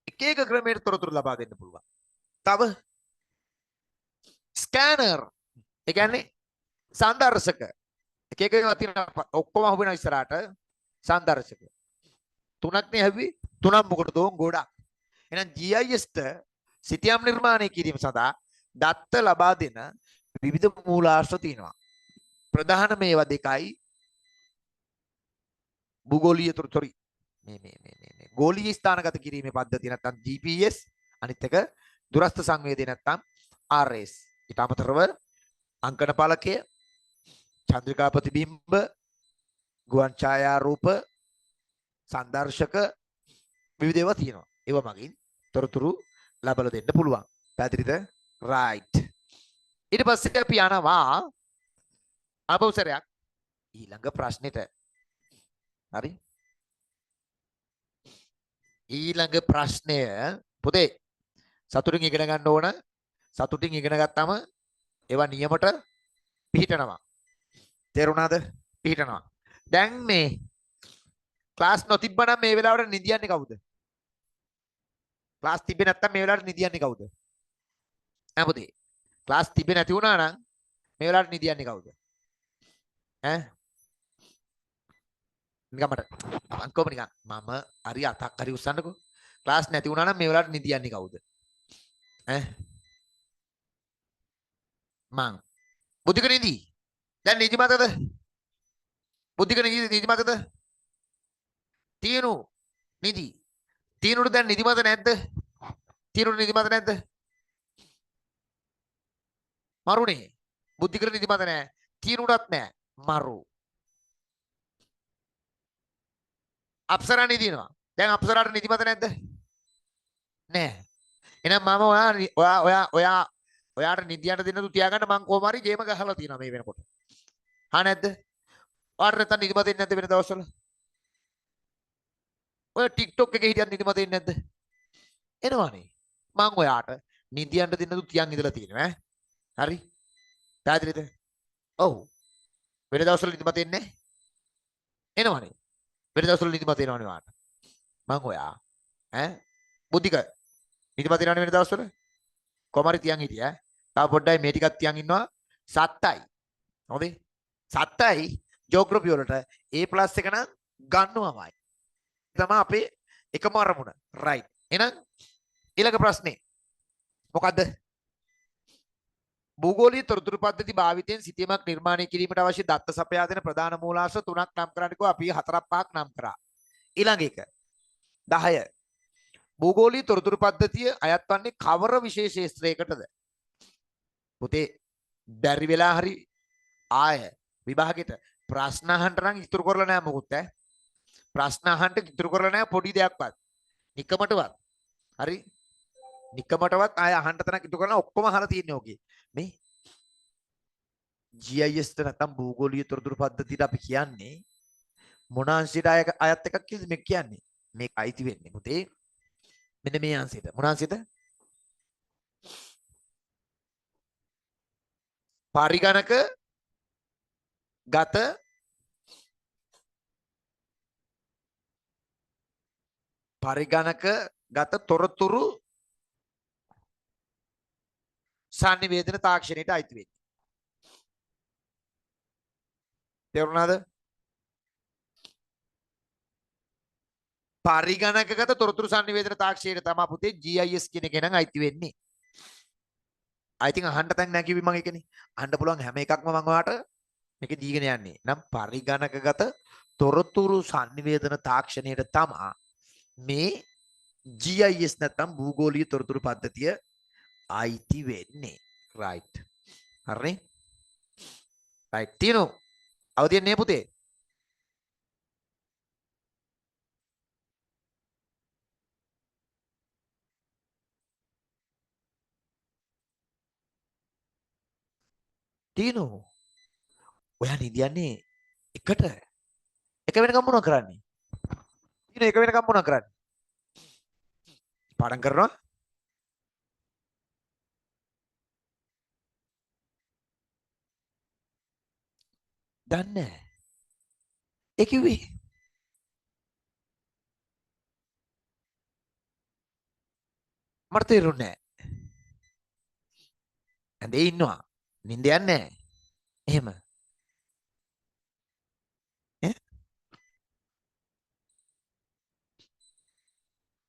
S1: එක එක ක්‍රමයකට තොරතුරු ලබා දෙන්න පුළුවන්. තව ස්කෑනර්. ඒ කියන්නේ සංදර්ශක. එක එක ඒවා තියෙනවා ඔක්කොම හොබන ඉස්සරහට සංදර්ශක. තුනක් නේ හැවි. තුනක් මොකටද ගොඩක්. එහෙනම් GIS ට සිතියම් නිර්මාණය කිරීම සඳහා දත්ත ලබා දෙන විවිධ මූලාශ්‍ර තියෙනවා. ප්‍රධාන මේවා දෙකයි භූගෝලීය තොරතුරු මේ ගෝලීය ස්ථානගත කිරීමේ පද්ධතිය නැත්නම් GPS අනිත් එක දුරස්ථ සංවේදී නැත්නම් RS. ඊට අමතරව අංකන පලකය, චන්ද්‍රිකා ප්‍රතිබිම්බ, ගුවන් ඡායාරූප, සංදර්ශක විවිධ ඒවා තියෙනවා. ඒවා මගින් තොරතුරු ලබා දෙන්න පුළුවන්. පැහැදිලිද? right. ඊට පස්සේ අපි යනවා අපවසරයක් ඊළඟ ප්‍රශ්නෙට. හරි? ඊළඟ ප්‍රශ්නය පුතේ සතුටින් ඉගෙන ගන්න ඕන. සතුටින් ඉගෙන ගත්තාම ඒවා නියමට පිළිහිටනවා. තේරුණාද? පිළිහිටනවා. දැන් මේ ක්ලාස් නොතිබ්බනම් මේ වෙලාවට නිදියන්නේ කවුද? ක්ලාස් තිබ්බේ නැත්තම් මේ වෙලාවට නිදියන්නේ කවුද? ඈ පුතේ. ක්ලාස් තිබ්බේ නැති වුණා නම් මේ වෙලාවට නිදියන්නේ කවුද? ඈ? නිකන් මට අංකෝම නිකන් මම හරි අතක් හරි උස්සන්නකෝ. ක්ලාස් නැති වුණා නම් මේ වෙලාවට නිදියන්නේ කවුද? ඈ? මං. බුද්ධික නිදි. දැන් නිදිමතද? බුද්ධික නිදිමතද? තියනු නිදි. තියනුට දැන් නිදිමත නැද්ද? තියනුට නිදිමත නැද්ද? මරුනේ. බුද්ධික නිදිමත නැහැ. තියනුටත් නැහැ. මරු. අප්සරා නිදිනවා. දැන් අප්සරාට නිදිමත නැද්ද? නැහැ. එහෙනම් මම ඔයාට නිදියන්න දෙන්න තු තියාගන්න මං කොහොම හරි ගේම ගහලා තියෙනවා මේ වෙනකොට. හා නැද්ද? ඔයාට නැත්තම් නිදිමත එන්නේ නැද්ද වෙන දවස්වල? ඔය TikTok එකේ හිටියත් නිදිමත එන්නේ නැද්ද? එනවනේ. මං ඔයාට නිදියන්න දෙන්න තු තියන් ඉඳලා තියෙනවා ඈ. හරි? පැහැදිලිද? ඔව්. වෙන දවස්වල නිදිමත එන්නේ නැහැ. එනවනේ. වෙන දවස්වල නිදිමත එනවනේ ඔයාට. මං ඔයා ඈ බුද්ධික නිදිමත එනවනේ වෙන දවස්වල. කොමාරි තියන් හිටියා ඈ. තා පොඩ්ඩයි මේ ටිකක් තියන් ඉන්නවා. 7යි. හොඳේ. 7යි ජියෝග්‍රැෆි වලට A+ එක නම් ගන්නවමයි. තමයි අපේ එකම අරමුණ. right. එහෙනම් ඊළඟ ප්‍රශ්නේ මොකද්ද? භූගෝලීය තොරතුරු පද්ධති භාවිතයෙන් සිතීමක් නිර්මාණය කිරීමට අවශ්‍ය දත්ත සපයා දෙන ප්‍රධාන මූලාශ්‍ර 3ක් නම් කරන්නකෝ අපි 4ක් 5ක් නම් කරා. ඊළඟ එක 10. භූගෝලීය තොරතුරු පද්ධතිය අයත් වන්නේ කවර විශේෂ ක්ෂේත්‍රයකටද? පුතේ බැරි වෙලා හරි ආය විභාගෙට ප්‍රශ්න අහන්න නම් ඉතුරු කරලා නැහැ මොකුත් ඈ. ප්‍රශ්න අහන්න ඉතුරු කරලා නැහැ පොඩි දෙයක්වත්. නිකමටවත්. හරි? නිකමටවත් ආය අහන්න තැනක් ඉතුරු කරලා ඔක්කොම අහලා තියෙන්නේ ඕකේ. මේ GIS ට නැත්නම් භූගෝලීය තොරතුරු පද්ධතියට අපි කියන්නේ මොන අංශයට අයත් එකක් කියලාද මේ කියන්නේ? මේක අයිති වෙන්නේ පුතේ. මෙන්න මේ අංශයට. මොන අංශයට? පරිගණක ගත තොරතුරු sannivedana තාක්ෂණයට අයිති වෙන්නේ. තේරුණාද? පරිගණකගත තොරතුරු sannivedana තාක්ෂණයට තමයි පුතේ GIS කියන එක නම් අයිති වෙන්නේ. I think අහන්න තැන් නැහැ කිව්වි මම ඒකනේ. අහන්න පුළුවන් හැම එකක්ම මම ඔයාලට මේක දීගෙන යන්නේ. නම් පරිගණකගත තොරතුරු sannivedana තාක්ෂණයට තමයි මේ GIS නැත්නම් භූගෝලීය තොරතුරු පද්ධතිය අයිති වෙන්නේ. right. හරිනේ? right. තියනු. අවදියන්නේ පුතේ. තියනු. ඔයා නිදියන්නේ එකට එක වෙනකම් මොනව කරන්නේ? තියනු එක වෙනකම් මොනව කරන්නේ? පාඩම් කරනවා? දන්නේ නැහැ. ඒ කිව්වේ මට තේරුන්නේ නැහැ. ඇඳේ ඉන්නවා. නිින්ද යන්නේ නැහැ. එහෙම. ඈ?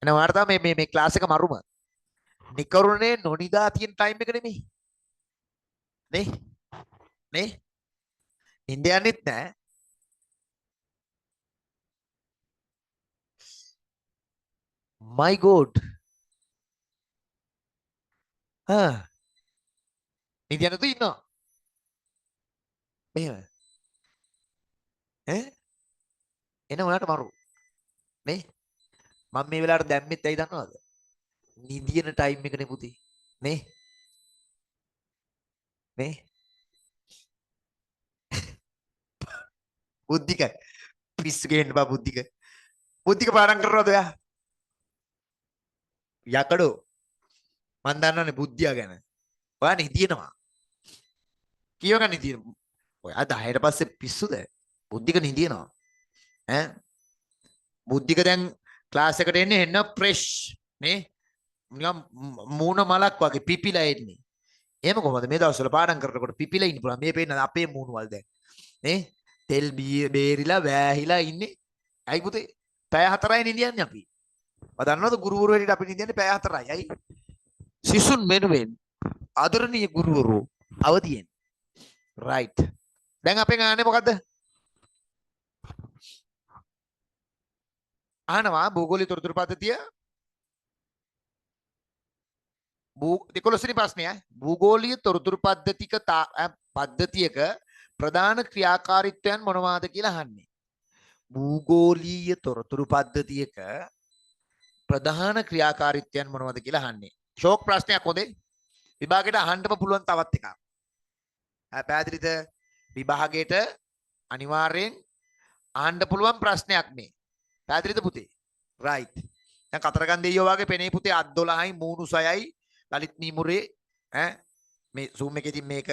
S1: එන ඔයාලට තමයි මේ ක්ලාස් එක මරුම. නිකරුණේ නොනිදා තියෙන ටයිම් එක නෙමෙයි. නේ නේ නින්ද යන්නෙත් නෑ. my god නින්ද යන්න තු ඉන්නවා මෙහෙම ඈ එන උනාට මරු නේ මම මේ වෙලාවට දැම්මෙත් ඇයි දන්නවද නිදියන ටයිම් එකනේ පුතේ නේ නේ බුද්ධික පිස්සු ගේන්න බා බුද්ධික පාඩම් කරනවද ඔයා යකඩෝ මන් දන්නවනේ බුද්ධිය ගැන ඔයා නිදිනවා කියව ගන්න නිදින ඔයා 10ට පස්සේ පිස්සුද බුද්ධික නිදිනවා ඈ බුද්ධික දැන් ක්ලාස් එකට එන්නේ එන්න ෆ්‍රෙෂ් නේ නිකන් මූණ මලක් වගේ පිපිලා එන්නේ එහෙම කොහොමද මේ දවස්වල පාඩම් කරනකොට පිපිලා ඉන්න පුළුවන් මේ පේන අපේ මූණ වල දැන් නේ තෙල් බේරිලා වැහිලා ඉන්නේ ඇයි පුතේ පැය 4යි නිදියන්නේ අපි ඔය දන්නවද ගුරුවරු හැටියට අපි නිදියන්නේ පැය 4යි ඇයි සිසුන් මෙනුවෙන් ආදරණීය ගුරුවරු අවදියෙන් right දැන් අපෙන් ආන්නේ මොකද්ද අහනවා භූගෝලීය තොරතුරු පද්ධතිය 11 වෙනි ප්‍රශ්නය භූගෝලීය තොරතුරු පද්ධතියක ප්‍රධාන ක්‍රියාකාරීත්වයන් මොනවාද කියලා අහන්නේ භූගෝලීය තොරතුරු පද්ධතියක ප්‍රධාන ක්‍රියාකාරීත්වයන් මොනවද කියලා අහන්නේ ෂෝක් ප්‍රශ්නයක් හොඳේ විභාගයට අහන්නම පුළුවන් තවත් එකක් පැහැදිලිද විභාගයට අනිවාර්යෙන් අහන්න පුළුවන් ප්‍රශ්නයක් මේ පැහැදිලිද පුතේ right දැන් කතරගම් දෙයියෝ වගේ පෙනේ පුතේ අත් 12යි මූණු 6යි ලලිත් මීමුරේ ඈ මේ zoom එකේදී මේක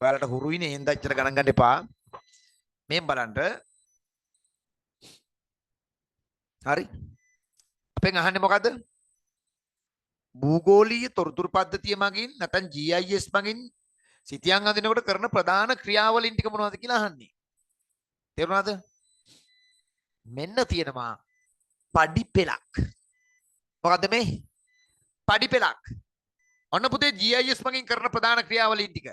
S1: ඔයාලට හුරුයිනේ එහෙනම් දැච්චර ගණන් ගන්න එපා මේ බලන්න හරි අපෙන් අහන්නේ මොකද්ද භූගෝලීය තොරතුරු පද්ධතිය මගින් නැත්නම් GIS මගින් සිතියම් අඳිනකොට කරන ප්‍රධාන ක්‍රියාවලින් ටික මොනවද කියලා අහන්නේ තේරුණාද මෙන්න තියෙනවා පඩි පෙලක් මොකද්ද මේ පඩි පෙලක් ඔන්න පුතේ GIS මගින් කරන ප්‍රධාන ක්‍රියාවලින් ටික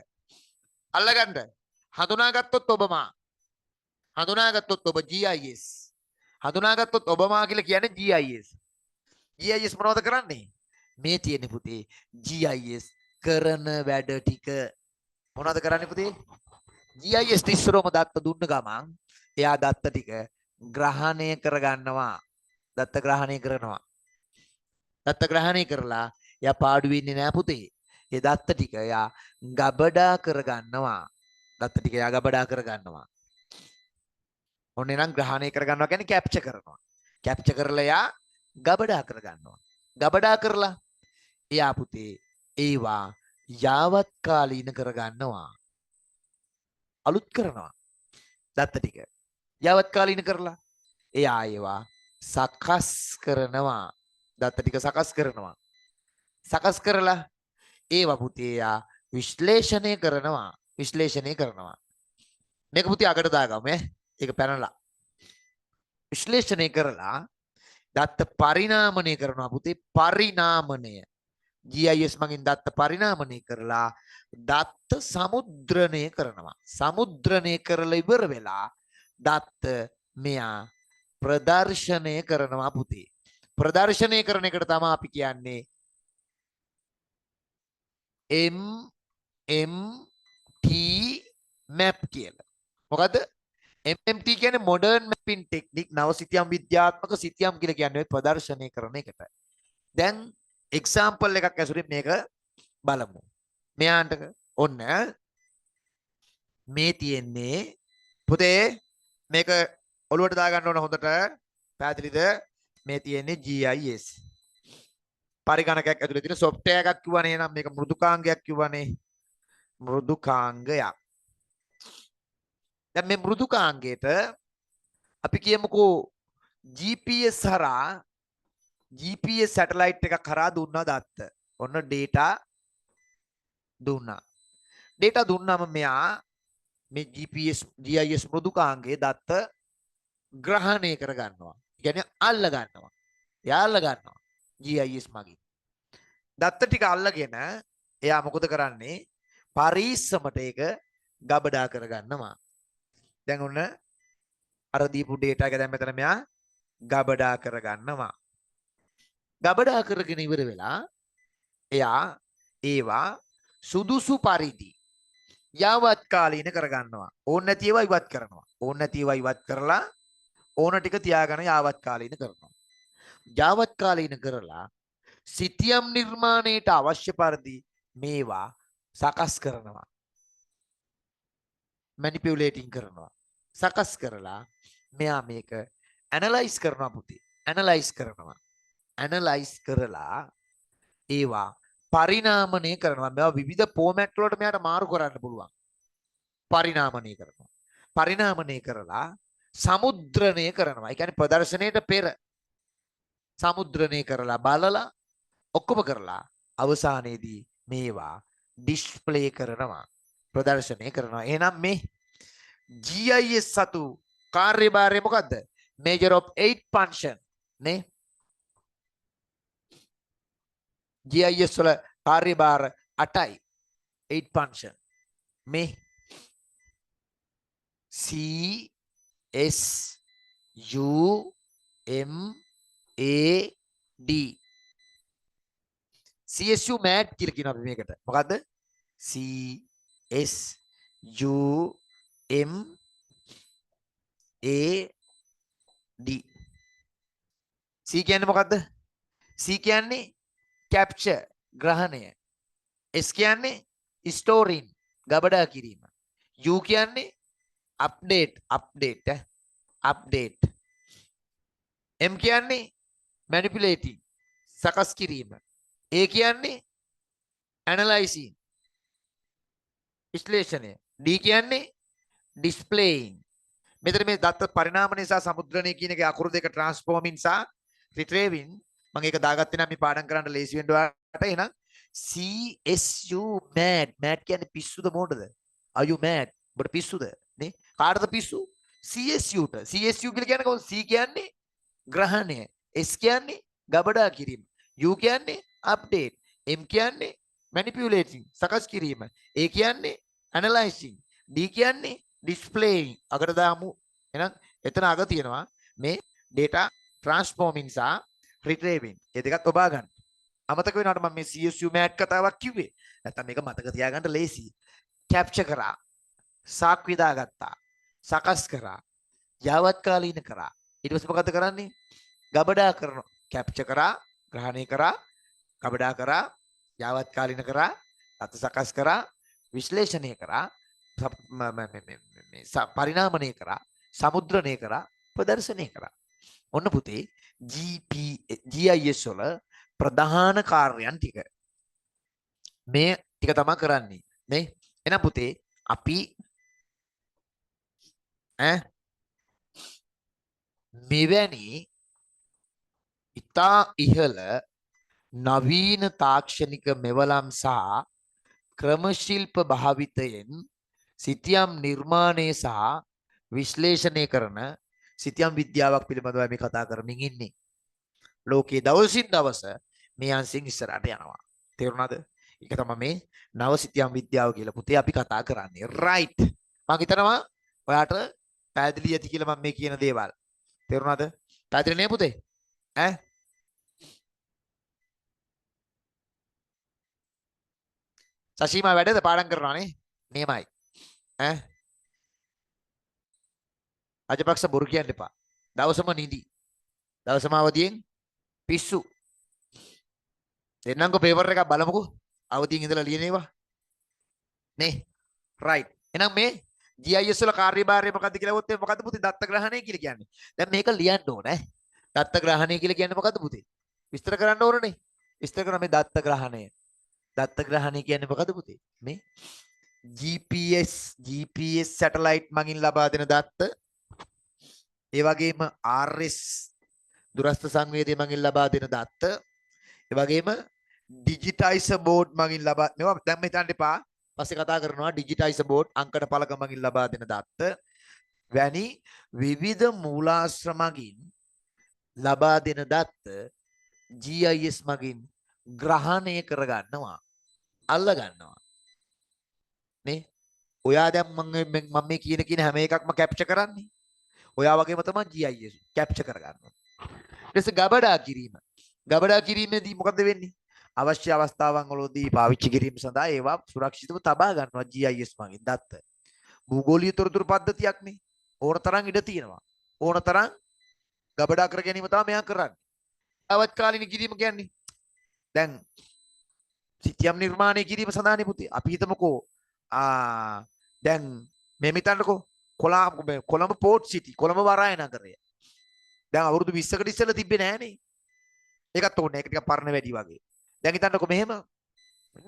S1: අල්ලගන්න හඳුනාගත්තොත් ඔබ GIS හඳුනාගත්තොත් ඔබමා කියලා කියන්නේ GIS මොනවද කරන්නේ මේ තියෙන්නේ පුතේ GIS කරන වැඩ ටික මොනවද කරන්නේ පුතේ GIS ඉස්සරෝම දත්ත දුන්න ගමන් එයා දත්ත ටික ග්‍රහණය කරගන්නවා දත්ත ග්‍රහණය කරනවා දත්ත ග්‍රහණය කරලා එයා පාඩු වෙන්නේ නෑ පුතේ ඒ දත්ත ටික එයා ගබඩා කරගන්නවා දත්ත ටික එයා ගබඩා කරගන්නවා ඔන්නේ නම් ග්‍රහණය කරගන්නවා කියන්නේ කැප්චර් කරනවා කැප්චර් කරලා එයා ගබඩා කරගන්නවා ගබඩා කරලා එයා පුතේ ඒවා යාවත් කාලීන කරගන්නවා අලුත් කරනවා දත්ත ටික යාවත් කාලීන කරලා එයා ඒවා සකස් කරනවා දත්ත ටික සකස් කරලා ඒවා පුතේ එයා විශ්ලේෂණය කරනවා මේක පුතේ අගට දාගමු ඒක පැනලා විශ්ලේෂණය කරලා දත්ත පරිණාමණය කරනවා පුතේ පරිණාමණය GIS මගින් දත්ත පරිණාමණය කරලා දත්ත සමුද්‍රණය කරලා ඉවර වෙලා දත්ත මෙයා ප්‍රදර්ශනය කරනවා පුතේ ප්‍රදර්ශනය කරන එකට තමයි අපි කියන්නේ MMT map කියලා මොකද්ද MMT කියන්නේ modern mapping technique නව සිතියම් විද්‍යාත්මක සිතියම් කියලා කියන්නේ ප්‍රදර්ශනය කරන එකට. දැන් example එකක් ඇසුරින් මේක බලමු. මෙයාන්ට ඔන්න මේ තියෙන්නේ පුතේ මේක ඔළුවට දාගන්න ඕන හොඳට පැහැදිලිද මේ තියෙන්නේ GIS. පරිගණකයක් ඇතුලේ තියෙන software එකක් කිව්වනේ එහෙනම් මේක මෘදුකාංගයක් කිව්වනේ මෘදුකාංගයක්. දැන් මේ මෘදුකාංගයට අපි කියමුකෝ GPS හරහා GPS සැටලයිට් එකක් හරහා දුන්නා දත්ත. ඔන්න data දුන්නා. data දුන්නාම මෙයා මේ GIS මෘදුකාංගයේ දත්ත ග්‍රහණය කර ගන්නවා. කියන්නේ අල්ල ගන්නවා. එයා අල්ල ගන්නවා GIS මගින්. දත්ත ටික අල්ලගෙන එයා මොකද කරන්නේ? පරිස්සමට ඒක ගබඩා කරගන්නවා. දැන් ඔන්න අර දීපු data එක දැන් මෙතන මෙයා ගබඩා කරගන්නවා. ගබඩා කරගෙන ඉවර වෙලා එයා ඒවා සුදුසු පරිදි යාවත් කාලීන කරගන්නවා. ඕන නැති ඒවා ඉවත් කරනවා. ඕන නැති ඒවා ඉවත් කරලා ඕන ටික තියාගෙන යාවත් කාලීන කරනවා. යාවත් කාලීන කරලා සිතියම් නිර්මාණයට අවශ්‍ය පරිදි මේවා සකස් කරනවා. මැනිපියුලේටින් කරනවා. සකස් කරලා මෙයා මේක ඇනලයිස් කරනවා පුතේ. ඇනලයිස් කරනවා. ඇනලයිස් කරලා ඒවා පරිණාමණය කරනවා. මේවා විවිධ ෆෝමැට් වලට මෙයාට මාරු කරන්න පුළුවන්. පරිණාමණය කරනවා. පරිණාමණය කරලා සමුද්‍රණය කරනවා. ඒ කියන්නේ ප්‍රදර්ශනයේට පෙර සමුද්‍රණය කරලා බලලා ඔක්කොම කරලා අවසානයේදී මේවා ඩිස්ප්ලේ කරනවා. ප්‍රදර්ශනය කරනවා. එහෙනම් මේ GIS සතු කාර්යභාරය මොකද්ද? Measure of 8 function නේ. GIS වල කාර්යභාර 8යි. 8 function. මේ C S U M A D CSU MAD කියලා කියනවා අපි මේකට. මොකද්ද? C S U M A D. C කියන්නේ මොකද්ද? C කියන්නේ capture ග්‍රහණය. S කියන්නේ storing ගබඩා කිරීම. U කියන්නේ update M කියන්නේ manipulating සකස් කිරීම. A කියන්නේ analyzing විශ්ලේෂණය. D කියන්නේ displaying. මෙතන මේ දත්ත පරිණාමණය සහ සමුද්‍රණය කියන එකේ අකුරු දෙක transforming සහ retrieving මම ඒක දාගත්තේ නම් මේ පාඩම් කරන්න ලේසි වෙන්න ඔයාලට. එහෙනම් CSU mad කියන්නේ පිස්සුද මොකටද? Are you mad? ඔබට පිස්සුද නේ? කාටද පිස්සු? CSU ට. CSU කියලා කියන්නේ කොහොමද? C කියන්නේ ග්‍රහණය. S කියන්නේ ගබඩා කිරීම. U කියන්නේ update. M කියන්නේ manipulating සකස් කිරීම. A කියන්නේ analyzing. D කියන්නේ displaying. අකට දාමු. එහෙනම් එතන අග තියෙනවා මේ data transforming සහ retrieving. මේ දෙකත් ඔබා ගන්න. අමතක වෙනවට මම මේ CSU MAD කතාවක් කිව්වේ. නැත්තම් මේක මතක තියාගන්න ලේසි. capture කරා. සාක්ෂි දාගත්තා. සකස් කරා. යාවත් කාලීන කරා. ඊට පස්සේ මොකද කරන්නේ? ගබඩා කරනවා. capture කරා, ග්‍රහණය කරා, ගබඩා කරා, යාවත් කාලීන කරා, අත සකස් කරා, විශ්ලේෂණය කරා, පරිණාමණය කරා, සමුද්‍රණය කරා, ප්‍රදර්ශනය කරා. ඔන්න පුතේ GIS වල ප්‍රධාන කාර්යයන් ටික. මේ ටික තමයි කරන්නේ. නේ? එහෙනම් පුතේ අපි මෙවැනි ඉතා ඉහළ නවීන තාක්ෂණික මෙවලම් සහ ක්‍රමශිල්ප භාවිතයෙන් සිතියම් නිර්මාණය සහ විශ්ලේෂණය කරන සිතියම් විද්‍යාවක් පිළිබඳව මේ කතා කරමින් ඉන්නේ. ලෝකයේ දවසින් දවස මේ අංශෙන් ඉස්සරහට යනවා. තේරුණාද? ඒක තමයි මේ නව සිතියම් විද්‍යාව කියලා පුතේ අපි කතා කරන්නේ. රයිට්. මම හිතනවා ඔයාට පැහැදිලි ඇති කියලා මම මේ කියන දේවල්. තේරුණාද? පැහැදිලි නේ පුතේ? සසීමා වැඩද පාඩම් කරනවා නේ? නියමයි. අජපක්ෂ බොරු කියන්න එපා. දවසම නිදි. දවසම අවදියෙන් පිස්සු. දෙන්නම්කෝ පේපර් එකක් බලමුකෝ. අවදියෙන් ඉඳලා ලියන ඒවා. නේ? රයිට්. එහෙනම් මේ GIS වල කාර්යභාරය මොකද්ද කියලා වොත් මොකද්ද පුතේ? දත්ත ග්‍රහණය කියලා කියන්නේ. දැන් මේක ලියන්න ඕනේ. දත්ත ග්‍රහණය කියලා කියන්නේ මොකද්ද පුතේ? විස්තර කරන්න ඕනනේ. විස්තර කරන මේ දත්ත ග්‍රහණය. දත්ත ග්‍රහණය කියන්නේ මොකද්ද පුතේ? මේ GPS සැටලයිට් මගින් ලබා දෙන දත්ත, ඒ වගේම RS දුරස්ථ සංවේදී මගින් ලබා දෙන දත්ත, ඒ වගේම ඩිජිටයිසර් බෝඩ් මගින් ලබා මේවා දැන් මේ හිතන්න එපා. පස්සේ කතා කරනවා ඩිජිටයිසර් බෝඩ් අංකඩ පලක මගින් ලබා දෙන දත්ත වැනි විවිධ මූලාශ්‍ර මගින් ලබා දෙන දත්ත GIS මගින් ග්‍රහණය කර ගන්නවා, අල්ල ගන්නවා. නේ. ඔයා දැන් මම මේ කියන හැම එකක්ම කැප්චර් කරන්නේ. ඔයා වගේම තමයි GIS කැප්චර් කරගන්නවා. ඊට පස්සේ ගබඩා කිරීම. ගබඩා කිරීමේදී මොකද වෙන්නේ? අවශ්‍ය අවස්ථාවන් වලදී පාවිච්චි කිරීම සඳහා ඒවා සුරක්ෂිතව තබා ගන්නවා GIS මගින් දත්ත. භූගෝලීය තොරතුරු පද්ධතියක් නේ. ඕන තරම් ඉඩ තියෙනවා. ඕන තරම් ගබඩා කර ගැනීම තමයි මෙයා කරන්නේ. අවත්කාලින කිරීම කියන්නේ දැන් සිතියම් නිර්මාණය කිරීම සඳහානේ පුතේ. අපි හිතමුකෝ දැන් මේ හිතන්නකෝ කොළඹ පෝට් සිටි කොළඹ වරාය නගරය. දැන් අවුරුදු 20කට ඉස්සෙල්ලා තිබ්බේ නෑනේ. ඒකත් ඕනේ. ඒක ටිකක් පරණ වැඩි වගේ. දැන් හිතන්නකෝ මෙහෙම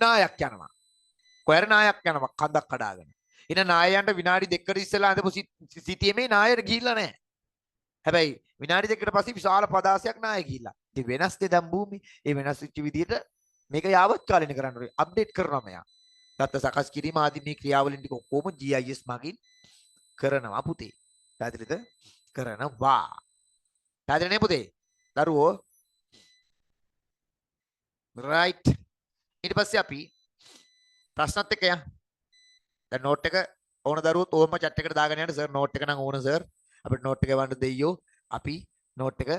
S1: නායක් යනවා. කොහේර නායක් යනවා කඳක් කඩාගෙන. ඉතින් නායයන්ට විනාඩි 2කට ඉස්සෙල්ලා අදපු සිටියේ නායයට ගිහිල්ලා නැහැ. හැබැයි විනාඩි 2කට පස්සේ විශාල පදාසයක් නාය ගිහිල්ලා. ඉතින් වෙනස් නේ දැන් භූමි. ඒ වෙනස් වෙච්ච විදිහට මේක යාවත්කාලින කරන්න ඕනේ. අප්ඩේට් කරනවා මෙයා. දත්ත සකස් කිරීම ආදී මේ ක්‍රියාවලින් ටික ඔක්කොම GIS මගින් කරනවා පුතේ. පැහැදිලිද? කරනවා. පැහැදිලි නේ පුතේ? දරුවෝ right. ඊට පස්සේ අපි ප්‍රශ්නත් එක්ක යන්න. දැන් නෝට් එක ඕන දරුවොත් ඕම chat එකට දාගෙන යන්න සර් නෝට් එක නම් ඕන සර්. අපිට නෝට් එක වන්න දෙයියෝ. අපි නෝට් එක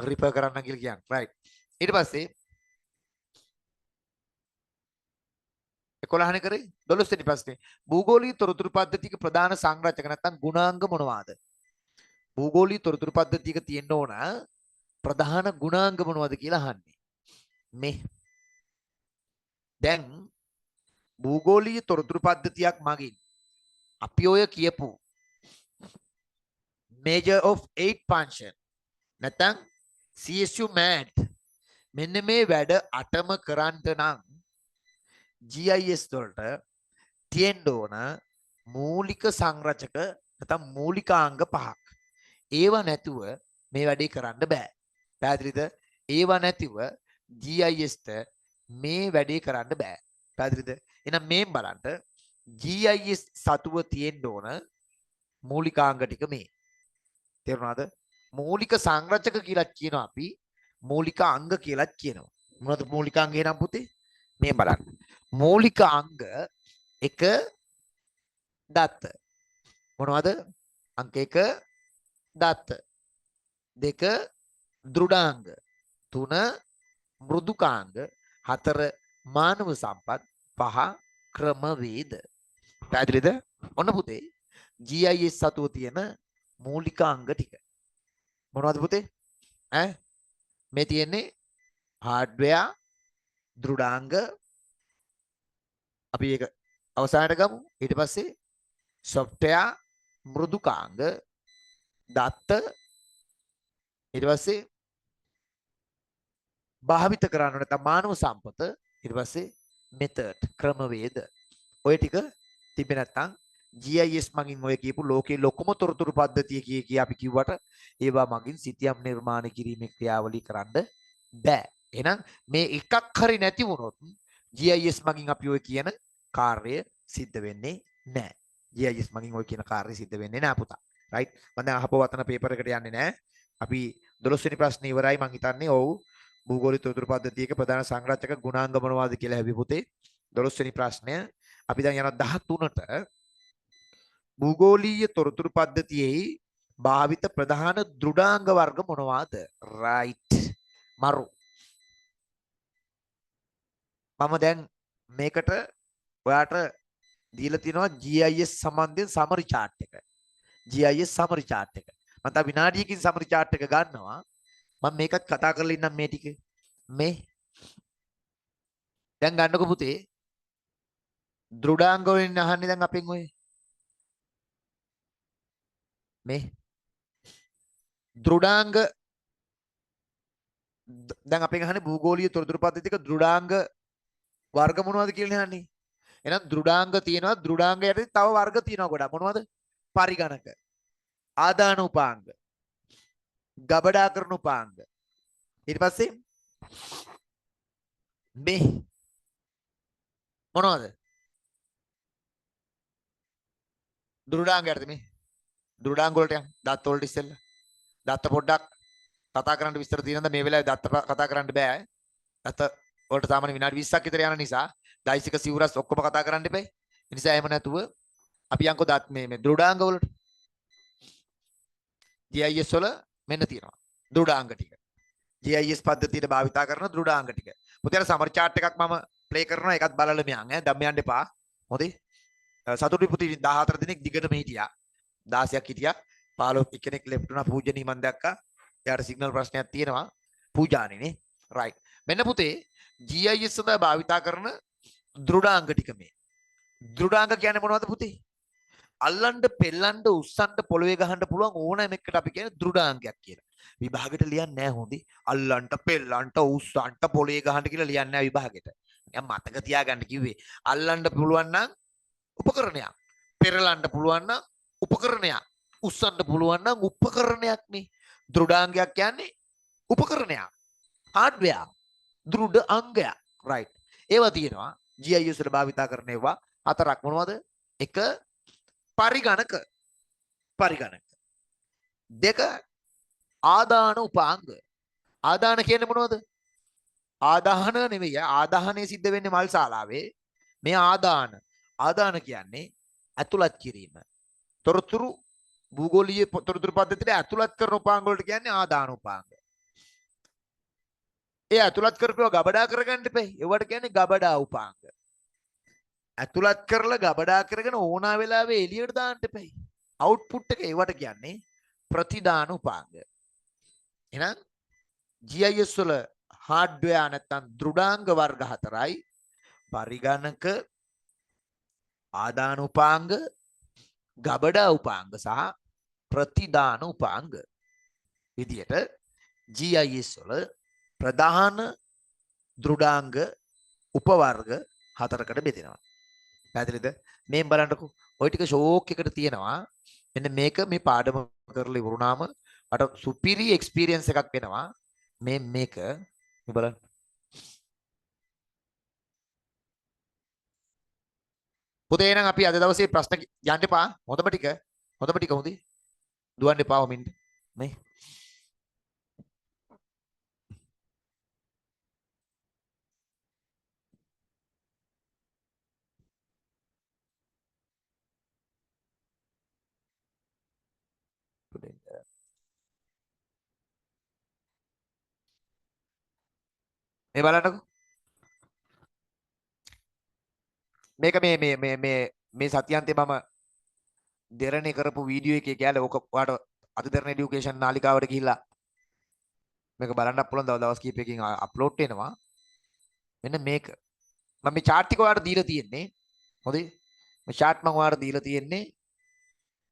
S1: රිපර් කරන්න කියලා කියන්නේ. right. ඊට පස්සේ 11 කරේ 12 වෙනි ප්‍රශ්නේ. භූගෝලීය තොරතුරු පද්ධතියක ප්‍රධාන සංරචක නැත්නම් ගුණාංග මොනවාද? භූගෝලීය තොරතුරු පද්ධතියක තියෙන්න ඕන ප්‍රධාන ගුණාංග මොනවද කියලා අහන්නේ. මේ දැන් භූගෝලීය තොරතුරු පද්ධතියක් මගින් අපි ඔය කියපු measure of 8 function නැත්නම් CSU math මෙන්න මේ වැඩ 8ම කරන්ට නම් GIS වලට තියෙන්න ඕන මූලික සංරචක නැත්නම් මූලිකාංග 5ක්. ඒව නැතුව මේ වැඩේ කරන්න බෑ. පැහැදිලිද? ඒව නැතිව GIS ට මේ වැඩේ කරන්න බෑ. පැහැදිලිද? එහෙනම් මේ බලන්න GIS සතුව තියෙන්න ඕන මූලිකාංග ටික මේ. තේරුණාද? මූලික සංරචක කියලා කියනවා අපි මූලික අංග කියලා කියනවා. මොනවද මූලික අංගේ නම් පුතේ? මේ බලන්න. මූලික අංග 1 දත්ත. මොනවද? අංක 1 දත්ත. 2 දෘඩාංග. 3 මෘදුකාංග. 4 මානව සම්පත්. 5 ක්‍රමවේද. පැහැදිලිද? ඔන්න පුතේ GIS සතුව තියෙන මූලික අංග ටික. මොනවද පුතේ? මේ තියෙන්නේ හાર્ඩ්වෙයාර් දෘඩාංග අපි ඒක අවසානට ගමු. ඊට පස්සේ සොෆ්ට්වෙයාර් මෘදුකාංග දත්ත ඊට පස්සේ භාවිත කරන්න නැත්නම් මානව සම්පත ඊට පස්සේ මෙතඩ් ක්‍රමවේද ඔය ටික තිබෙ නැත්නම් GIS මගින් ඔය කියපු ලෝකේ ලොකුම තොරතුරු පද්ධතිය කිය අපි කිව්වට ඒවා මගින් සිතියම් නිර්මාණය කිරීමේ ක්‍රියාවලිය කරන්න බෑ. එහෙනම් මේ එකක් හරි නැති වුණොත් GIS මගින් අපි ඔය කියන කාර්යය සිද්ධ වෙන්නේ නැහැ. GIS මගින් ඔය කියන කාර්යය සිද්ධ වෙන්නේ නැහැ පුතා. රයිට්. මම දැන් අහපුව වතන පේපර් එකට යන්නේ නැහැ. අපි 12 වෙනි ප්‍රශ්නේ ඉවරයි මම හිතන්නේ. ඔව්. භූගෝලීය තොරතුරු පද්ධතියක ප්‍රධාන සංරචක ගුණාංග මොනවාද කියලා හැවි පුතේ. 12 වෙනි ප්‍රශ්නය. අපි දැන් යනවා 13ට. භූගෝලීය තොරතුරු පද්ධතියේ භාවිත ප්‍රධාන දෘඩාංග වර්ග මොනවාද? රයිට්. මරු. මම දැන් මේකට ඔයාට දීලා තියෙනවා GIS සම්බන්ධයෙන් සමරි chart එක. GIS සමරි chart එක. මම තා විනාඩියකින් සමරි chart එක ගන්නවා. මම මේකත් කතා කරලා ඉන්නම් මේ ටික. මේ දැන් ගන්නකො පුතේ. දෘඩාංග වලින් අහන්නේ දැන් අපෙන් ඔය. මේ දෘඩාංග දැන් අපෙන් අහන්නේ භූගෝලීය තොරතුරු පද්ධතියක දෘඩාංග වර්ග මොනවද කියලා අහන්නේ. එහෙනම් දෘඩාංග තියෙනවා දෘඩාංග යටතේ තව වර්ග තියෙනවා ගොඩක්. මොනවද? පරිගණක, ආදාන උපාංග, ගබඩා කරන උපාංග. ඊට පස්සේ මේ මොනවද? දෘඩාංග යටතේ මේ දෘඩාංග වලට යන්න. දත්ත වලට ඉස්සෙල්ලා. දත්ත පොඩ්ඩක් කතා කරන්න විස්තර තියෙනද මේ වෙලාවේ දත්ත කතා කරන්න බෑ. දත්ත වලට සාමාන්‍ය විනාඩි 20ක් විතර යන නිසා දෛසික සිවුරස් ඔක්කොම කතා කරන්න එපා. ඒ නිසා එහෙම නැතුව අපි යන්කෝ දත් මේ දෘඩාංග වලට GIS වල මෙන්න තියෙනවා දෘඩාංග ටික. GIS පද්ධතියට භාවිතා කරන දෘඩාංග ටික. පුතේ අර සමර් chart එකක් මම ප්ලේ කරනවා ඒකත් බලලා මෙයන් ඈ දැන් යන්න එපා. හොඳේ. සතුටුයි පුතේ 14 දිනක් දිගටම හිටියා. 16ක් හිටියා. 15 කෙනෙක් ලෙෆ්ට් වුණා පූජනී මන් දැක්කා. එයාට සිග්නල් ප්‍රශ්නයක් තියෙනවා. පූජානේ නේ. රයිට්. මෙන්න පුතේ GIS සඳහා භාවිතා කරන දෘඩාංග ටික මේ. දෘඩාංග කියන්නේ මොනවද පුතේ? අල්ලන්න පෙල්ලන්න උස්සන්න පොළවේ ගහන්න පුළුවන් ඕනෑම එකකට අපි කියන්නේ දෘඩාංගයක් කියලා. විභාගෙට ලියන්නේ නැහැ හොඳේ. අල්ලන්න පෙල්ලන්න උස්සන්න පොළවේ ගහන්න කියලා ලියන්නේ නැහැ විභාගෙට. නිකන් මතක තියාගන්න කිව්වේ. අල්ලන්න පුළුවන් නම් උපකරණයක්. පෙරලන්න පුළුවන් නම් උපකරණයක්. උස්සන්න පුළුවන් නම් උපකරණයක් නේ. දෘඩාංගයක් කියන්නේ උපකරණයක්. හાર્ඩ්වෙයාර්. දෘඩ අංගයක්. රයිට්. ඒවා තියෙනවා. GIS වල භාවිතා කරන ඒවා හතරක් මොනවද? එක පරිගණක. දෙක ආදාන උපාංග. ආදාන කියන්නේ මොනවද? ආදාහන නෙවෙයි. ආදාහනය සිද්ධ වෙන්නේ මල් ශාලාවේ. මේ ආදාන කියන්නේ ඇතුළත් කිරීම. තොරතුරු භූගෝලීය තොරතුරු පද්ධතියට ඇතුළත් කරන උපාංග වලට කියන්නේ ආදාන උපාංග. ඒ ඇතුළත් කරපුවා ගබඩා කරගන්න එපා. ඒවට කියන්නේ ගබඩා උපාංග. ඇතුළත් කරලා ගබඩා කරගෙන ඕනා වෙලාවෙ එළියට දාන්න එපා. අවුට්පුට් එක ඒවට කියන්නේ ප්‍රතිදාන උපාංග. එහෙනම් GIS වල හાર્ඩ්වෙයාර් නැත්නම් දෘඩාංග වර්ග හතරයි. පරිගණක, ආදාන උපාංග, ගබඩා උපාංග සහ ප්‍රතිදාන උපාංග. විදියට GIS වල ප්‍රධාන දෘඩාංග උපවර්ග හතරකට බෙදෙනවා. පැහැදිලිද? මේ බලන්නකෝ. ওই ටික ෂෝක් එකට තියෙනවා. මෙන්න මේක මේ පාඩම කරලා ඉවරුනාම මට සුපිරි එක්ස්පීරියන්ස් එකක් වෙනවා. මේක මේ බලන්න. පුතේ එහෙනම් අපි අද දවසේ ප්‍රශ්න යන්න එපා. හොඳම ටික හොඳේ. දුවන්න එපා වමින්. මේ මේ බලන්නකෝ. මේක මේ සතියන්තේ මම දෙරණේ කරපු වීඩියෝ එකේ කියලා ඔක ඔයාලට අධිකරණ এডুকেෂන් නාලිකාවට ගිහිල්ලා මේක බලන්නත් පුළුවන්. දවස් කීපයකින් අප්ලෝඩ් වෙනවා. මෙන්න මේක මම මේ chart එක ඔයාලට දීලා තියෙන්නේ. හොඳේ. මේ chart මම ඔයාලට දීලා තියෙන්නේ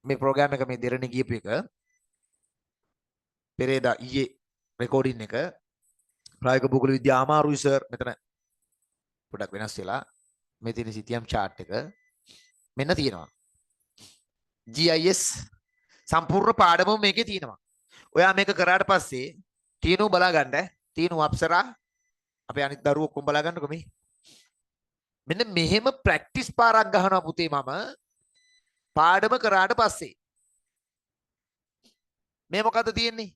S1: මේ ප්‍රෝග්‍රෑම් එක මේ දෙරණේ ගියපු එක. පෙරේදා ඊයේ රෙකෝඩින් එක ප්‍රායෝගික භූගෝල විද්‍යාව අමාරුයි සර්. මෙතන පොඩක් වෙනස් වෙලා මේ තියෙන සිතියම් chart එක මෙන්න තියෙනවා. GIS සම්පූර්ණ පාඩමම මේකේ තියෙනවා. ඔයා මේක කරාට පස්සේ තීනු බලා ගන්න. තීනු අප්සරා අපේ අනිත් දරුවෝ ඔක්කොම බලා ගන්නකො මේ. මෙන්න මෙහෙම ප්‍රැක්ටිස් පාරක් ගහනවා පුතේ මම පාඩම කරාට පස්සේ. මේ මොකද්ද තියෙන්නේ?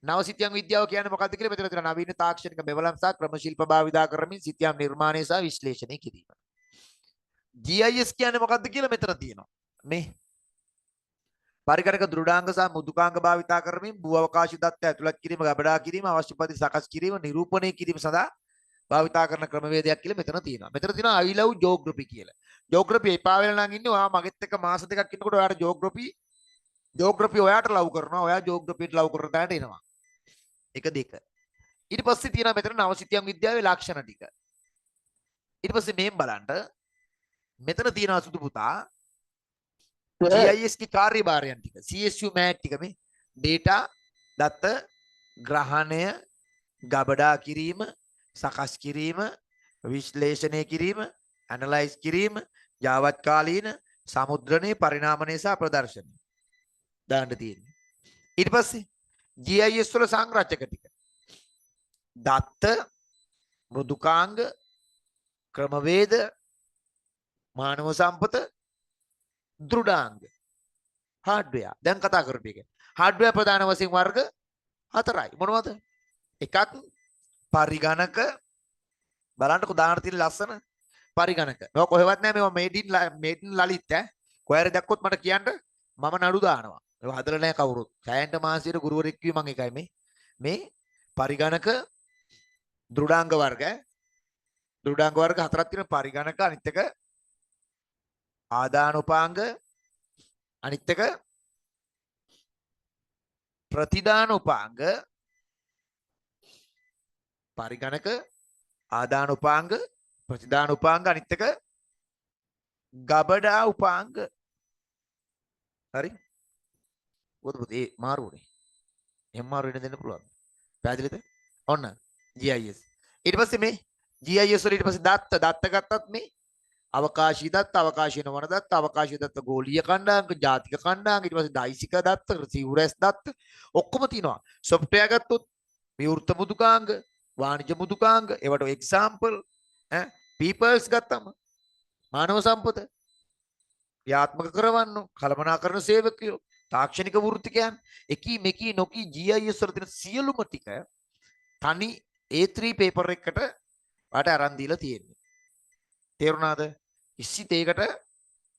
S1: නව සිතියම් විද්‍යාව කියන්නේ මොකද්ද කියලා මෙතන තියෙනවා. නවීන තාක්ෂණික මෙවලම් සහ ක්‍රම ශිල්ප භාවිතා කරමින් සිතියම් නිර්මාණය සහ විශ්ලේෂණය කිරීම. GIS කියන්නේ මොකද්ද කියලා මෙතන තියෙනවා. මේ පරිකරක දෘඩාංග සහ මෘදුකාංග භාවිතා කරමින් භූ අවකාශ දත්ත ඇතුළත් කිරීම, ගබඩා කිරීම, අවශ්‍ය පරිදි සකස් කිරීම, නිරූපණය කිරීම සඳහා භාවිතා කරන ක්‍රමවේදයක් කියලා මෙතන තියෙනවා. මෙතන තියෙනවා I love geography කියලා. geography එපා වෙලා නම් ඉන්නේ ඔයා මගෙත් එක්ක මාස දෙකක් ඉන්නකොට ඔයාට geography ඔයාට ලව් කරනවා. ඔයා geographyට ලව් කරන තැනට එනවා. එක දෙක. ඊට පස්සේ තියෙනවා මෙතන නව සිතියම් විද්‍යාවේ ලක්ෂණ ටික. ඊට පස්සේ මේන් බලන්න මෙතන තියෙනවා සුදු පුතා GIS की कार्यभारයන් ටික CSU මෑට් ටික මේ data දත්ත ග්‍රහණය ගබඩා කිරීම සකස් කිරීම විශ්ලේෂණය කිරීම ඇනලයිස් කිරීම යාවත් කාලීන සමුද්‍රණයේ පරිණාමනය සහ ප්‍රදර්ශනය දාන්න තියෙන්නේ. ඊට පස්සේ GIS වල සංරචක ටික දත්ත මෘදුකාංග ක්‍රමවේද මානව සම්පත දෘඩාංග හાર્ඩ්වෙයාර්. දැන් කතා කරපු එක. හાર્ඩ්වෙයාර් ප්‍රධාන වශයෙන් වර්ග හතරයි. මොනවද? එකක් පරිගණක බලන්නකො දාන්න තියෙන ලස්සන පරිගණක. මේක කොහෙවත් නැහැ මේවා මේඩ් ඉන් ලලිත් ඈ. කොහේර දැක්කොත් මට කියන්න මම නඩු දානවා. ඒක හදලා නැහැ කවුරුත්. සෑහෙන මාසෙට ගුරුවරයෙක් කිව්වේ මම එකයි මේ පරිගණක දෘඩාංග වර්ග දෘඩාංග වර්ග හතරක් තියෙන පරිගණක අනිත් එක ආදාන උපාංග අනිත් එක ප්‍රතිදාන උපාංග පරිගණක ආදාන උපාංග ප්‍රතිදාන උපාංග අනිත් එක ගබඩා උපාංග හරි මොකද පුතේ මාරුනේ එහෙම මාරු වෙන්න දෙන්න පුළුවන් පැහැදිලිද ඔන්න GIS ඊට පස්සේ මේ GIS වල ඊට පස්සේ දත්ත ගත්තත් මේ අවකාශී දත්ත අවකාශීන වන දත්ත අවකාශී දත්ත ගෝලීය කණ්ඩායම් ජාතික කණ්ඩායම් ඊට පස්සේ දෛසික දත්ත සිවුරැස් දත්ත ඔක්කොම තියෙනවා සොෆ්ට්වෙයාර් ගත්තොත් විවෘත මුදුකාංග වාණිජ මුදුකාංග ඒවට එක්සැම්පල් පීපල්ස් ගත්තම මානව සම්පත ක්‍රියාත්මක කරවන්න කළමනාකරණ සේවකයෝ තාක්ෂණික වෘත්තිකයන් එකී මෙකී නොකී GIS වල තියෙන සියලුම ටික තනි A3 පේපර් එකකට වාට අරන් දීලා තියෙන්නේ තේරුණාද කිසි දෙයකට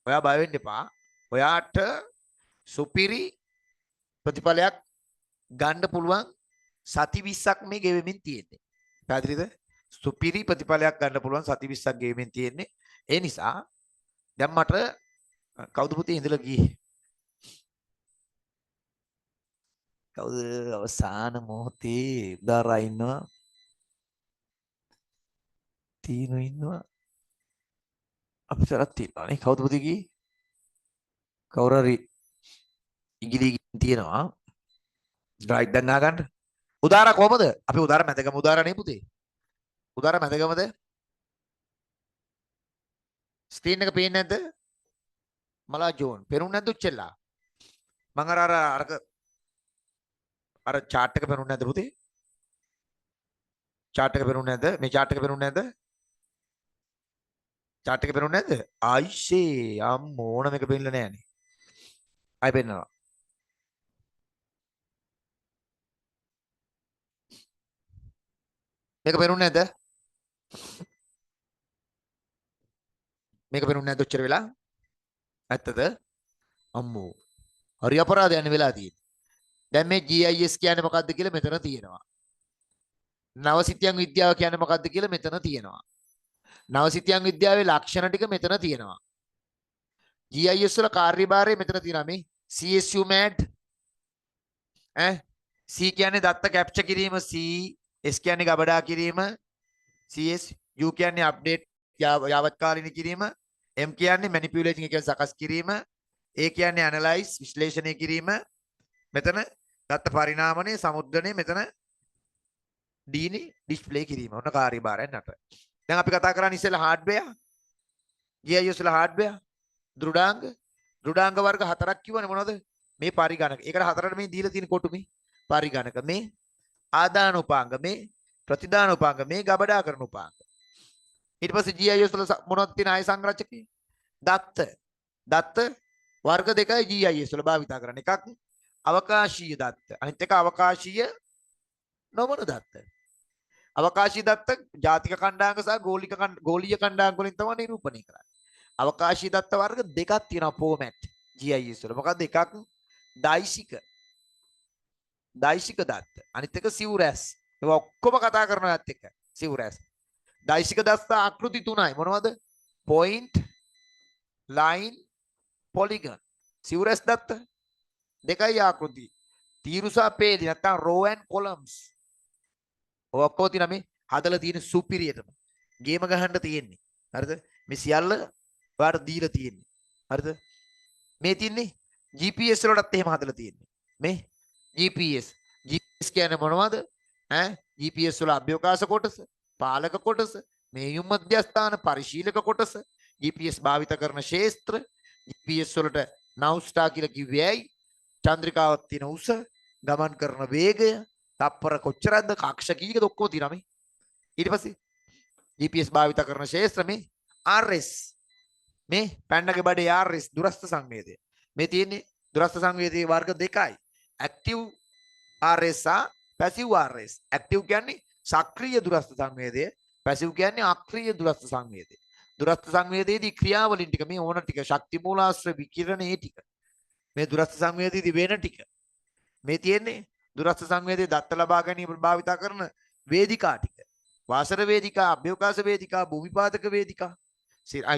S1: ඔයා බය වෙන්න එපා ඔයාට සුපිරි ප්‍රතිඵලයක් ගන්න පුළුවන් සති 20ක් මේ ගෙවෙමින් තියෙන්නේ පැහැදිලිද සුපිරි ප්‍රතිඵලයක් ගන්න පුළුවන් සති 20ක් ගෙවෙමින් තියෙන්නේ ඒ නිසා දැන් මට කවුද පුතේ ඉඳලා ගියේ කවුද අවසාන මොහොතේ උදාරා ඉන්නවා තීනු ඉන්නවා අපිටත් තියෙනවා නේ කවුද පුතේ ගියේ කවුරු හරි ඉංග්‍රීසි තියෙනවා රයිට් දැන් නාගන්න උදාරා කොහමද අපි උදාරා මැදගම උදාරා නේ පුතේ උදාරා මැදගමද ස්ක්‍රීන් එක පේන්නේ නැද්ද මලා ජෝන් පේනුනේ නැද්ද උච්චෙල්ලා මං අර chart එක පේනුනේ නැද්ද පුතේ chart එක පේනුනේ නැද්ද මේ chart එක පේනුනේ නැද්ද chart එක පේනුනේ නැද්ද ආයිෂේ අම්මෝන මේක පේන්නේ නැහනේ ආයි පේනවා මේක පේනුනේ නැද්ද මේක පේනුනේ නැද්ද ඔච්චර වෙලා ඇත්තද අම්මෝ හරි අපරාධයක් වෙලා තියෙන්නේ දැන් මේ GIS කියන්නේ මොකක්ද කියලා මෙතන තියෙනවා නවසිතියන් විද්‍යාව කියන්නේ මොකක්ද කියලා මෙතන තියෙනවා නවසිතියන් විද්‍යාවේ ලක්ෂණ ටික මෙතන තියෙනවා GIS වල කාර්යභාරය මෙතන තියෙනවා මේ CSU MAD C කියන්නේ දත්ත කැප්චර් කිරීම S කියන්නේ ගබඩා කිරීම U කියන්නේ අප්ඩේට් යාවත්කාලින කිරීම M කියන්නේ මැනිපියුලේටින් එක සකස් කිරීම A කියන්නේ ඇනලයිස් විශ්ලේෂණය කිරීම මෙතන දත්ත පරිණාමණය සමුද්‍රණය මෙතන D නේ ඩිස්ප්ලේ කිරීම ඔන්න කාර්යභාරයන් 8 දැන් අපි කතා කරන්නේ ඉස්සෙල්ලා හાર્ඩ්වෙයාර් GIS වල හાર્ඩ්වෙයාර් දෘඩාංග වර්ග 4ක් කිව්වනේ මොනවද මේ පරිගණක ඒකට හතරට මේ දීලා තියෙන කොටු මේ පරිගණක මේ ආදාන උපාංග මේ ප්‍රතිදාන උපාංග මේ ගබඩා කරන උපාංග ඊට පස්සේ GIS වල මොනවද තියෙන ආය සංරචකේ දත්ත වර්ග දෙකයි GIS වල භාවිත කරන එකක් අවකාශීය දත්ත අනිත් එක අවකාශීය නොවන දත්ත අවකාශීය දත්ත ජාතික කණ්ඩායම් සහ ගෝලීය කණ්ඩායම් වලින් තමයි නිරූපණය කරන්නේ අවකාශීය දත්ත වර්ග දෙකක් තියෙනවා ෆෝමැට් GIS වල මොකක්ද එකක් දෛසික දත්ත අනිත් එක සිවුරැස් ඒවා ඔක්කොම කතා කරනවත් එක සිවුරැස් දෛසික දත්ත ආකෘති තුනයි මොනවද පොයින්ට් ලයින් පොලිගන් සිවුරැස් දත්ත දෙකයි ආකෘති තීරුසා පේලි නැත්නම් රෝ ඇන්ඩ් කොලම්ස් ඔක්කොම තියෙන මේ හදලා තියෙන සුපිරියටම ගේම ගහන්න තියෙන්නේ හරිද මේ සියල්ල ඔයාලට දීලා තියෙන්නේ හරිද මේ තියන්නේ GPS වලටත් එහෙම හදලා තියෙන්නේ මේ GPS කියන්නේ මොනවද GPS වල අභ්‍යවකාශ කොටස පාලක කොටස මේයුම් මධ්‍යස්ථාන පරිශීලක කොටස GPS භාවිත කරන ක්ෂේත්‍ර GPS වලට නවුස්ටා කියලා කිව්වේ ඇයි චන්ද්‍රිකාවක් තියෙන උස ගමන් කරන වේගය තප්පර කොච්චරද කක්ෂ කීයකද ඔක්කොම තියෙනවා මේ ඊට පස්සේ GPS භාවිත කරන ක්ෂේත්‍ර මේ RS මේ පැන්නගේ බඩේ RS දුරස්ථ සංවේදය මේ තියෙන්නේ දුරස්ථ සංවේදයේ වර්ග දෙකයි active RS සහ passive RS active කියන්නේ සක්‍රීය දුරස්ථ සංවේදය passive කියන්නේ අක්‍රීය දුරස්ථ සංවේදය දුරස්ථ සංවේදයේදී ක්‍රියාවලින් ටික මේ ඕන ටික ශක්ති මූලාශ්‍ර විකිරණේ ටික මේ දුරස්ථ සංවේදයේදී වෙන ටික මේ තියෙන්නේ දුරස්ථ සංවේදයේ දත්ත ලබා ගැනීමට භාවිත කරන වේදිකා ටික වාසර වේදිකා අභ්‍යවකාශ වේදිකා භූමිපාතක වේදිකා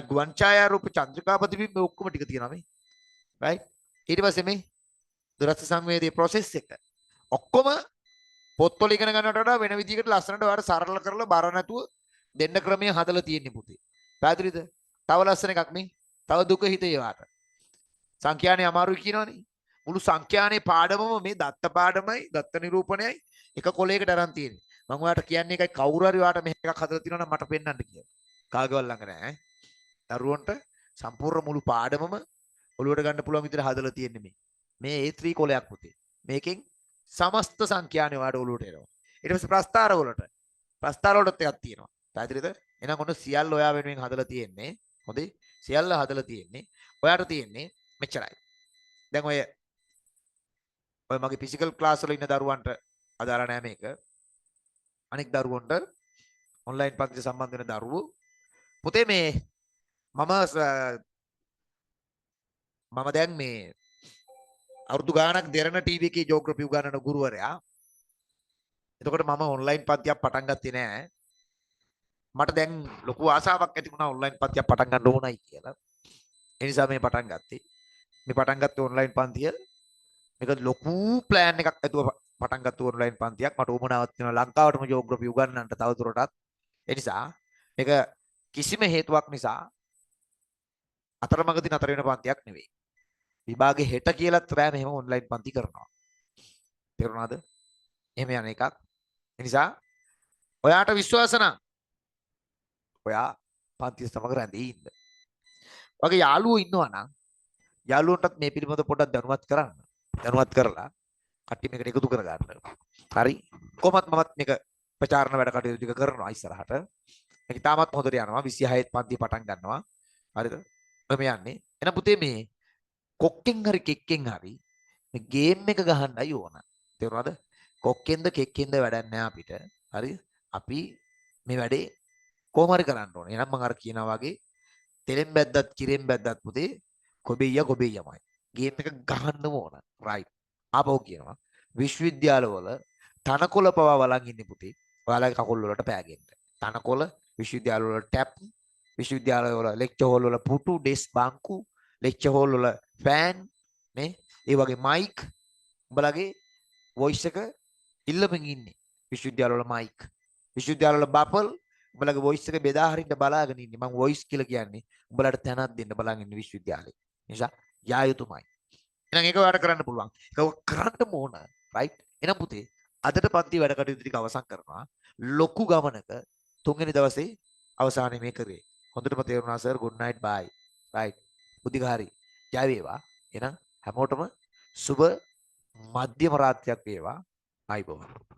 S1: ගුවන් ඡායාරූප චන්ද්‍රිකා ප්‍රතිබිම්බ ඔක්කොම ටික තියෙනවා මේ right ඊට පස්සේ මේ දුරස්ථ සංවේදයේ process එක ඔක්කොම පොත්වල ඉගෙන ගන්නවට වඩා වෙන විදිහකට ලස්සනට ඔයාලට සරල කරලා බර නැතුව දෙන්න ක්‍රමය හදලා තියෙන්නේ පුතේ. පැහැදිලිද? තව ලස්සන එකක් මේ. තව දුක හිතේ යාට. සංඛ්‍යානේ අමාරුයි කියනවනේ. මුළු සංඛ්‍යානේ පාඩමම මේ දත්ත පාඩමයි, දත්ත නිරූපණයයි එක කොලයකට අරන් තියෙන්නේ. මම ඔයාලට කියන්නේ එකයි කවුරු හරි ඔයාලට මෙහෙ එකක් හදලා තියෙනවා නම් මට පෙන්වන්න කියලා. කාගේවත් ළඟ නැහැ. දරුවන්ට සම්පූර්ණ මුළු පාඩමම ඔළුවට ගන්න පුළුවන් විදිහට හදලා තියෙන්නේ මේ. මේ A3 කොලයක් පුතේ. මේකෙන් සමස්ත සංඛ්‍යානේ ඔයාලට ඔළුවට එනවා. ඊට පස්සේ ප්‍රස්තාර වලටත් එකක් තියෙනවා. පැහැදිලිද? එහෙනම් ඔන්න සියල්ල ඔයා වෙනුවෙන් හදලා තියෙන්නේ. හොඳේ. සියල්ල හදලා තියෙන්නේ. ඔයාට තියෙන්නේ මෙච්චරයි. දැන් ඔය මගේ ෆිසිකල් ක්ලාස් වල ඉන්න දරුවන්ට අදාළ නෑ මේක. අනික් දරුවන්ට ඔන්ලයින් පන්තිට සම්බන්ධ වෙන දරුවෝ පුතේ මේ මම දැන් මේ අවුරුදු ගාණක් දෙරණ ටීවී එකේ ජියෝග්‍රැෆි උගන්වන ගුරුවරයා. එතකොට මම ඔන්ලයින් පන්තියක් පටන් ගත්තේ නෑ. මට දැන් ලොකු ආසාවක් ඇති වුණා ඔන්ලයින් පන්තියක් පටන් ගන්න ඕනයි කියලා. ඒ නිසා මේ පටන් ගත්තේ. මේ පටන් ගත්තේ ඔන්ලයින් පන්තිය. මේක ලොකු ප්ලෑන් එකක් ඇතුව පටන් ගත්ත ඔන්ලයින් පන්තියක්. මට උවමනාවක් තියෙනවා ලංකාවටම ජියෝග්‍රැෆි උගන්වන්නට තවදුරටත්. ඒ නිසා මේක කිසිම හේතුවක් නිසා අතරමඟදී නතර වෙන පන්තියක් නෙවෙයි. විභාගේ හෙට කියලාත් බෑ මෙහෙම ඔන්ලයින් පන්ති කරනවා. තේරුණාද? එහෙම යන එකක්. ඒ නිසා ඔයාට විශ්වාස නම් ඔයා පන්තිය සමග රැඳී ඉන්න. වගේ යාළුවෝ ඉන්නවා නම් යාළුවන්ටත් මේ පිළිබඳව පොඩ්ඩක් දැනුවත් කරන්න. දැනුවත් කරලා කට්ටිය මේකට එකතු කරගන්න. හරි. කොහොමත් මමත් මේක ප්‍රචාරණ වැඩ කටයුතු ටික කරනවා ඉස්සරහට. මේක තාමත් හොඳට යනවා. 26 පන්ති පටන් ගන්නවා. හරිද? මම යන්නේ. එහෙනම් පුතේ මේ කොක්කෙන් හරි කෙක්කෙන් හරි මේ ගේම් එක ගහන්නයි ඕන. තේරුණාද? කොක්කෙන්ද කෙක්කෙන්ද වැඩක් නෑ අපිට. හරි? අපි මේ වැඩේ කොහොම හරි කරන්න ඕනේ. එහෙනම් මම අර කියනා වගේ තෙලෙන් බැද්දත් කිරෙන් බැද්දත් පුතේ කොබෙයියමයි. ගේම් එක ගහන්නම ඕන. රයිට්. ආපහු කියනවා. විශ්වවිද්‍යාලවල තනකොළ පවා වලන් ඉන්නේ පුතේ. ඔයාලගේ කකුල් වලට පෑගෙන්න. තනකොළ විශ්වවිද්‍යාලවල ටැප් විශ්වවිද්‍යාලවල ලෙක්චර් හෝල් වල පුටු ඩෙස්ක් බංකු ලෙක්චර් හෝල් වල ෆෑන් නේ ඒ වගේ මයික් උඹලගේ වොයිස් එක ඉල්ලමින් ඉන්නේ. විශ්වවිද්‍යාලවල මයික් විශ්වවිද්‍යාලවල බපල් උඹලගේ වොයිස් එක බෙදා හරින්න බලාගෙන ඉන්නේ. මම වොයිස් කියලා කියන්නේ උඹලට තැනක් දෙන්න බලන් ඉන්නේ විශ්වවිද්‍යාලේ. නිසා යා යුතුමයි. එහෙනම් ඒක ඔයාලට කරන්න පුළුවන්. ඒක කරන්න ඕන. රයිට්. එහෙනම් පුතේ අදට පන්ති වැඩ කටයුතු ටික අවසන් කරනවා. ලොකු ගමනක තුන්වෙනි දවසේ අවසානයේ මේ කරේ. හොඳටම තේරුණා sir. good night bye. right. බුද්ධිගහරි. ජය වේවා. එහෙනම් හැමෝටම සුබ මධ්‍යම රාත්‍රියක් වේවා. ආයිබෝවන්.